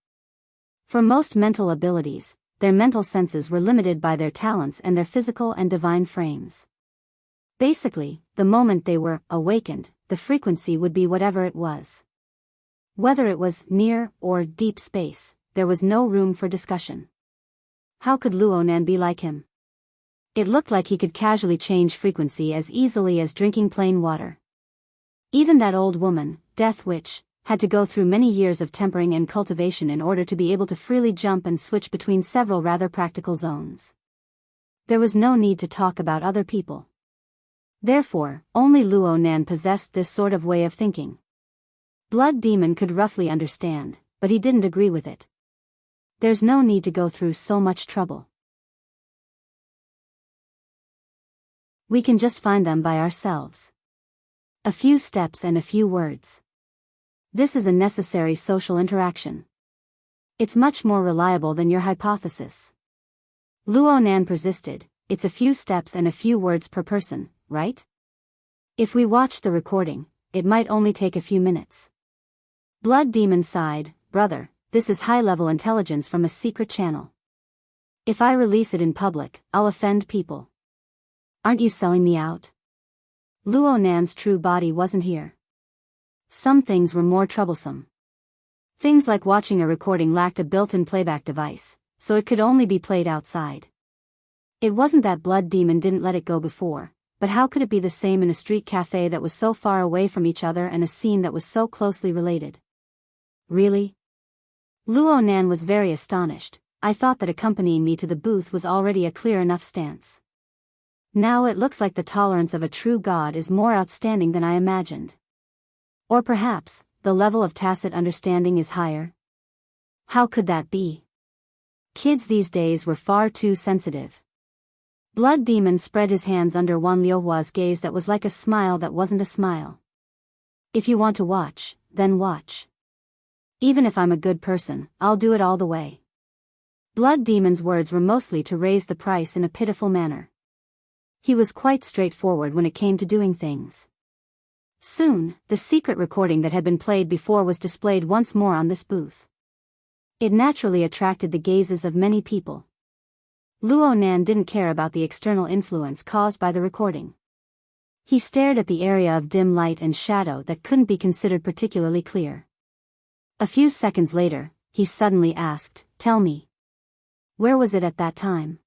For most mental abilities, their mental senses were limited by their talents and their physical and divine frames. Basically, the moment they were awakened, the frequency would be whatever it was. Whether it was near or deep space, there was no room for discussion. How could Luo Nan be like him? It looked like he could casually change frequency as easily as drinking plain water. Even that old woman, Death Witch, had to go through many years of tempering and cultivation in order to be able to freely jump and switch between several rather practical zones. There was no need to talk about other people. Therefore, only Luo Nan possessed this sort of way of thinking. Blood Demon could roughly understand, but he didn't agree with it. There's no need to go through so much trouble. We can just find them by ourselves. A few steps and a few words. This is a necessary social interaction. It's much more reliable than your hypothesis. Luo Nan persisted. It's a few steps and a few words per person, right? If we watch the recording, it might only take a few minutes. Blood Demon sighed. Brother, this is high-level intelligence from a secret channel. If I release it in public, I'll offend people. Aren't you selling me out? Luo Nan's true body wasn't here. Some things were more troublesome. Things like watching a recording lacked a built-in playback device, so it could only be played outside. It wasn't that Blood Demon didn't let it go before, but how could it be the same in a street cafe that was so far away from each other and a scene that was so closely related? Really? Luo Nan was very astonished. I thought that accompanying me to the booth was already a clear enough stance. Now it looks like the tolerance of a true god is more outstanding than I imagined. Or perhaps, the level of tacit understanding is higher? How could that be? Kids these days were far too sensitive. Blood Demon spread his hands under Wan Liuhua's gaze that was like a smile that wasn't a smile. If you want to watch, then watch. Even if I'm a good person, I'll do it all the way. Blood Demon's words were mostly to raise the price in a pitiful manner. He was quite straightforward when it came to doing things. Soon, the secret recording that had been played before was displayed once more on this booth. It naturally attracted the gazes of many people. Luo Nan didn't care about the external influence caused by the recording. He stared at the area of dim light and shadow that couldn't be considered particularly clear. A few seconds later, he suddenly asked, "Tell me. Where was it at that time?"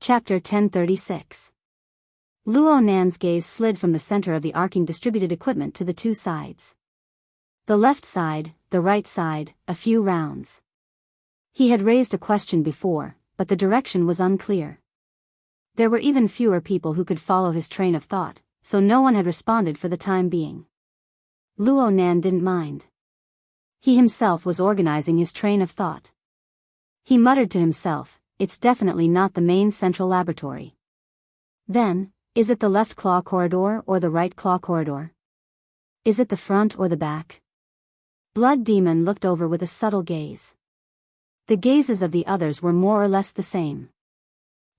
Chapter 1036. Luo Nan's gaze slid from the center of the arcing distributed equipment to the two sides. The left side, the right side, a few rounds. He had raised a question before, but the direction was unclear. There were even fewer people who could follow his train of thought, so no one had responded for the time being. Luo Nan didn't mind. He himself was organizing his train of thought. He muttered to himself, "It's definitely not the main central laboratory. Then, is it the left claw corridor or the right claw corridor? Is it the front or the back?" Blood Demon looked over with a subtle gaze. The gazes of the others were more or less the same.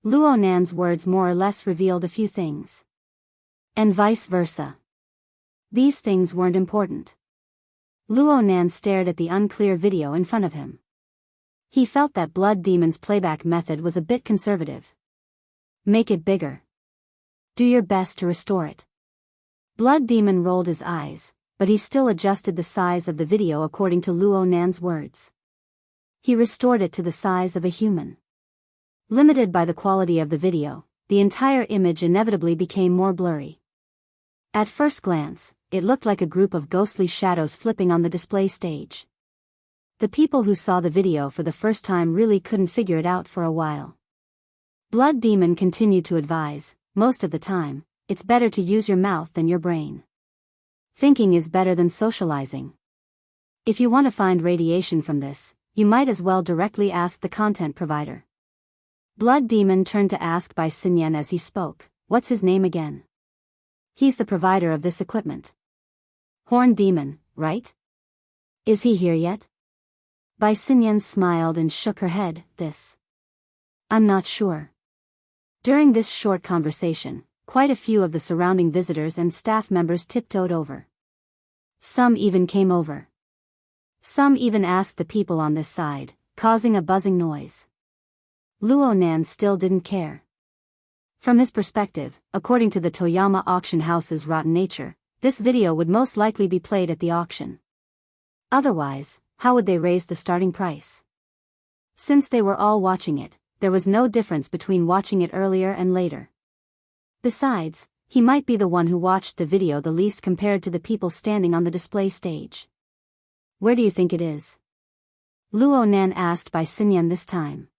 Luo Nan's words more or less revealed a few things. And vice versa. These things weren't important. Luo Nan stared at the unclear video in front of him. He felt that Blood Demon's playback method was a bit conservative. Make it bigger. Do your best to restore it. Blood Demon rolled his eyes, but he still adjusted the size of the video according to Luo Nan's words. He restored it to the size of a human. Limited by the quality of the video, the entire image inevitably became more blurry. At first glance, it looked like a group of ghostly shadows flipping on the display stage. The people who saw the video for the first time really couldn't figure it out for a while. Blood Demon continued to advise, most of the time, it's better to use your mouth than your brain. Thinking is better than socializing. If you want to find radiation from this, you might as well directly ask the content provider. Blood Demon turned to ask Bai Xinyan as he spoke, "What's his name again?" "He's the provider of this equipment." "Horn Demon, right? Is he here yet?" Bai Xinyan smiled and shook her head. I'm not sure." During this short conversation, quite a few of the surrounding visitors and staff members tiptoed over. Some even came over. Some even asked the people on this side, causing a buzzing noise. Luo Nan still didn't care. From his perspective, according to the Toyama auction house's rotten nature, this video would most likely be played at the auction. Otherwise, how would they raise the starting price? Since they were all watching it, there was no difference between watching it earlier and later. Besides, he might be the one who watched the video the least compared to the people standing on the display stage. "Where do you think it is?" Luo Nan asked Bai Xinyan this time.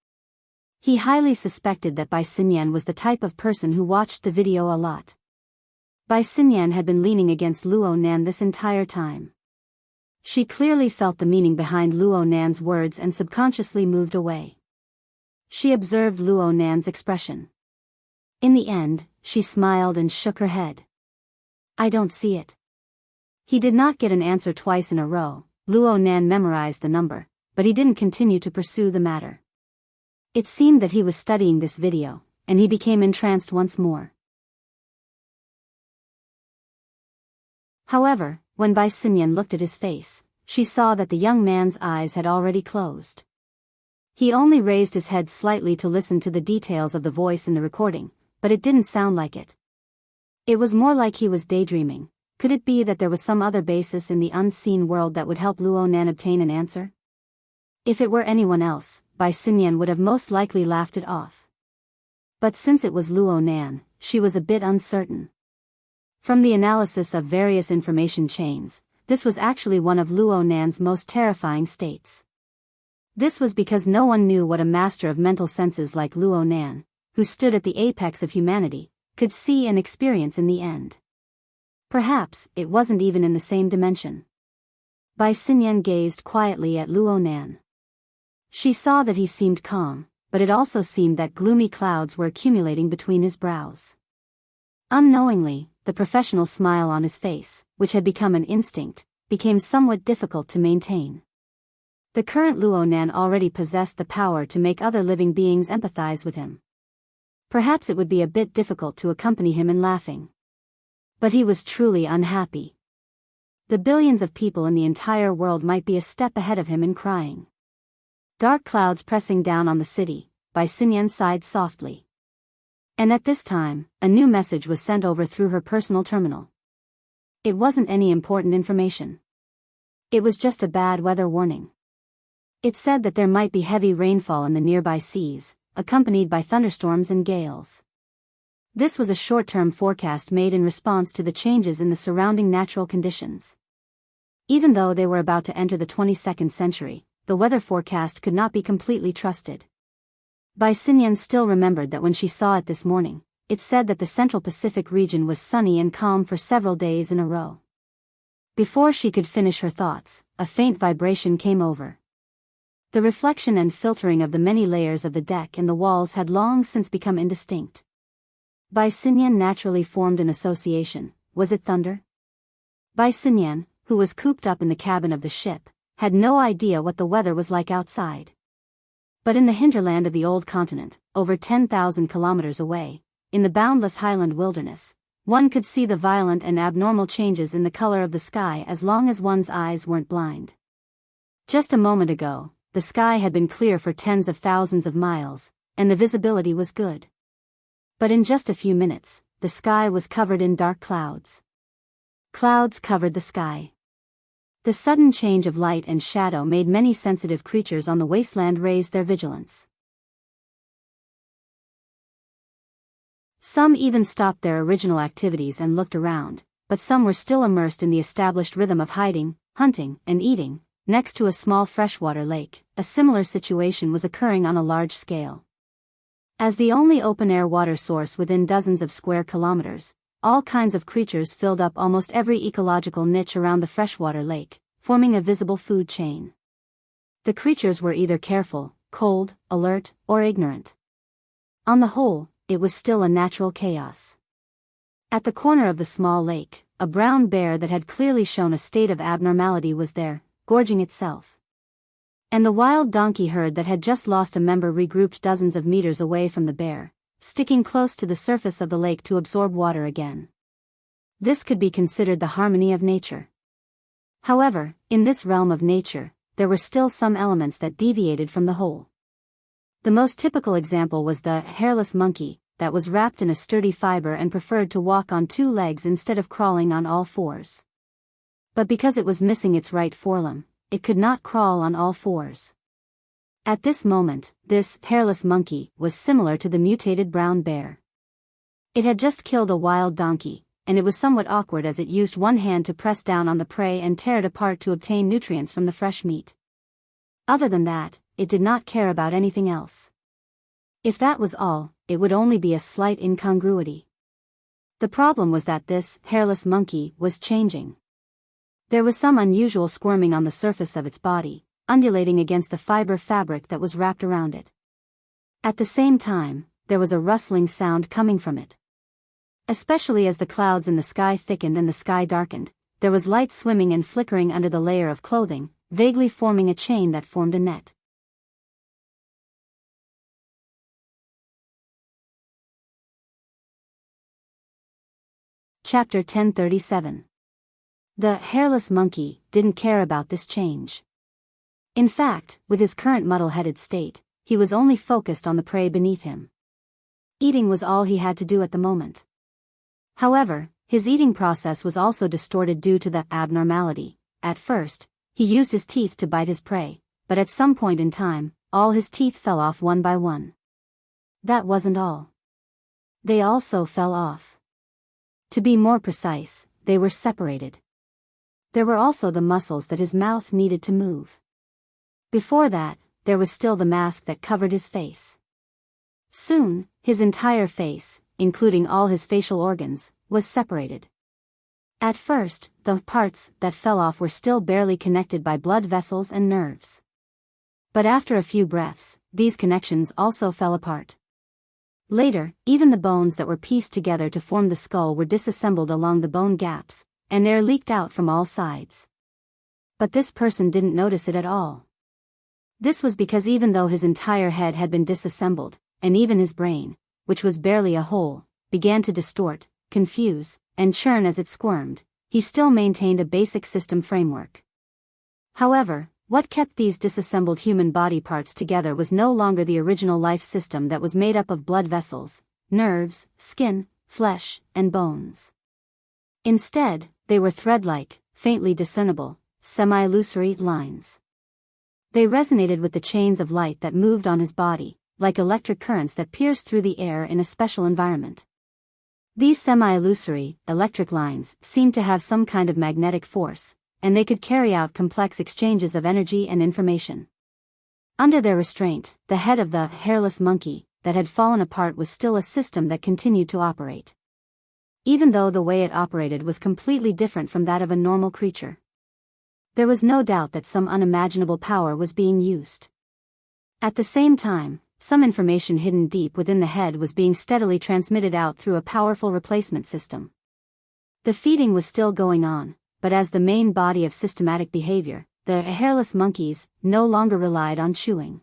He highly suspected that Bai Xinyan was the type of person who watched the video a lot. Bai Xinyan had been leaning against Luo Nan this entire time. She clearly felt the meaning behind Luo Nan's words and subconsciously moved away. She observed Luo Nan's expression. In the end, she smiled and shook her head. I don't see it. He did not get an answer twice in a row. Luo Nan memorized the number, but he didn't continue to pursue the matter. It seemed that he was studying this video, and he became entranced once more. However, when Bai Xinyan looked at his face, she saw that the young man's eyes had already closed. He only raised his head slightly to listen to the details of the voice in the recording, but it didn't sound like it. It was more like he was daydreaming. Could it be that there was some other basis in the unseen world that would help Luo Nan obtain an answer? If it were anyone else, Bai Xinyan would have most likely laughed it off. But since it was Luo Nan, she was a bit uncertain. From the analysis of various information chains, this was actually one of Luo Nan's most terrifying states. This was because no one knew what a master of mental senses like Luo Nan, who stood at the apex of humanity, could see and experience in the end. Perhaps it wasn't even in the same dimension. Bai Xinyan gazed quietly at Luo Nan. She saw that he seemed calm, but it also seemed that gloomy clouds were accumulating between his brows. Unknowingly, the professional smile on his face, which had become an instinct, became somewhat difficult to maintain. The current Luo Nan already possessed the power to make other living beings empathize with him. Perhaps it would be a bit difficult to accompany him in laughing. But he was truly unhappy. The billions of people in the entire world might be a step ahead of him in crying. Dark clouds pressing down on the city, Bai Xinyan sighed softly. And at this time, a new message was sent over through her personal terminal. It wasn't any important information. It was just a bad weather warning. It said that there might be heavy rainfall in the nearby seas, accompanied by thunderstorms and gales. This was a short-term forecast made in response to the changes in the surrounding natural conditions. Even though they were about to enter the 22nd century, the weather forecast could not be completely trusted. Bai Xinyan still remembered that when she saw it this morning, it said that the Central Pacific region was sunny and calm for several days in a row. Before she could finish her thoughts, a faint vibration came over. The reflection and filtering of the many layers of the deck and the walls had long since become indistinct. Bai Xinyan naturally formed an association. Was it thunder? Bai Xinyan, who was cooped up in the cabin of the ship, had no idea what the weather was like outside. But in the hinterland of the old continent, over 10,000 kilometers away, in the boundless highland wilderness, one could see the violent and abnormal changes in the color of the sky as long as one's eyes weren't blind. Just a moment ago, the sky had been clear for tens of thousands of miles, and the visibility was good. But in just a few minutes, the sky was covered in dark clouds. Clouds covered the sky. The sudden change of light and shadow made many sensitive creatures on the wasteland raise their vigilance. Some even stopped their original activities and looked around, but some were still immersed in the established rhythm of hiding, hunting, and eating. Next to a small freshwater lake, a similar situation was occurring on a large scale. As the only open-air water source within dozens of square kilometers, all kinds of creatures filled up almost every ecological niche around the freshwater lake, forming a visible food chain. The creatures were either careful, cold, alert, or ignorant. On the whole, it was still a natural chaos. At the corner of the small lake, a brown bear that had clearly shown a state of abnormality was there, gorging itself. And the wild donkey herd that had just lost a member regrouped dozens of meters away from the bear, sticking close to the surface of the lake to absorb water again. This could be considered the harmony of nature. However, in this realm of nature, there were still some elements that deviated from the whole. The most typical example was the hairless monkey, that was wrapped in a sturdy fiber and preferred to walk on two legs instead of crawling on all fours. But because it was missing its right forelimb, it could not crawl on all fours. At this moment, this hairless monkey was similar to the mutated brown bear. It had just killed a wild donkey, and it was somewhat awkward as it used one hand to press down on the prey and tear it apart to obtain nutrients from the fresh meat. Other than that, it did not care about anything else. If that was all, it would only be a slight incongruity. The problem was that this hairless monkey was changing. There was some unusual squirming on the surface of its body, undulating against the fiber fabric that was wrapped around it. At the same time, there was a rustling sound coming from it. Especially as the clouds in the sky thickened and the sky darkened, there was light swimming and flickering under the layer of clothing, vaguely forming a chain that formed a net. Chapter 1037. The hairless monkey didn't care about this change. In fact, with his current muddle-headed state, he was only focused on the prey beneath him. Eating was all he had to do at the moment. However, his eating process was also distorted due to the abnormality. At first, he used his teeth to bite his prey, but at some point in time, all his teeth fell off one by one. That wasn't all. They also fell off. To be more precise, they were separated. There were also the muscles that his mouth needed to move. Before that, there was still the mask that covered his face. Soon, his entire face, including all his facial organs, was separated. At first, the parts that fell off were still barely connected by blood vessels and nerves. But after a few breaths, these connections also fell apart. Later, even the bones that were pieced together to form the skull were disassembled along the bone gaps, and air leaked out from all sides. But this person didn't notice it at all. This was because even though his entire head had been disassembled, and even his brain, which was barely a whole, began to distort, confuse, and churn as it squirmed, he still maintained a basic system framework. However, what kept these disassembled human body parts together was no longer the original life system that was made up of blood vessels, nerves, skin, flesh, and bones. Instead, they were thread-like, faintly discernible, semi-illusory lines. They resonated with the chains of light that moved on his body, like electric currents that pierced through the air in a special environment. These semi-illusory, electric lines seemed to have some kind of magnetic force, and they could carry out complex exchanges of energy and information. Under their restraint, the head of the hairless monkey that had fallen apart was still a system that continued to operate. Even though the way it operated was completely different from that of a normal creature. There was no doubt that some unimaginable power was being used. At the same time, some information hidden deep within the head was being steadily transmitted out through a powerful replacement system. The feeding was still going on, but as the main body of systematic behavior, the hairless monkeys no longer relied on chewing.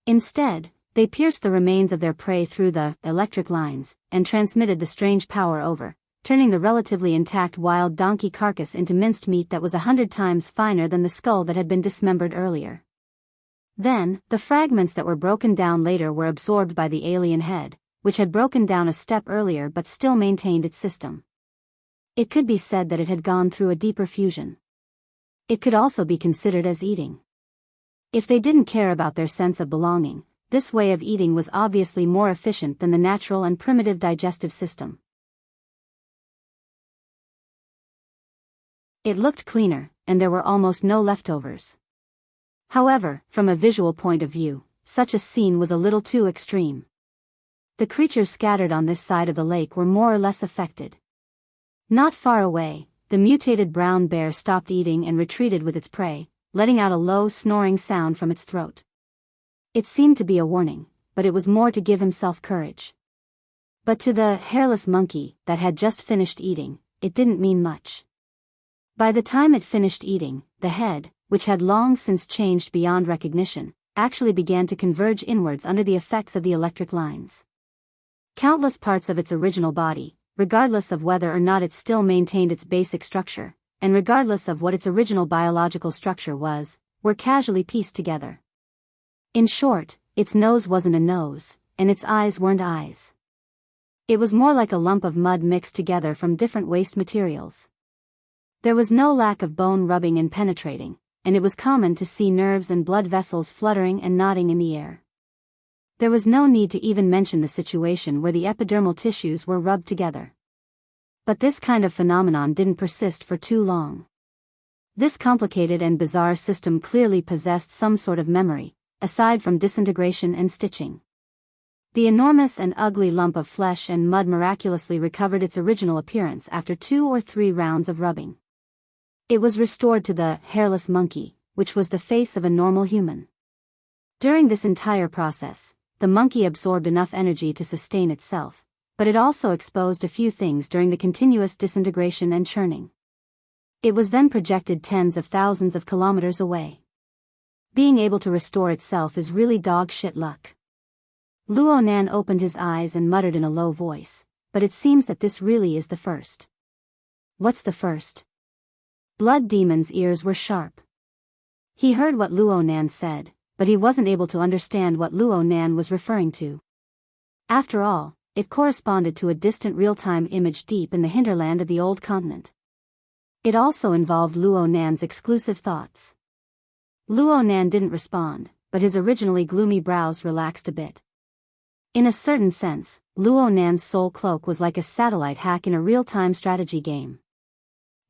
Instead, they pierced the remains of their prey through the electric lines and transmitted the strange power over, turning the relatively intact wild donkey carcass into minced meat that was 100 times finer than the skull that had been dismembered earlier. Then, the fragments that were broken down later were absorbed by the alien head, which had broken down a step earlier but still maintained its system. It could be said that it had gone through a deeper fusion. It could also be considered as eating. If they didn't care about their sense of belonging, this way of eating was obviously more efficient than the natural and primitive digestive system. It looked cleaner, and there were almost no leftovers. However, from a visual point of view, such a scene was a little too extreme. The creatures scattered on this side of the lake were more or less affected. Not far away, the mutated brown bear stopped eating and retreated with its prey, letting out a low snoring sound from its throat. It seemed to be a warning, but it was more to give himself courage. But to the hairless monkey that had just finished eating, it didn't mean much. By the time it finished eating, the head, which had long since changed beyond recognition, actually began to converge inwards under the effects of the electric lines. Countless parts of its original body, regardless of whether or not it still maintained its basic structure, and regardless of what its original biological structure was, were casually pieced together. In short, its nose wasn't a nose, and its eyes weren't eyes. It was more like a lump of mud mixed together from different waste materials. There was no lack of bone rubbing and penetrating, and it was common to see nerves and blood vessels fluttering and nodding in the air. There was no need to even mention the situation where the epidermal tissues were rubbed together. But this kind of phenomenon didn't persist for too long. This complicated and bizarre system clearly possessed some sort of memory, aside from disintegration and stitching. The enormous and ugly lump of flesh and mud miraculously recovered its original appearance after 2 or 3 rounds of rubbing. It was restored to the hairless monkey, which was the face of a normal human. During this entire process, the monkey absorbed enough energy to sustain itself, but it also exposed a few things during the continuous disintegration and churning. It was then projected tens of thousands of kilometers away. Being able to restore itself is really dog shit luck. Luo Nan opened his eyes and muttered in a low voice, but it seems that this really is the first. What's the first? Blood Demon's ears were sharp. He heard what Luo Nan said, but he wasn't able to understand what Luo Nan was referring to. After all, it corresponded to a distant real-time image deep in the hinterland of the old continent. It also involved Luo Nan's exclusive thoughts. Luo Nan didn't respond, but his originally gloomy brows relaxed a bit. In a certain sense, Luo Nan's soul cloak was like a satellite hack in a real-time strategy game.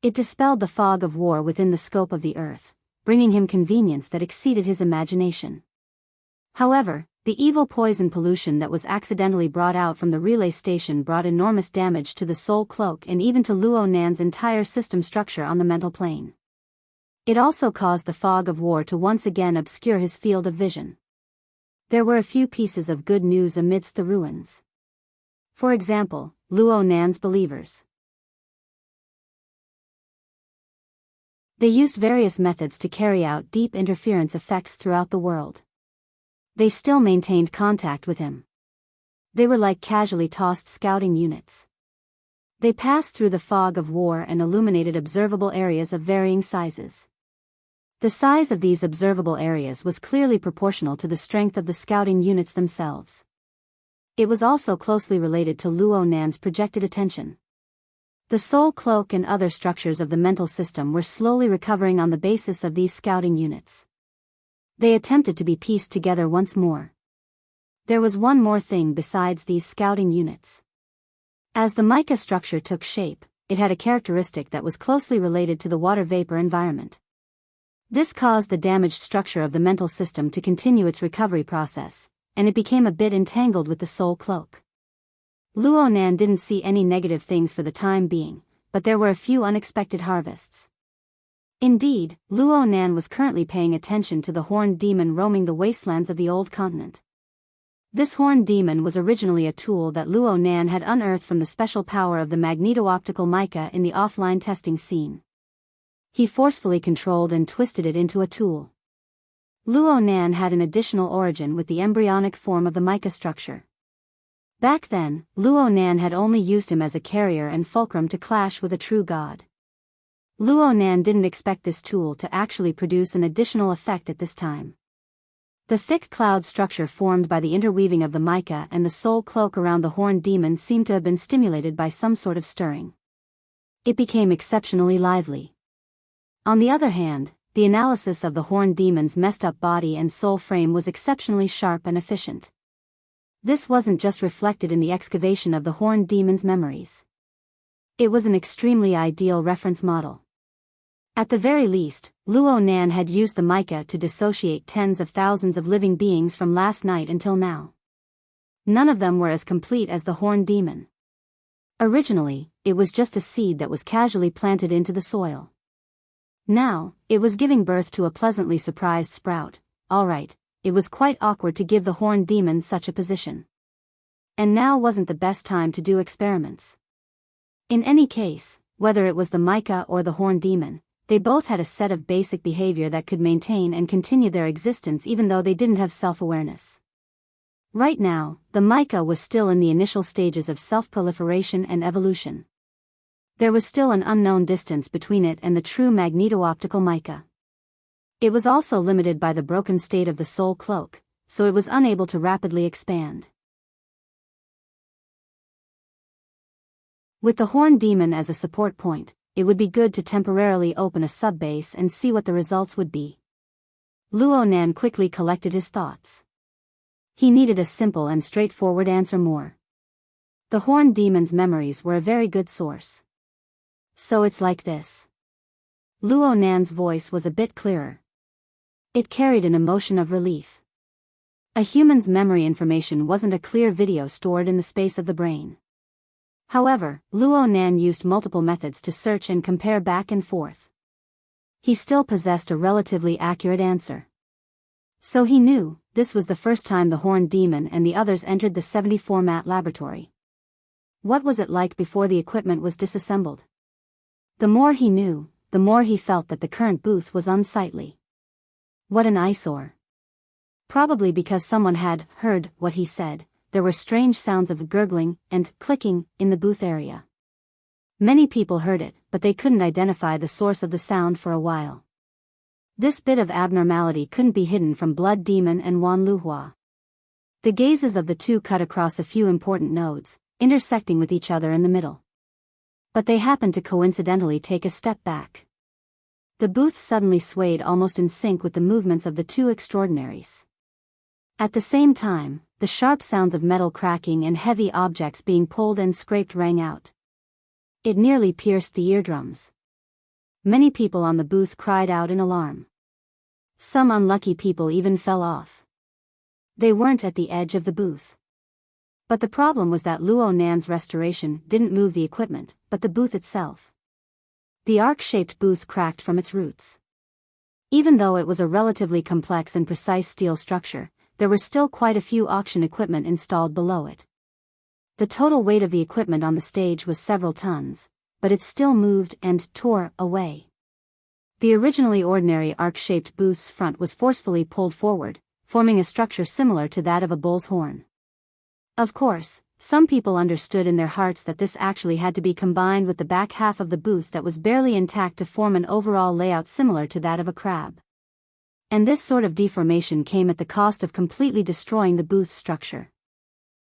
It dispelled the fog of war within the scope of the Earth, bringing him convenience that exceeded his imagination. However, the evil poison pollution that was accidentally brought out from the relay station brought enormous damage to the soul cloak and even to Luo Nan's entire system structure on the mental plane. It also caused the fog of war to once again obscure his field of vision. There were a few pieces of good news amidst the ruins. For example, Luo Nan's believers. They used various methods to carry out deep interference effects throughout the world. They still maintained contact with him. They were like casually tossed scouting units. They passed through the fog of war and illuminated observable areas of varying sizes. The size of these observable areas was clearly proportional to the strength of the scouting units themselves. It was also closely related to Luo Nan's projected attention. The soul cloak and other structures of the mental system were slowly recovering on the basis of these scouting units. They attempted to be pieced together once more. There was one more thing besides these scouting units. As the mica structure took shape, it had a characteristic that was closely related to the water vapor environment. This caused the damaged structure of the mental system to continue its recovery process, and it became a bit entangled with the soul cloak. Luo Nan didn't see any negative things for the time being, but there were a few unexpected harvests. Indeed, Luo Nan was currently paying attention to the horned demon roaming the wastelands of the old continent. This horned demon was originally a tool that Luo Nan had unearthed from the special power of the magneto-optical mica in the offline testing scene. He forcefully controlled and twisted it into a tool. Luo Nan had an additional origin with the embryonic form of the mica structure. Back then, Luo Nan had only used him as a carrier and fulcrum to clash with a true god. Luo Nan didn't expect this tool to actually produce an additional effect at this time. The thick cloud structure formed by the interweaving of the mica and the soul cloak around the horned demon seemed to have been stimulated by some sort of stirring. It became exceptionally lively. On the other hand, the analysis of the horned demon's messed up body and soul frame was exceptionally sharp and efficient. This wasn't just reflected in the excavation of the horned demon's memories. It was an extremely ideal reference model. At the very least, Luo Nan had used the mica to dissociate tens of thousands of living beings from last night until now. None of them were as complete as the horned demon. Originally, it was just a seed that was casually planted into the soil. Now, it was giving birth to a pleasantly surprised sprout. Alright, it was quite awkward to give the horned demon such a position. And now wasn't the best time to do experiments. In any case, whether it was the mica or the horned demon, they both had a set of basic behavior that could maintain and continue their existence even though they didn't have self-awareness. Right now, the mica was still in the initial stages of self-proliferation and evolution. There was still an unknown distance between it and the true magneto-optical mica. It was also limited by the broken state of the soul cloak, so it was unable to rapidly expand. With the horned demon as a support point, it would be good to temporarily open a subbase and see what the results would be. Luo Nan quickly collected his thoughts. He needed a simple and straightforward answer more. The horned demon's memories were a very good source. So it's like this. Luo Nan's voice was a bit clearer. It carried an emotion of relief. A human's memory information wasn't a clear video stored in the space of the brain. However, Luo Nan used multiple methods to search and compare back and forth. He still possessed a relatively accurate answer. So he knew, this was the first time the Horned Demon and the others entered the 70-format laboratory. What was it like before the equipment was disassembled? The more he knew, the more he felt that the current booth was unsightly. What an eyesore. Probably because someone had heard what he said, there were strange sounds of gurgling and clicking in the booth area. Many people heard it, but they couldn't identify the source of the sound for a while. This bit of abnormality couldn't be hidden from Blood Demon and Wan Luhua. The gazes of the two cut across a few important nodes, intersecting with each other in the middle. But they happened to coincidentally take a step back. The booth suddenly swayed almost in sync with the movements of the two extraordinaries. At the same time, the sharp sounds of metal cracking and heavy objects being pulled and scraped rang out. It nearly pierced the eardrums. Many people on the booth cried out in alarm. Some unlucky people even fell off. They weren't at the edge of the booth. But the problem was that Luo Nan's restoration didn't move the equipment, but the booth itself. The arc-shaped booth cracked from its roots. Even though it was a relatively complex and precise steel structure, there were still quite a few auction equipment installed below it. The total weight of the equipment on the stage was several tons, but it still moved and tore away. The originally ordinary arc-shaped booth's front was forcefully pulled forward, forming a structure similar to that of a bull's horn. Of course, some people understood in their hearts that this actually had to be combined with the back half of the booth that was barely intact to form an overall layout similar to that of a crab. And this sort of deformation came at the cost of completely destroying the booth's structure.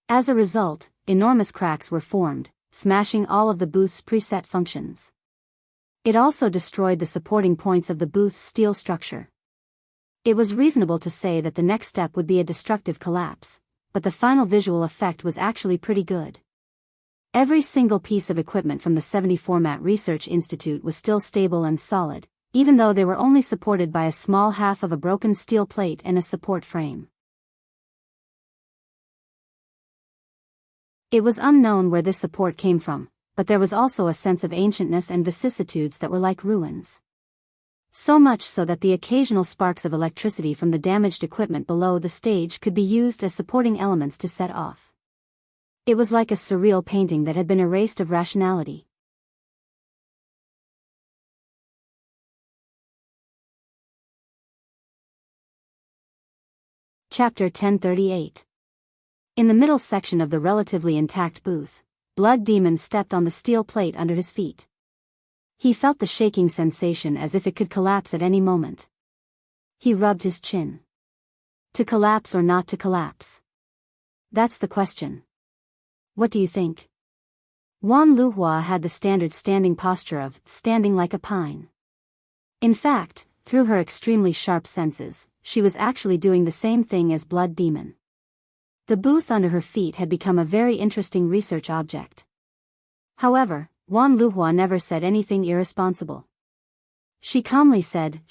As a result, enormous cracks were formed, smashing all of the booth's preset functions. It also destroyed the supporting points of the booth's steel structure. It was reasonable to say that the next step would be a destructive collapse, but the final visual effect was actually pretty good. Every single piece of equipment from the 70-format Research Institute was still stable and solid, even though they were only supported by a small half of a broken steel plate and a support frame. It was unknown where this support came from, but there was also a sense of ancientness and vicissitudes that were like ruins. So much so that the occasional sparks of electricity from the damaged equipment below the stage could be used as supporting elements to set off. It was like a surreal painting that had been erased of rationality. Chapter 1038. In the middle section of the relatively intact booth, Blood Demon stepped on the steel plate under his feet. He felt the shaking sensation as if it could collapse at any moment. He rubbed his chin. To collapse or not to collapse? That's the question. What do you think? Wan Luhua had the standard standing posture of standing like a pine. In fact, through her extremely sharp senses, she was actually doing the same thing as Blood Demon. The booth under her feet had become a very interesting research object. However, Wan Luhua never said anything irresponsible. She calmly said,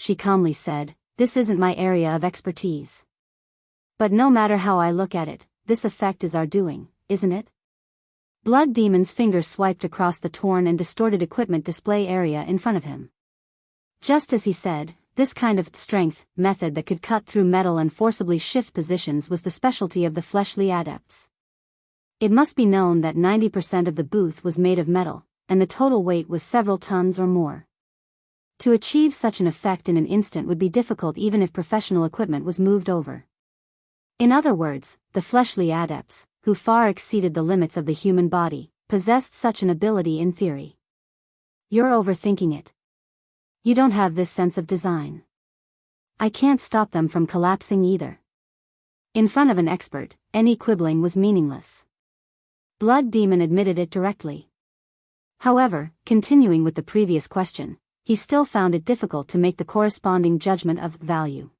this isn't my area of expertise. But no matter how I look at it, this effect is our doing, isn't it? Blood Demon's finger swiped across the torn and distorted equipment display area in front of him. Just as he said, this kind of strength method that could cut through metal and forcibly shift positions was the specialty of the fleshly adepts. It must be known that 90% of the booth was made of metal, and the total weight was several tons or more. To achieve such an effect in an instant would be difficult even if professional equipment was moved over. In other words, the fleshly adepts, who far exceeded the limits of the human body, possessed such an ability in theory. You're overthinking it. You don't have this sense of design. I can't stop them from collapsing either. In front of an expert, any quibbling was meaningless. Blood Demon admitted it directly. However, continuing with the previous question, he still found it difficult to make the corresponding judgment of value.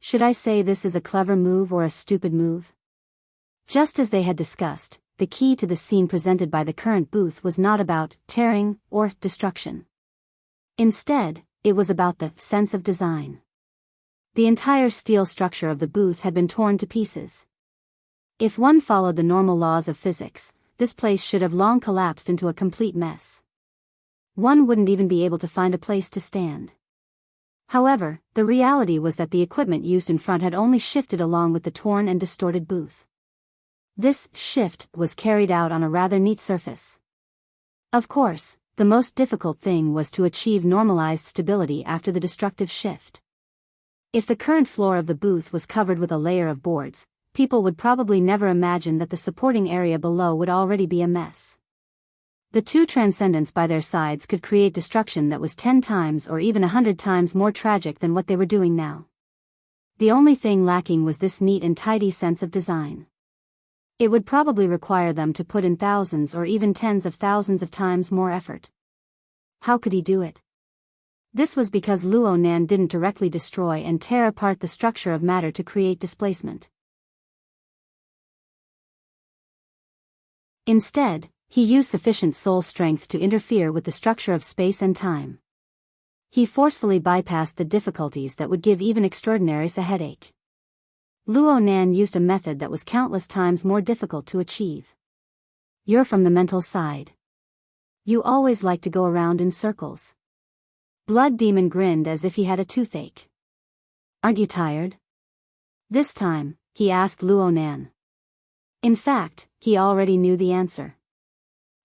Should I say this is a clever move or a stupid move? Just as they had discussed, the key to the scene presented by the current booth was not about tearing or destruction. Instead, it was about the sense of design. The entire steel structure of the booth had been torn to pieces. If one followed the normal laws of physics, this place should have long collapsed into a complete mess. One wouldn't even be able to find a place to stand. However, the reality was that the equipment used in front had only shifted along with the torn and distorted booth. This shift was carried out on a rather neat surface. Of course, the most difficult thing was to achieve normalized stability after the destructive shift. If the current floor of the booth was covered with a layer of boards, people would probably never imagine that the supporting area below would already be a mess. The two transcendents by their sides could create destruction that was 10 times or even 100 times more tragic than what they were doing now. The only thing lacking was this neat and tidy sense of design. It would probably require them to put in thousands or even tens of thousands of times more effort. How could he do it? This was because Luo Nan didn't directly destroy and tear apart the structure of matter to create displacement. Instead, he used sufficient soul strength to interfere with the structure of space and time. He forcefully bypassed the difficulties that would give even extraordinaries a headache. Luo Nan used a method that was countless times more difficult to achieve. You're from the mental side. You always like to go around in circles. Blood Demon grinned as if he had a toothache. Aren't you tired? This time, he asked Luo Nan. In fact, he already knew the answer.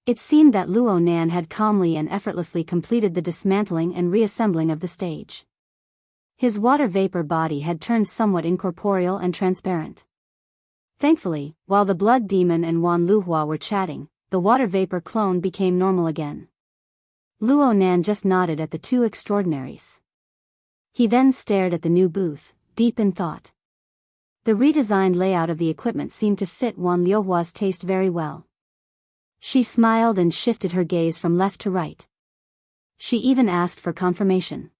It seemed that Luo Nan had calmly and effortlessly completed the dismantling and reassembling of the stage. His water vapor body had turned somewhat incorporeal and transparent. Thankfully, while the Blood Demon and Wan Luhua were chatting, the water vapor clone became normal again. Luo Nan just nodded at the two extraordinaries. He then stared at the new booth, deep in thought. The redesigned layout of the equipment seemed to fit Wan Luohua's taste very well. She smiled and shifted her gaze from left to right. She even asked for confirmation.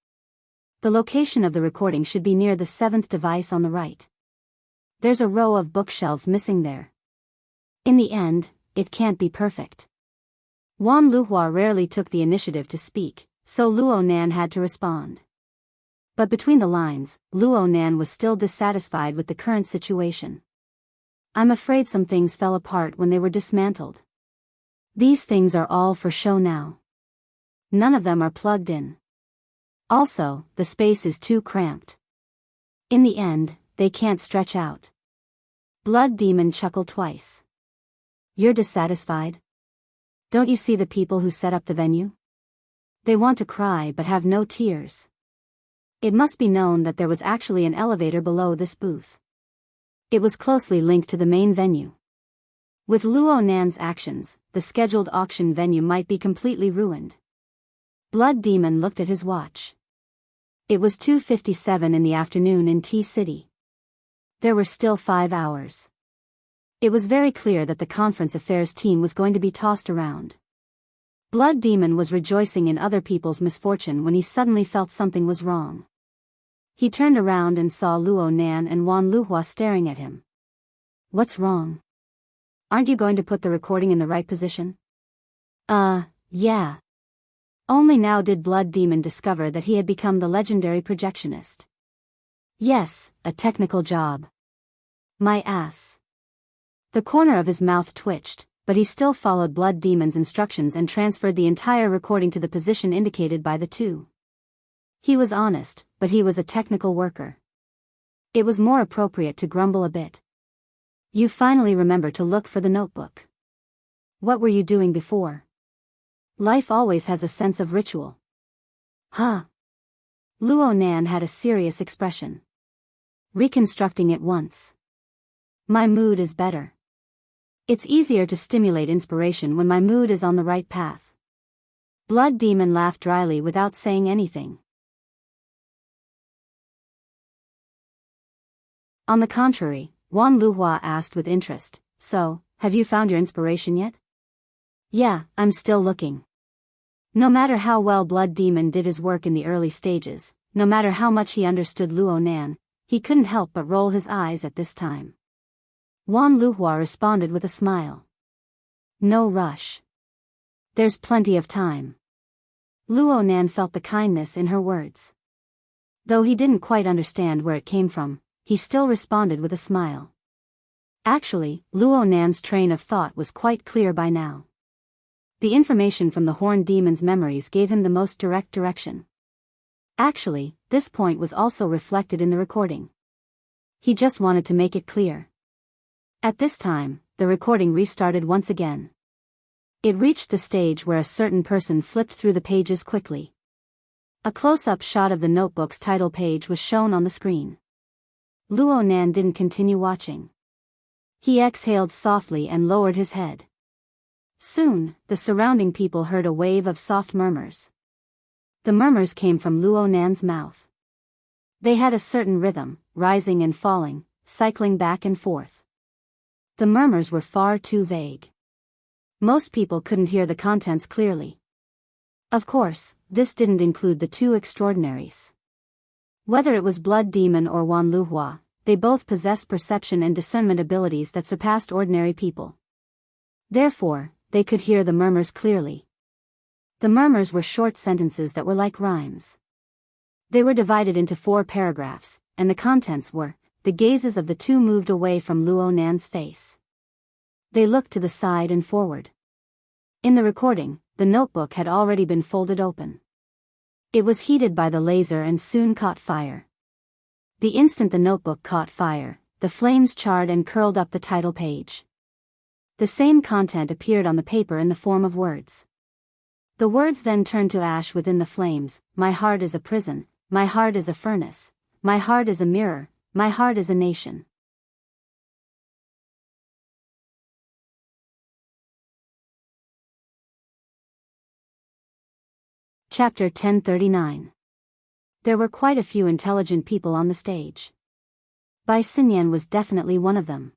The location of the recording should be near the seventh device on the right. There's a row of bookshelves missing there. In the end, it can't be perfect. Wan Luhua rarely took the initiative to speak, so Luo Nan had to respond. But between the lines, Luo Nan was still dissatisfied with the current situation. I'm afraid some things fell apart when they were dismantled. These things are all for show now. None of them are plugged in. Also, the space is too cramped. In the end, they can't stretch out. Blood Demon chuckled twice. You're dissatisfied? Don't you see the people who set up the venue? They want to cry but have no tears. It must be known that there was actually an elevator below this booth. It was closely linked to the main venue. With Luo Nan's actions, the scheduled auction venue might be completely ruined. Blood Demon looked at his watch. It was 2:57 in the afternoon in T-City. There were still 5 hours. It was very clear that the conference affairs team was going to be tossed around. Blood Demon was rejoicing in other people's misfortune when he suddenly felt something was wrong. He turned around and saw Luo Nan and Wan Luhua staring at him. What's wrong? Aren't you going to put the recording in the right position? Yeah. Only now did Blood Demon discover that he had become the legendary projectionist. Yes, a technical job. My ass. The corner of his mouth twitched, but he still followed Blood Demon's instructions and transferred the entire recording to the position indicated by the two. He was honest, but he was a technical worker. It was more appropriate to grumble a bit. You finally remember to look for the notebook. What were you doing before? Life always has a sense of ritual. Huh? Luo Nan had a serious expression. Reconstructing it once. My mood is better. It's easier to stimulate inspiration when my mood is on the right path. Blood Demon laughed dryly without saying anything. On the contrary, Wan Luhua asked with interest, so, have you found your inspiration yet? Yeah, I'm still looking. No matter how well Blood Demon did his work in the early stages, no matter how much he understood Luo Nan, he couldn't help but roll his eyes at this time. Wan Luhua responded with a smile. No rush. There's plenty of time. Luo Nan felt the kindness in her words. Though he didn't quite understand where it came from, he still responded with a smile. Actually, Luo Nan's train of thought was quite clear by now. The information from the horned demon's memories gave him the most direct direction. Actually, this point was also reflected in the recording. He just wanted to make it clear. At this time, the recording restarted once again. It reached the stage where a certain person flipped through the pages quickly. A close-up shot of the notebook's title page was shown on the screen. Luo Nan didn't continue watching. He exhaled softly and lowered his head. Soon, the surrounding people heard a wave of soft murmurs. The murmurs came from Luo Nan's mouth. They had a certain rhythm, rising and falling, cycling back and forth. The murmurs were far too vague. Most people couldn't hear the contents clearly. Of course, this didn't include the two extraordinaries. Whether it was Blood Demon or Wan Luhua, they both possessed perception and discernment abilities that surpassed ordinary people. Therefore, they could hear the murmurs clearly. The murmurs were short sentences that were like rhymes. They were divided into 4 paragraphs, and the contents were, the gazes of the two moved away from Luo Nan's face. They looked to the side and forward. In the recording, the notebook had already been folded open. It was heated by the laser and soon caught fire. The instant the notebook caught fire, the flames charred and curled up the title page. The same content appeared on the paper in the form of words. The words then turned to ash within the flames. My heart is a prison, my heart is a furnace, my heart is a mirror, my heart is a nation. Chapter 1039. There were quite a few intelligent people on the stage. Bai Xinyan was definitely one of them.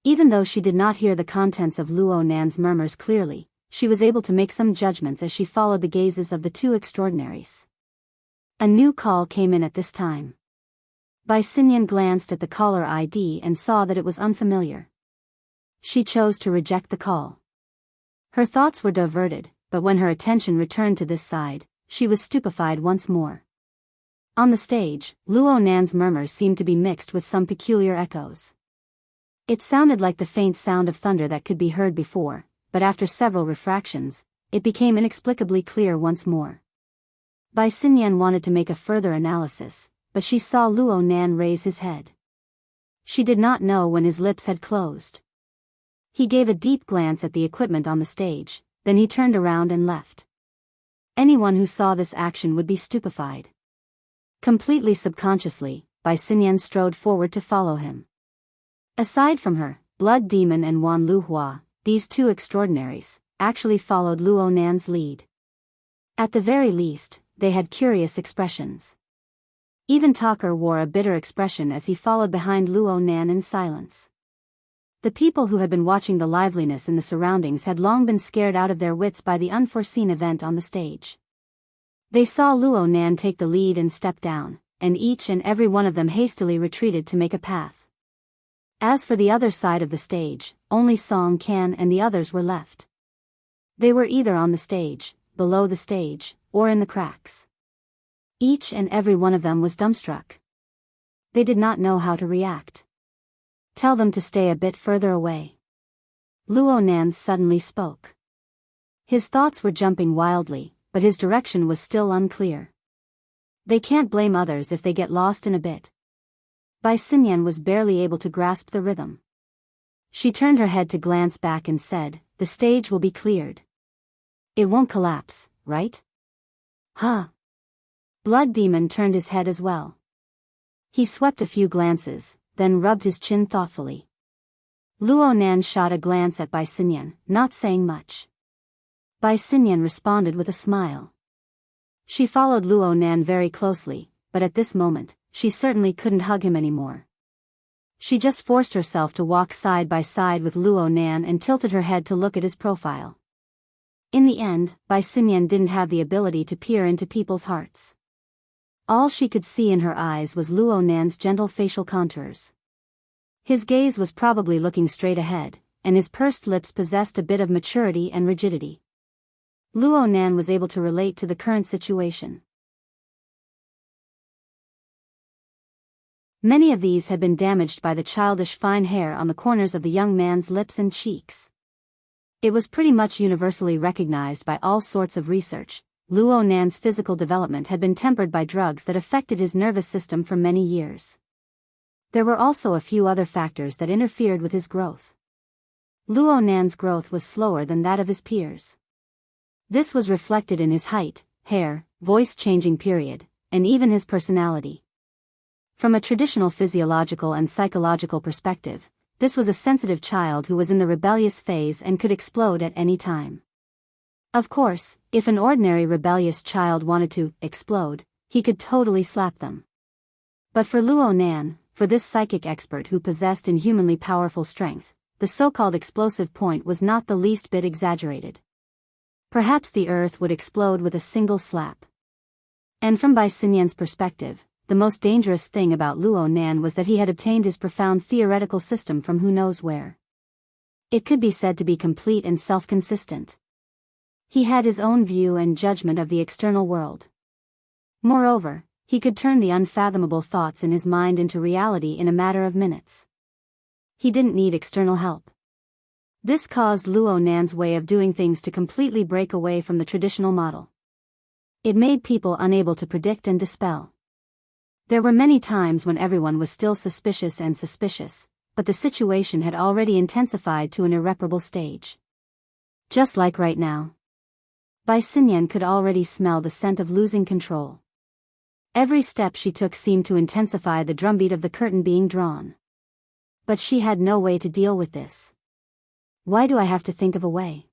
Even though she did not hear the contents of Luo Nan's murmurs clearly, she was able to make some judgments as she followed the gazes of the two extraordinaries. A new call came in at this time. Bai Xinyan glanced at the caller ID and saw that it was unfamiliar. She chose to reject the call. Her thoughts were diverted, but when her attention returned to this side, she was stupefied once more. On the stage, Luo Nan's murmurs seemed to be mixed with some peculiar echoes. It sounded like the faint sound of thunder that could be heard before, but after several refractions, it became inexplicably clear once more. Bai Xinyan wanted to make a further analysis, but she saw Luo Nan raise his head. She did not know when his lips had closed. He gave a deep glance at the equipment on the stage, then he turned around and left. Anyone who saw this action would be stupefied. Completely subconsciously, Bai Xinyan strode forward to follow him. Aside from her, Blood Demon and Wan Luhua, these two extraordinaries, actually followed Luo Nan's lead. At the very least, they had curious expressions. Even Talker wore a bitter expression as he followed behind Luo Nan in silence. The people who had been watching the liveliness in the surroundings had long been scared out of their wits by the unforeseen event on the stage. They saw Luo Nan take the lead and step down, and each and every one of them hastily retreated to make a path. As for the other side of the stage, only Song Can and the others were left. They were either on the stage, below the stage, or in the cracks. Each and every one of them was dumbstruck. They did not know how to react. Tell them to stay a bit further away. Luo Nan suddenly spoke. His thoughts were jumping wildly, but his direction was still unclear. They can't blame others if they get lost in a bit. Bai Xinyan was barely able to grasp the rhythm. She turned her head to glance back and said, "The stage will be cleared. It won't collapse, right?" Huh. Blood Demon turned his head as well. He swept a few glances, then rubbed his chin thoughtfully. Luo Nan shot a glance at Bai Xinyan, not saying much. Bai Xinyan responded with a smile. She followed Luo Nan very closely, but at this moment, she certainly couldn't hug him anymore. She just forced herself to walk side by side with Luo Nan and tilted her head to look at his profile. In the end, Bai Xinyan didn't have the ability to peer into people's hearts. All she could see in her eyes was Luo Nan's gentle facial contours. His gaze was probably looking straight ahead, and his pursed lips possessed a bit of maturity and rigidity. Luo Nan was able to relate to the current situation. Many of these had been damaged by the childish fine hair on the corners of the young man's lips and cheeks. It was pretty much universally recognized by all sorts of research. Luo Nan's physical development had been tempered by drugs that affected his nervous system for many years. There were also a few other factors that interfered with his growth. Luo Nan's growth was slower than that of his peers. This was reflected in his height, hair, voice-changing period, and even his personality. From a traditional physiological and psychological perspective, this was a sensitive child who was in the rebellious phase and could explode at any time. Of course, if an ordinary rebellious child wanted to explode, he could totally slap them. But for Luo Nan, for this psychic expert who possessed inhumanly powerful strength, the so-called explosive point was not the least bit exaggerated. Perhaps the earth would explode with a single slap. And from Bai Xinyan's perspective, the most dangerous thing about Luo Nan was that he had obtained his profound theoretical system from who knows where. It could be said to be complete and self-consistent. He had his own view and judgment of the external world. Moreover, he could turn the unfathomable thoughts in his mind into reality in a matter of minutes. He didn't need external help. This caused Luo Nan's way of doing things to completely break away from the traditional model. It made people unable to predict and dispel. There were many times when everyone was still suspicious, but the situation had already intensified to an irreparable stage. Just like right now. Bai Xinyan could already smell the scent of losing control. Every step she took seemed to intensify the drumbeat of the curtain being drawn. But she had no way to deal with this. Why do I have to think of a way?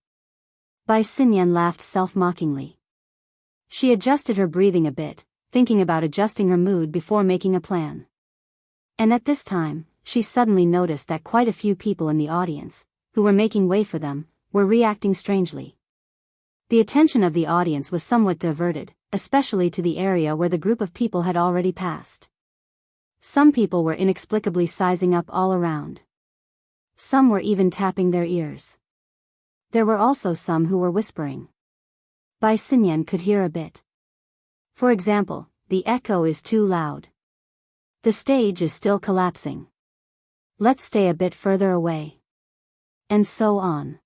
Bai Xinyan laughed self-mockingly. She adjusted her breathing a bit, thinking about adjusting her mood before making a plan. And at this time, she suddenly noticed that quite a few people in the audience, who were making way for them, were reacting strangely. The attention of the audience was somewhat diverted, especially to the area where the group of people had already passed. Some people were inexplicably sizing up all around. Some were even tapping their ears. There were also some who were whispering. Bai Xinyan could hear a bit. For example, the echo is too loud. The stage is still collapsing. Let's stay a bit further away. And so on.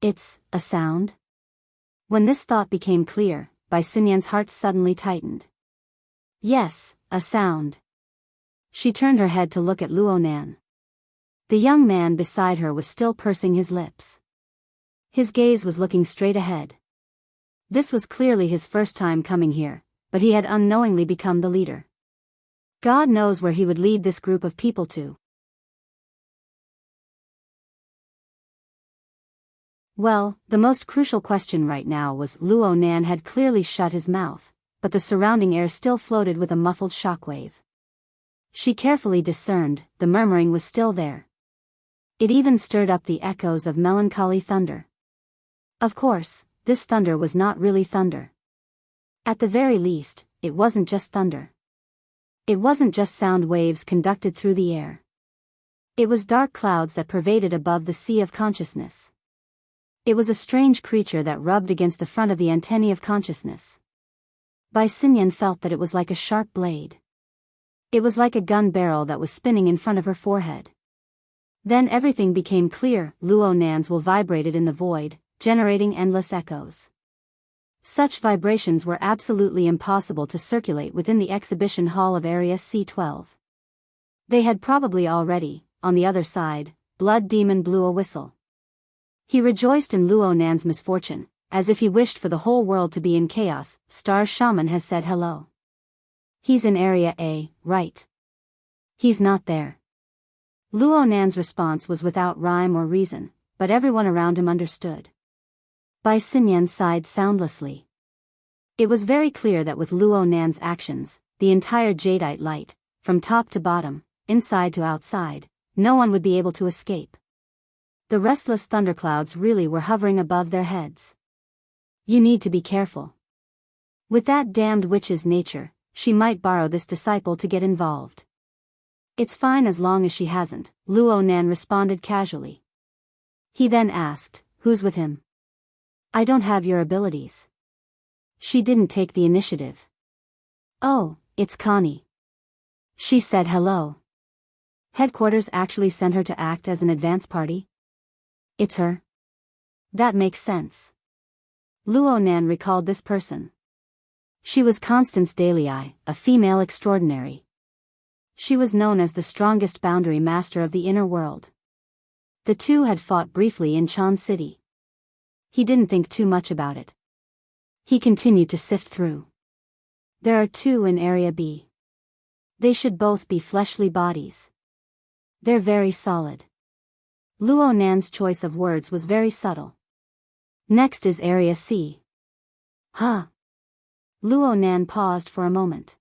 It's a sound? When this thought became clear, Bai Xinyan's heart suddenly tightened. Yes, a sound. She turned her head to look at Luo Nan. The young man beside her was still pursing his lips. His gaze was looking straight ahead. This was clearly his first time coming here, but he had unknowingly become the leader. God knows where he would lead this group of people to. Well, the most crucial question right now was Luo Nan had clearly shut his mouth, but the surrounding air still floated with a muffled shockwave. She carefully discerned, the murmuring was still there. It even stirred up the echoes of melancholy thunder. Of course, this thunder was not really thunder. At the very least, it wasn't just thunder. It wasn't just sound waves conducted through the air. It was dark clouds that pervaded above the sea of consciousness. It was a strange creature that rubbed against the front of the antennae of consciousness. Bai Xinyan felt that it was like a sharp blade. It was like a gun barrel that was spinning in front of her forehead. Then everything became clear. Luo Nan's will vibrated in the void, generating endless echoes. Such vibrations were absolutely impossible to circulate within the exhibition hall of Area C12. They had probably already, on the other side, Blood Demon blew a whistle. He rejoiced in Luo Nan's misfortune, as if he wished for the whole world to be in chaos. Star Shaman has said hello. He's in Area A, right? He's not there. Luo Nan's response was without rhyme or reason, but everyone around him understood. Bai Xinyan sighed soundlessly. It was very clear that with Luo Nan's actions, the entire jadeite light, from top to bottom, inside to outside, no one would be able to escape. The restless thunderclouds really were hovering above their heads. You need to be careful. With that damned witch's nature, she might borrow this disciple to get involved. It's fine as long as she hasn't, Luo Nan responded casually. He then asked, who's with him? I don't have your abilities. She didn't take the initiative. Oh, it's Connie. She said hello. Headquarters actually sent her to act as an advance party? It's her. That makes sense. Luo Nan recalled this person. She was Constance Dalei, a female extraordinary. She was known as the strongest boundary master of the inner world. The two had fought briefly in Chan City. He didn't think too much about it. He continued to sift through. There are two in Area B. They should both be fleshly bodies. They're very solid. Luo Nan's choice of words was very subtle. Next is Area C. Huh. Luo Nan paused for a moment.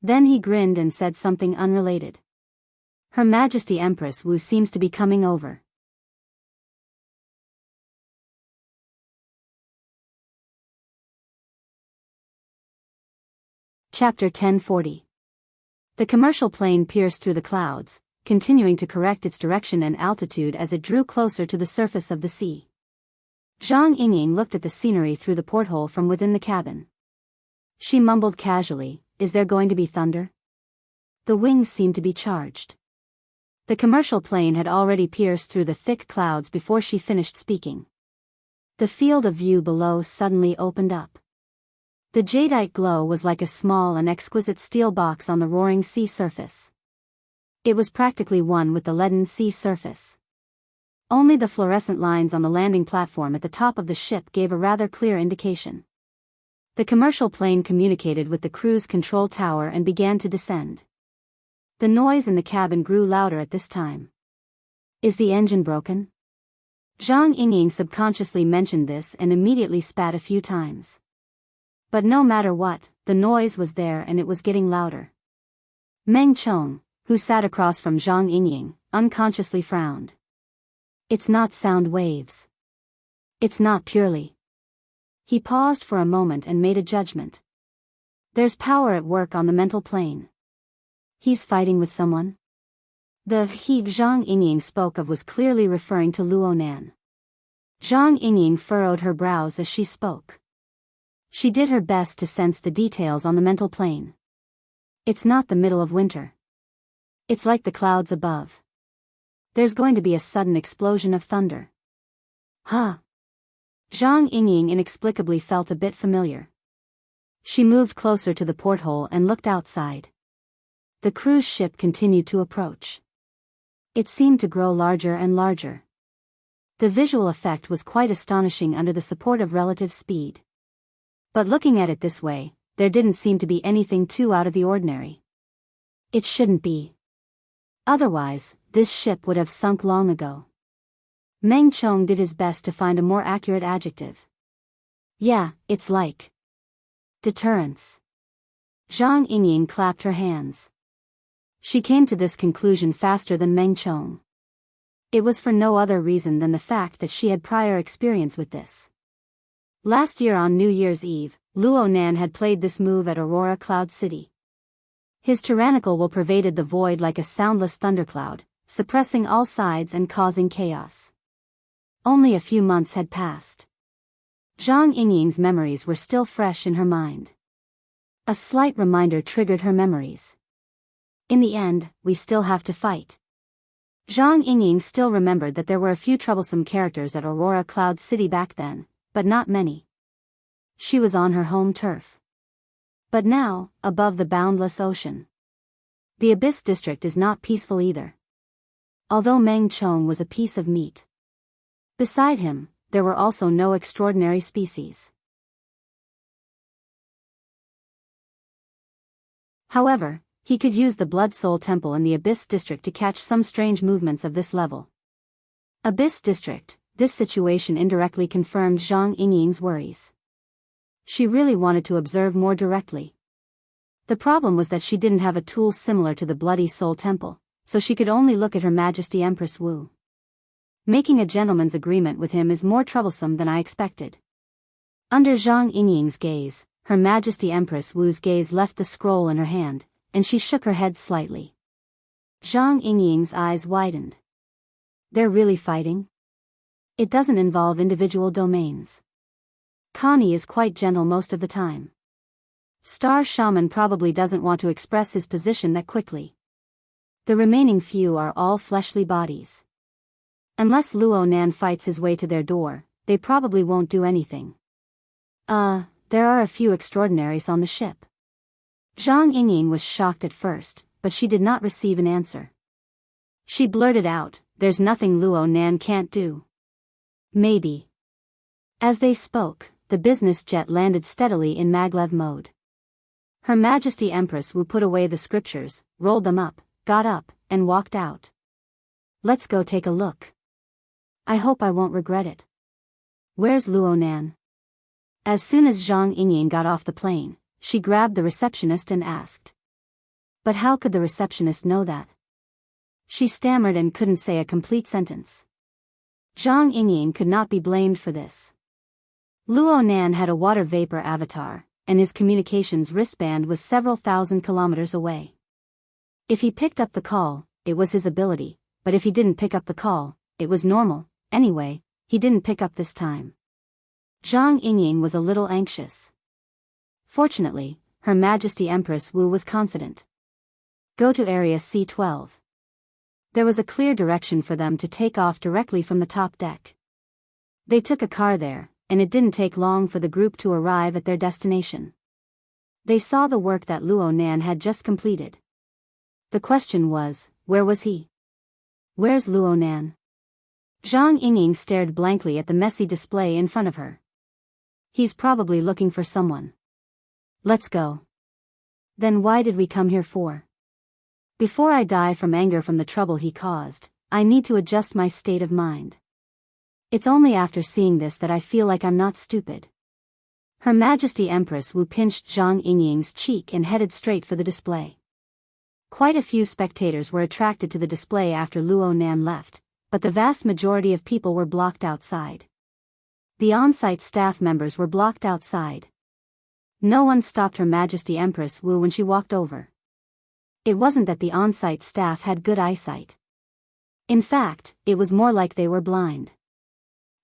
Then he grinned and said something unrelated. Her Majesty Empress Wu seems to be coming over. Chapter 1040. The commercial plane pierced through the clouds, continuing to correct its direction and altitude as it drew closer to the surface of the sea. Zhang Yingying looked at the scenery through the porthole from within the cabin. She mumbled casually, "Is there going to be thunder?" The wings seemed to be charged. The commercial plane had already pierced through the thick clouds before she finished speaking. The field of view below suddenly opened up. The jadeite glow was like a small and exquisite steel box on the roaring sea surface. It was practically one with the leaden sea surface. Only the fluorescent lines on the landing platform at the top of the ship gave a rather clear indication. The commercial plane communicated with the cruise control tower and began to descend. The noise in the cabin grew louder at this time. Is the engine broken? Zhang Yingying subconsciously mentioned this and immediately spat a few times. But no matter what, the noise was there and it was getting louder. Meng Chong, who sat across from Zhang Yingying, unconsciously frowned. It's not sound waves. It's not purely. He paused for a moment and made a judgment. There's power at work on the mental plane. He's fighting with someone? The he Zhang Yingying spoke of was clearly referring to Luo Nan. Zhang Yingying furrowed her brows as she spoke. She did her best to sense the details on the mental plane. It's not the middle of winter. It's like the clouds above. There's going to be a sudden explosion of thunder. Huh. Zhang Yingying inexplicably felt a bit familiar. She moved closer to the porthole and looked outside. The cruise ship continued to approach. It seemed to grow larger and larger. The visual effect was quite astonishing under the support of relative speed. But looking at it this way, there didn't seem to be anything too out of the ordinary. It shouldn't be. Otherwise, this ship would have sunk long ago. Meng Chong did his best to find a more accurate adjective. Yeah, it's like deterrence. Zhang Yingying clapped her hands. She came to this conclusion faster than Meng Chong. It was for no other reason than the fact that she had prior experience with this. Last year on New Year's Eve, Luo Nan had played this move at Aurora Cloud City. His tyrannical will pervaded the void like a soundless thundercloud, suppressing all sides and causing chaos. Only a few months had passed. Zhang Yingying's memories were still fresh in her mind. A slight reminder triggered her memories. In the end, we still have to fight. Zhang Yingying still remembered that there were a few troublesome characters at Aurora Cloud City back then, but not many. She was on her home turf. But now, above the boundless ocean. The Abyss District is not peaceful either. Although Meng Chong was a piece of meat. Beside him, there were also no extraordinary species. However, he could use the Blood Soul Temple in the Abyss District to catch some strange movements of this level. Abyss District, this situation indirectly confirmed Zhang Yingying's worries. She really wanted to observe more directly. The problem was that she didn't have a tool similar to the Bloody Soul Temple, so she could only look at Her Majesty Empress Wu. Making a gentleman's agreement with him is more troublesome than I expected. Under Zhang Yingying's gaze, Her Majesty Empress Wu's gaze left the scroll in her hand, and she shook her head slightly. Zhang Yingying's eyes widened. They're really fighting? It doesn't involve individual domains. Connie is quite gentle most of the time. Star Shaman probably doesn't want to express his position that quickly. The remaining few are all fleshly bodies. Unless Luo Nan fights his way to their door, they probably won't do anything. There are a few extraordinaries on the ship. Zhang Yingying was shocked at first, but she did not receive an answer. She blurted out, "There's nothing Luo Nan can't do." Maybe. As they spoke, the business jet landed steadily in maglev mode. Her Majesty Empress Wu put away the scriptures, rolled them up, got up, and walked out. "Let's go take a look. I hope I won't regret it." "Where's Luo Nan?" As soon as Zhang Yingying got off the plane, she grabbed the receptionist and asked. But how could the receptionist know that? She stammered and couldn't say a complete sentence. Zhang Yingying could not be blamed for this. Luo Nan had a water vapor avatar, and his communications wristband was several thousand kilometers away. If he picked up the call, it was his ability, but if he didn't pick up the call, it was normal. Anyway, he didn't pick up this time. Zhang Yingying was a little anxious. Fortunately, Her Majesty Empress Wu was confident. "Go to Area C-12. There was a clear direction for them to take off directly from the top deck. They took a car there, and it didn't take long for the group to arrive at their destination. They saw the work that Luo Nan had just completed. The question was, where was he? Where's Luo Nan? Zhang Yingying stared blankly at the messy display in front of her. He's probably looking for someone. Let's go. Then why did we come here for? Before I die from anger from the trouble he caused, I need to adjust my state of mind. It's only after seeing this that I feel like I'm not stupid." Her Majesty Empress Wu pinched Zhang Yingying's cheek and headed straight for the display. Quite a few spectators were attracted to the display after Luo Nan left, but the vast majority of people were blocked outside. The on-site staff members were blocked outside. No one stopped Her Majesty Empress Wu when she walked over. It wasn't that the on-site staff had good eyesight. In fact, it was more like they were blind.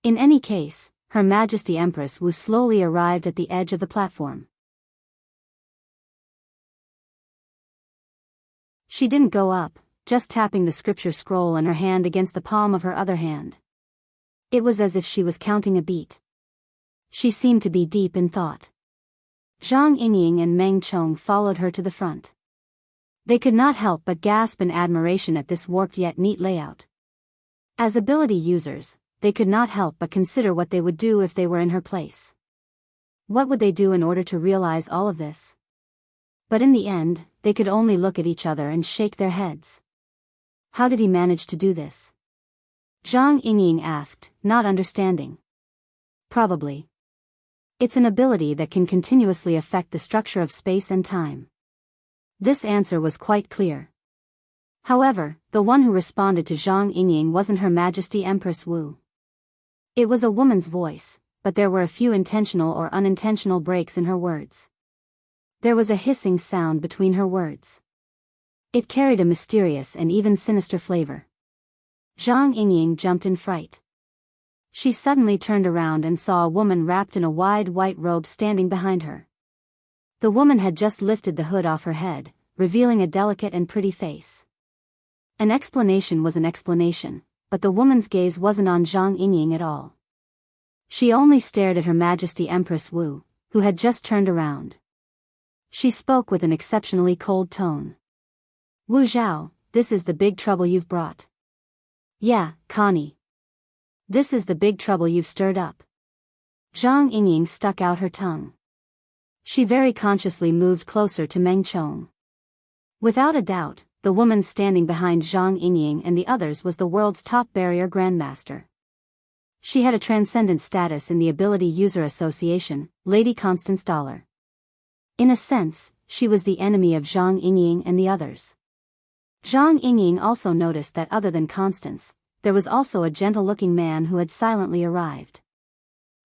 In any case, Her Majesty Empress Wu slowly arrived at the edge of the platform. She didn't go up, just tapping the scripture scroll in her hand against the palm of her other hand. It was as if she was counting a beat. She seemed to be deep in thought. Zhang Yingying and Meng Chong followed her to the front. They could not help but gasp in admiration at this warped yet neat layout. As ability users, they could not help but consider what they would do if they were in her place. What would they do in order to realize all of this? But in the end, they could only look at each other and shake their heads. How did he manage to do this? Zhang Yingying asked, not understanding. Probably. It's an ability that can continuously affect the structure of space and time. This answer was quite clear. However, the one who responded to Zhang Yingying wasn't Her Majesty Empress Wu. It was a woman's voice, but there were a few intentional or unintentional breaks in her words. There was a hissing sound between her words. It carried a mysterious and even sinister flavor. Zhang Yingying jumped in fright. She suddenly turned around and saw a woman wrapped in a wide white robe standing behind her. The woman had just lifted the hood off her head, revealing a delicate and pretty face. An explanation was an explanation, but the woman's gaze wasn't on Zhang Yingying at all. She only stared at Her Majesty Empress Wu, who had just turned around. She spoke with an exceptionally cold tone. "Wu Zhao, this is the big trouble you've brought." "Yeah, Connie. This is the big trouble you've stirred up." Zhang Yingying stuck out her tongue. She very consciously moved closer to Meng Chong. Without a doubt, the woman standing behind Zhang Yingying and the others was the world's top barrier grandmaster. She had a transcendent status in the Ability User Association, Lady Constance Dollar. In a sense, she was the enemy of Zhang Yingying and the others. Zhang Yingying also noticed that other than Constance, there was also a gentle-looking man who had silently arrived.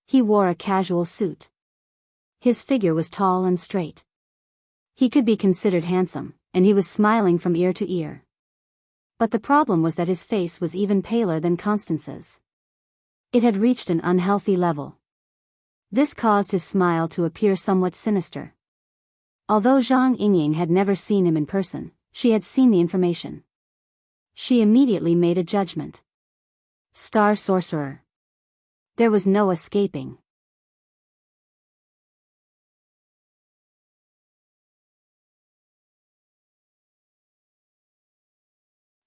He wore a casual suit. His figure was tall and straight. He could be considered handsome, and he was smiling from ear to ear. But the problem was that his face was even paler than Constance's. It had reached an unhealthy level. This caused his smile to appear somewhat sinister. Although Zhang Yingying had never seen him in person, she had seen the information. She immediately made a judgment. Star Sorcerer. There was no escaping.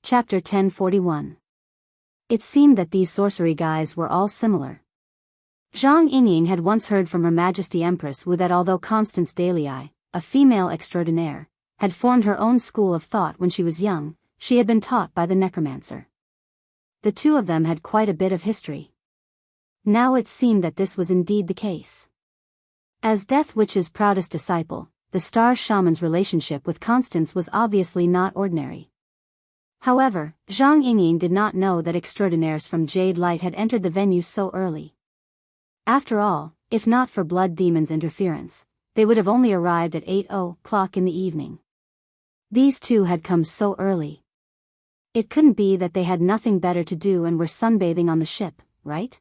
Chapter 1041. It seemed that these sorcery guys were all similar. Zhang Yingying had once heard from Her Majesty Empress Wu that although Constance Dalei, a female extraordinaire, had formed her own school of thought when she was young, she had been taught by the necromancer. The two of them had quite a bit of history. Now it seemed that this was indeed the case. As Death Witch's proudest disciple, the star shaman's relationship with Constance was obviously not ordinary. However, Zhang Yingying did not know that extraordinaires from Jade Light had entered the venue so early. After all, if not for Blood Demon's interference, they would have only arrived at 8:00 in the evening. These two had come so early. It couldn't be that they had nothing better to do and were sunbathing on the ship, right?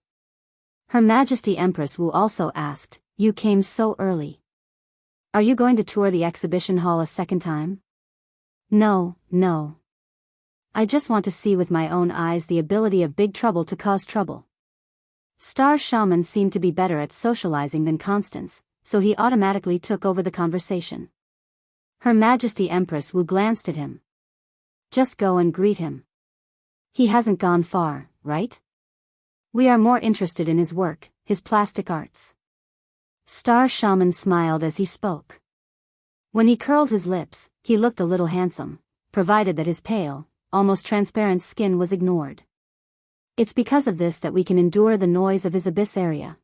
Her Majesty Empress Wu also asked, "You came so early. Are you going to tour the exhibition hall a second time?" No. I just want to see with my own eyes the ability of Big Trouble to cause trouble. Star Shaman seemed to be better at socializing than Constance, so he automatically took over the conversation. Her Majesty Empress Wu glanced at him. Just go and greet him. He hasn't gone far, right? We are more interested in his work, his plastic arts. Star Shaman smiled as he spoke. When he curled his lips, he looked a little handsome, provided that his pale, almost transparent skin was ignored. It's because of this that we can endure the noise of his abyss area.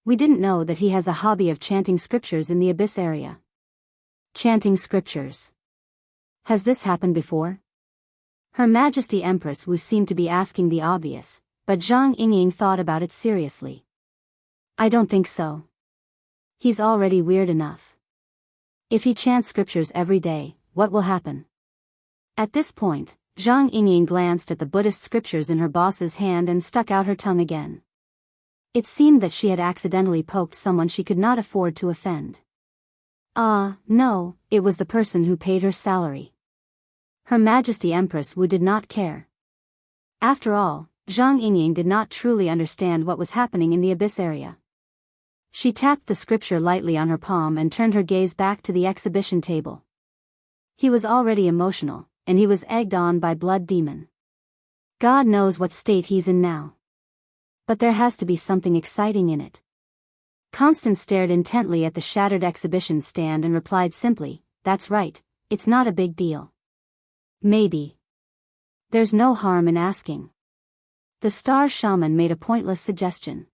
We didn't know that he has a hobby of chanting scriptures in the abyss area. Chanting scriptures. Has this happened before? Her Majesty Empress Wu seemed to be asking the obvious, but Zhang Yingying thought about it seriously. I don't think so. He's already weird enough. If he chants scriptures every day, what will happen? At this point, Zhang Yingying glanced at the Buddhist scriptures in her boss's hand and stuck out her tongue again. It seemed that she had accidentally poked someone she could not afford to offend. No, it was the person who paid her salary. Her Majesty Empress Wu did not care. After all, Zhang Yingying did not truly understand what was happening in the abyss area. She tapped the scripture lightly on her palm and turned her gaze back to the exhibition table. He was already emotional, and he was egged on by Blood Demon. God knows what state he's in now. But there has to be something exciting in it. Constance stared intently at the shattered exhibition stand and replied simply, "That's right, it's not a big deal." Maybe. There's no harm in asking. The star shaman made a pointless suggestion.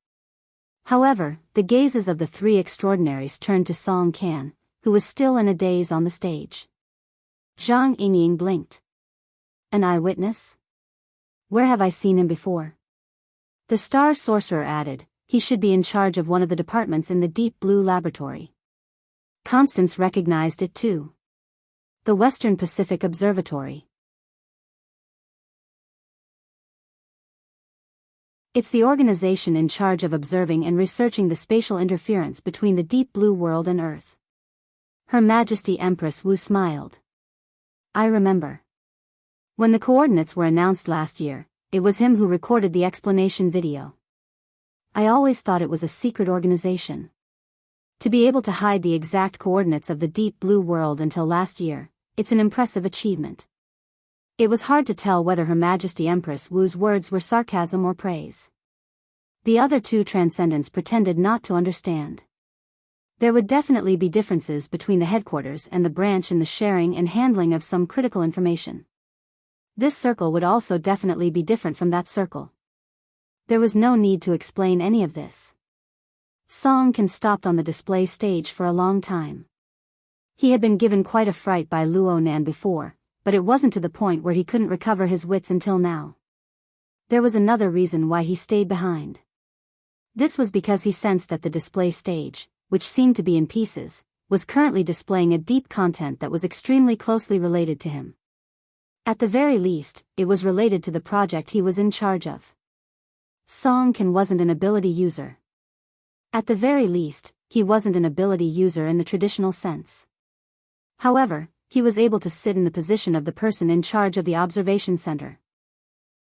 However, the gazes of the three extraordinaries turned to Song Can, who was still in a daze on the stage. Zhang Yingying blinked. An eyewitness? Where have I seen him before? The star sorcerer added, he should be in charge of one of the departments in the Deep Blue Laboratory. Constance recognized it too. The Western Pacific Observatory. It's the organization in charge of observing and researching the spatial interference between the Deep Blue world and Earth. Her Majesty Empress Wu smiled. I remember. When the coordinates were announced last year, it was him who recorded the explanation video. I always thought it was a secret organization. To be able to hide the exact coordinates of the Deep Blue world until last year, it's an impressive achievement. It was hard to tell whether Her Majesty Empress Wu's words were sarcasm or praise. The other two transcendents pretended not to understand. There would definitely be differences between the headquarters and the branch in the sharing and handling of some critical information. This circle would also definitely be different from that circle. There was no need to explain any of this. Song Can stopped on the display stage for a long time. He had been given quite a fright by Luo Nan before, but it wasn't to the point where he couldn't recover his wits until now. There was another reason why he stayed behind. This was because he sensed that the display stage, which seemed to be in pieces, was currently displaying a deep content that was extremely closely related to him. At the very least, it was related to the project he was in charge of. Song Can wasn't an ability user. At the very least, he wasn't an ability user in the traditional sense. However, he was able to sit in the position of the person in charge of the observation center.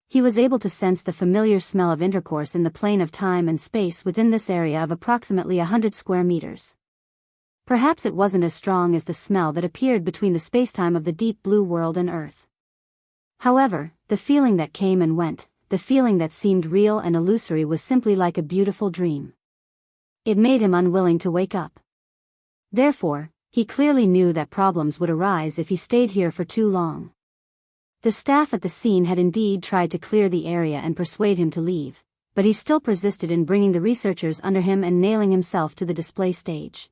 He was able to sense the familiar smell of intercourse in the plane of time and space within this area of approximately 100 square meters. Perhaps it wasn't as strong as the smell that appeared between the spacetime of the deep blue world and Earth. However, the feeling that came and went, the feeling that seemed real and illusory, was simply like a beautiful dream. It made him unwilling to wake up. Therefore, he clearly knew that problems would arise if he stayed here for too long. The staff at the scene had indeed tried to clear the area and persuade him to leave, but he still persisted in bringing the researchers under him and nailing himself to the display stage.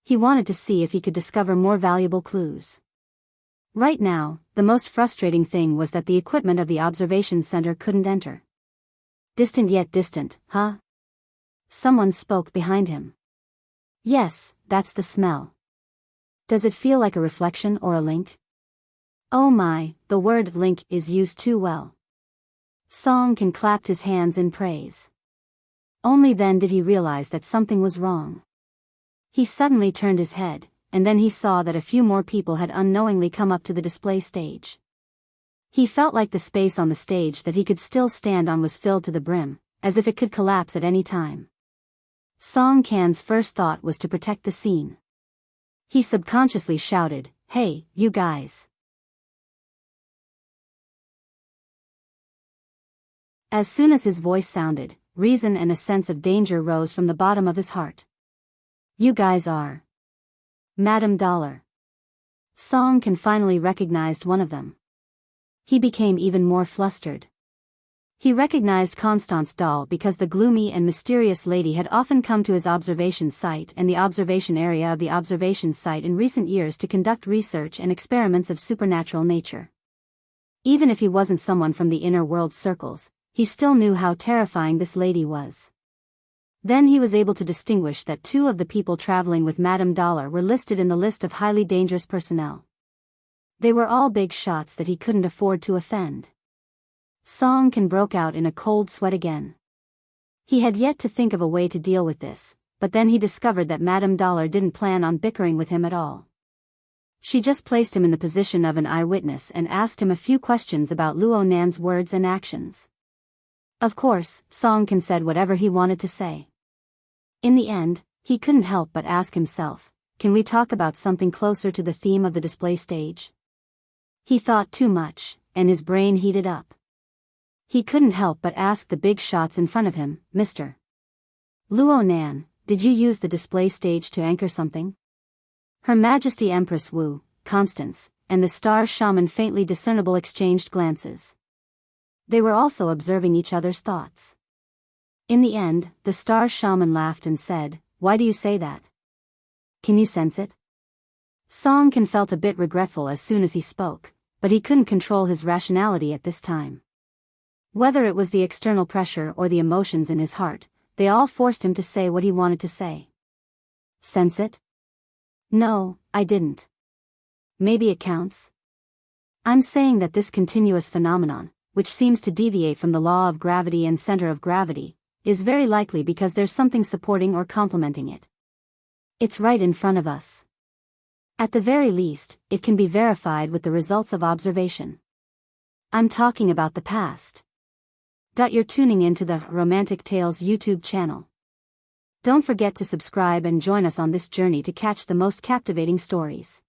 He wanted to see if he could discover more valuable clues. Right now, the most frustrating thing was that the equipment of the observation center couldn't enter. Distant yet distant, huh? Someone spoke behind him. Yes, that's the smell. Does it feel like a reflection or a link? Oh my, the word link is used too well. Song Can clapped his hands in praise. Only then did he realize that something was wrong. He suddenly turned his head, and then he saw that a few more people had unknowingly come up to the display stage. He felt like the space on the stage that he could still stand on was filled to the brim, as if it could collapse at any time. Song Can's first thought was to protect the scene. He subconsciously shouted, "Hey, you guys." As soon as his voice sounded, reason and a sense of danger rose from the bottom of his heart. "You guys are Madame Dollar." Song Can finally recognized one of them. He became even more flustered. He recognized Constance Dahl because the gloomy and mysterious lady had often come to his observation site and the observation area of the observation site in recent years to conduct research and experiments of supernatural nature. Even if he wasn't someone from the inner world circles, he still knew how terrifying this lady was. Then he was able to distinguish that two of the people traveling with Madame Dollar were listed in the list of highly dangerous personnel. They were all big shots that he couldn't afford to offend. Song Can broke out in a cold sweat again. He had yet to think of a way to deal with this, but then he discovered that Madame Dollar didn't plan on bickering with him at all. She just placed him in the position of an eyewitness and asked him a few questions about Luo Nan's words and actions. Of course, Song Can said whatever he wanted to say. In the end, he couldn't help but ask himself, can we talk about something closer to the theme of the display stage? He thought too much, and his brain heated up. He couldn't help but ask the big shots in front of him, "Mr. Luo Nan, did you use the display stage to anchor something?" Her Majesty Empress Wu, Constance, and the star shaman faintly discernible exchanged glances. They were also observing each other's thoughts. In the end, the star shaman laughed and said, "Why do you say that? Can you sense it?" Song Can felt a bit regretful as soon as he spoke, but he couldn't control his rationality at this time. Whether it was the external pressure or the emotions in his heart, they all forced him to say what he wanted to say. "Sense it?" "No, I didn't." "Maybe it counts?" "I'm saying that this continuous phenomenon, which seems to deviate from the law of gravity and center of gravity, is very likely because there's something supporting or complementing it. It's right in front of us. At the very least, it can be verified with the results of observation. I'm talking about the past." You're tuning into the Romantic Tales YouTube channel. Don't forget to subscribe and join us on this journey to catch the most captivating stories.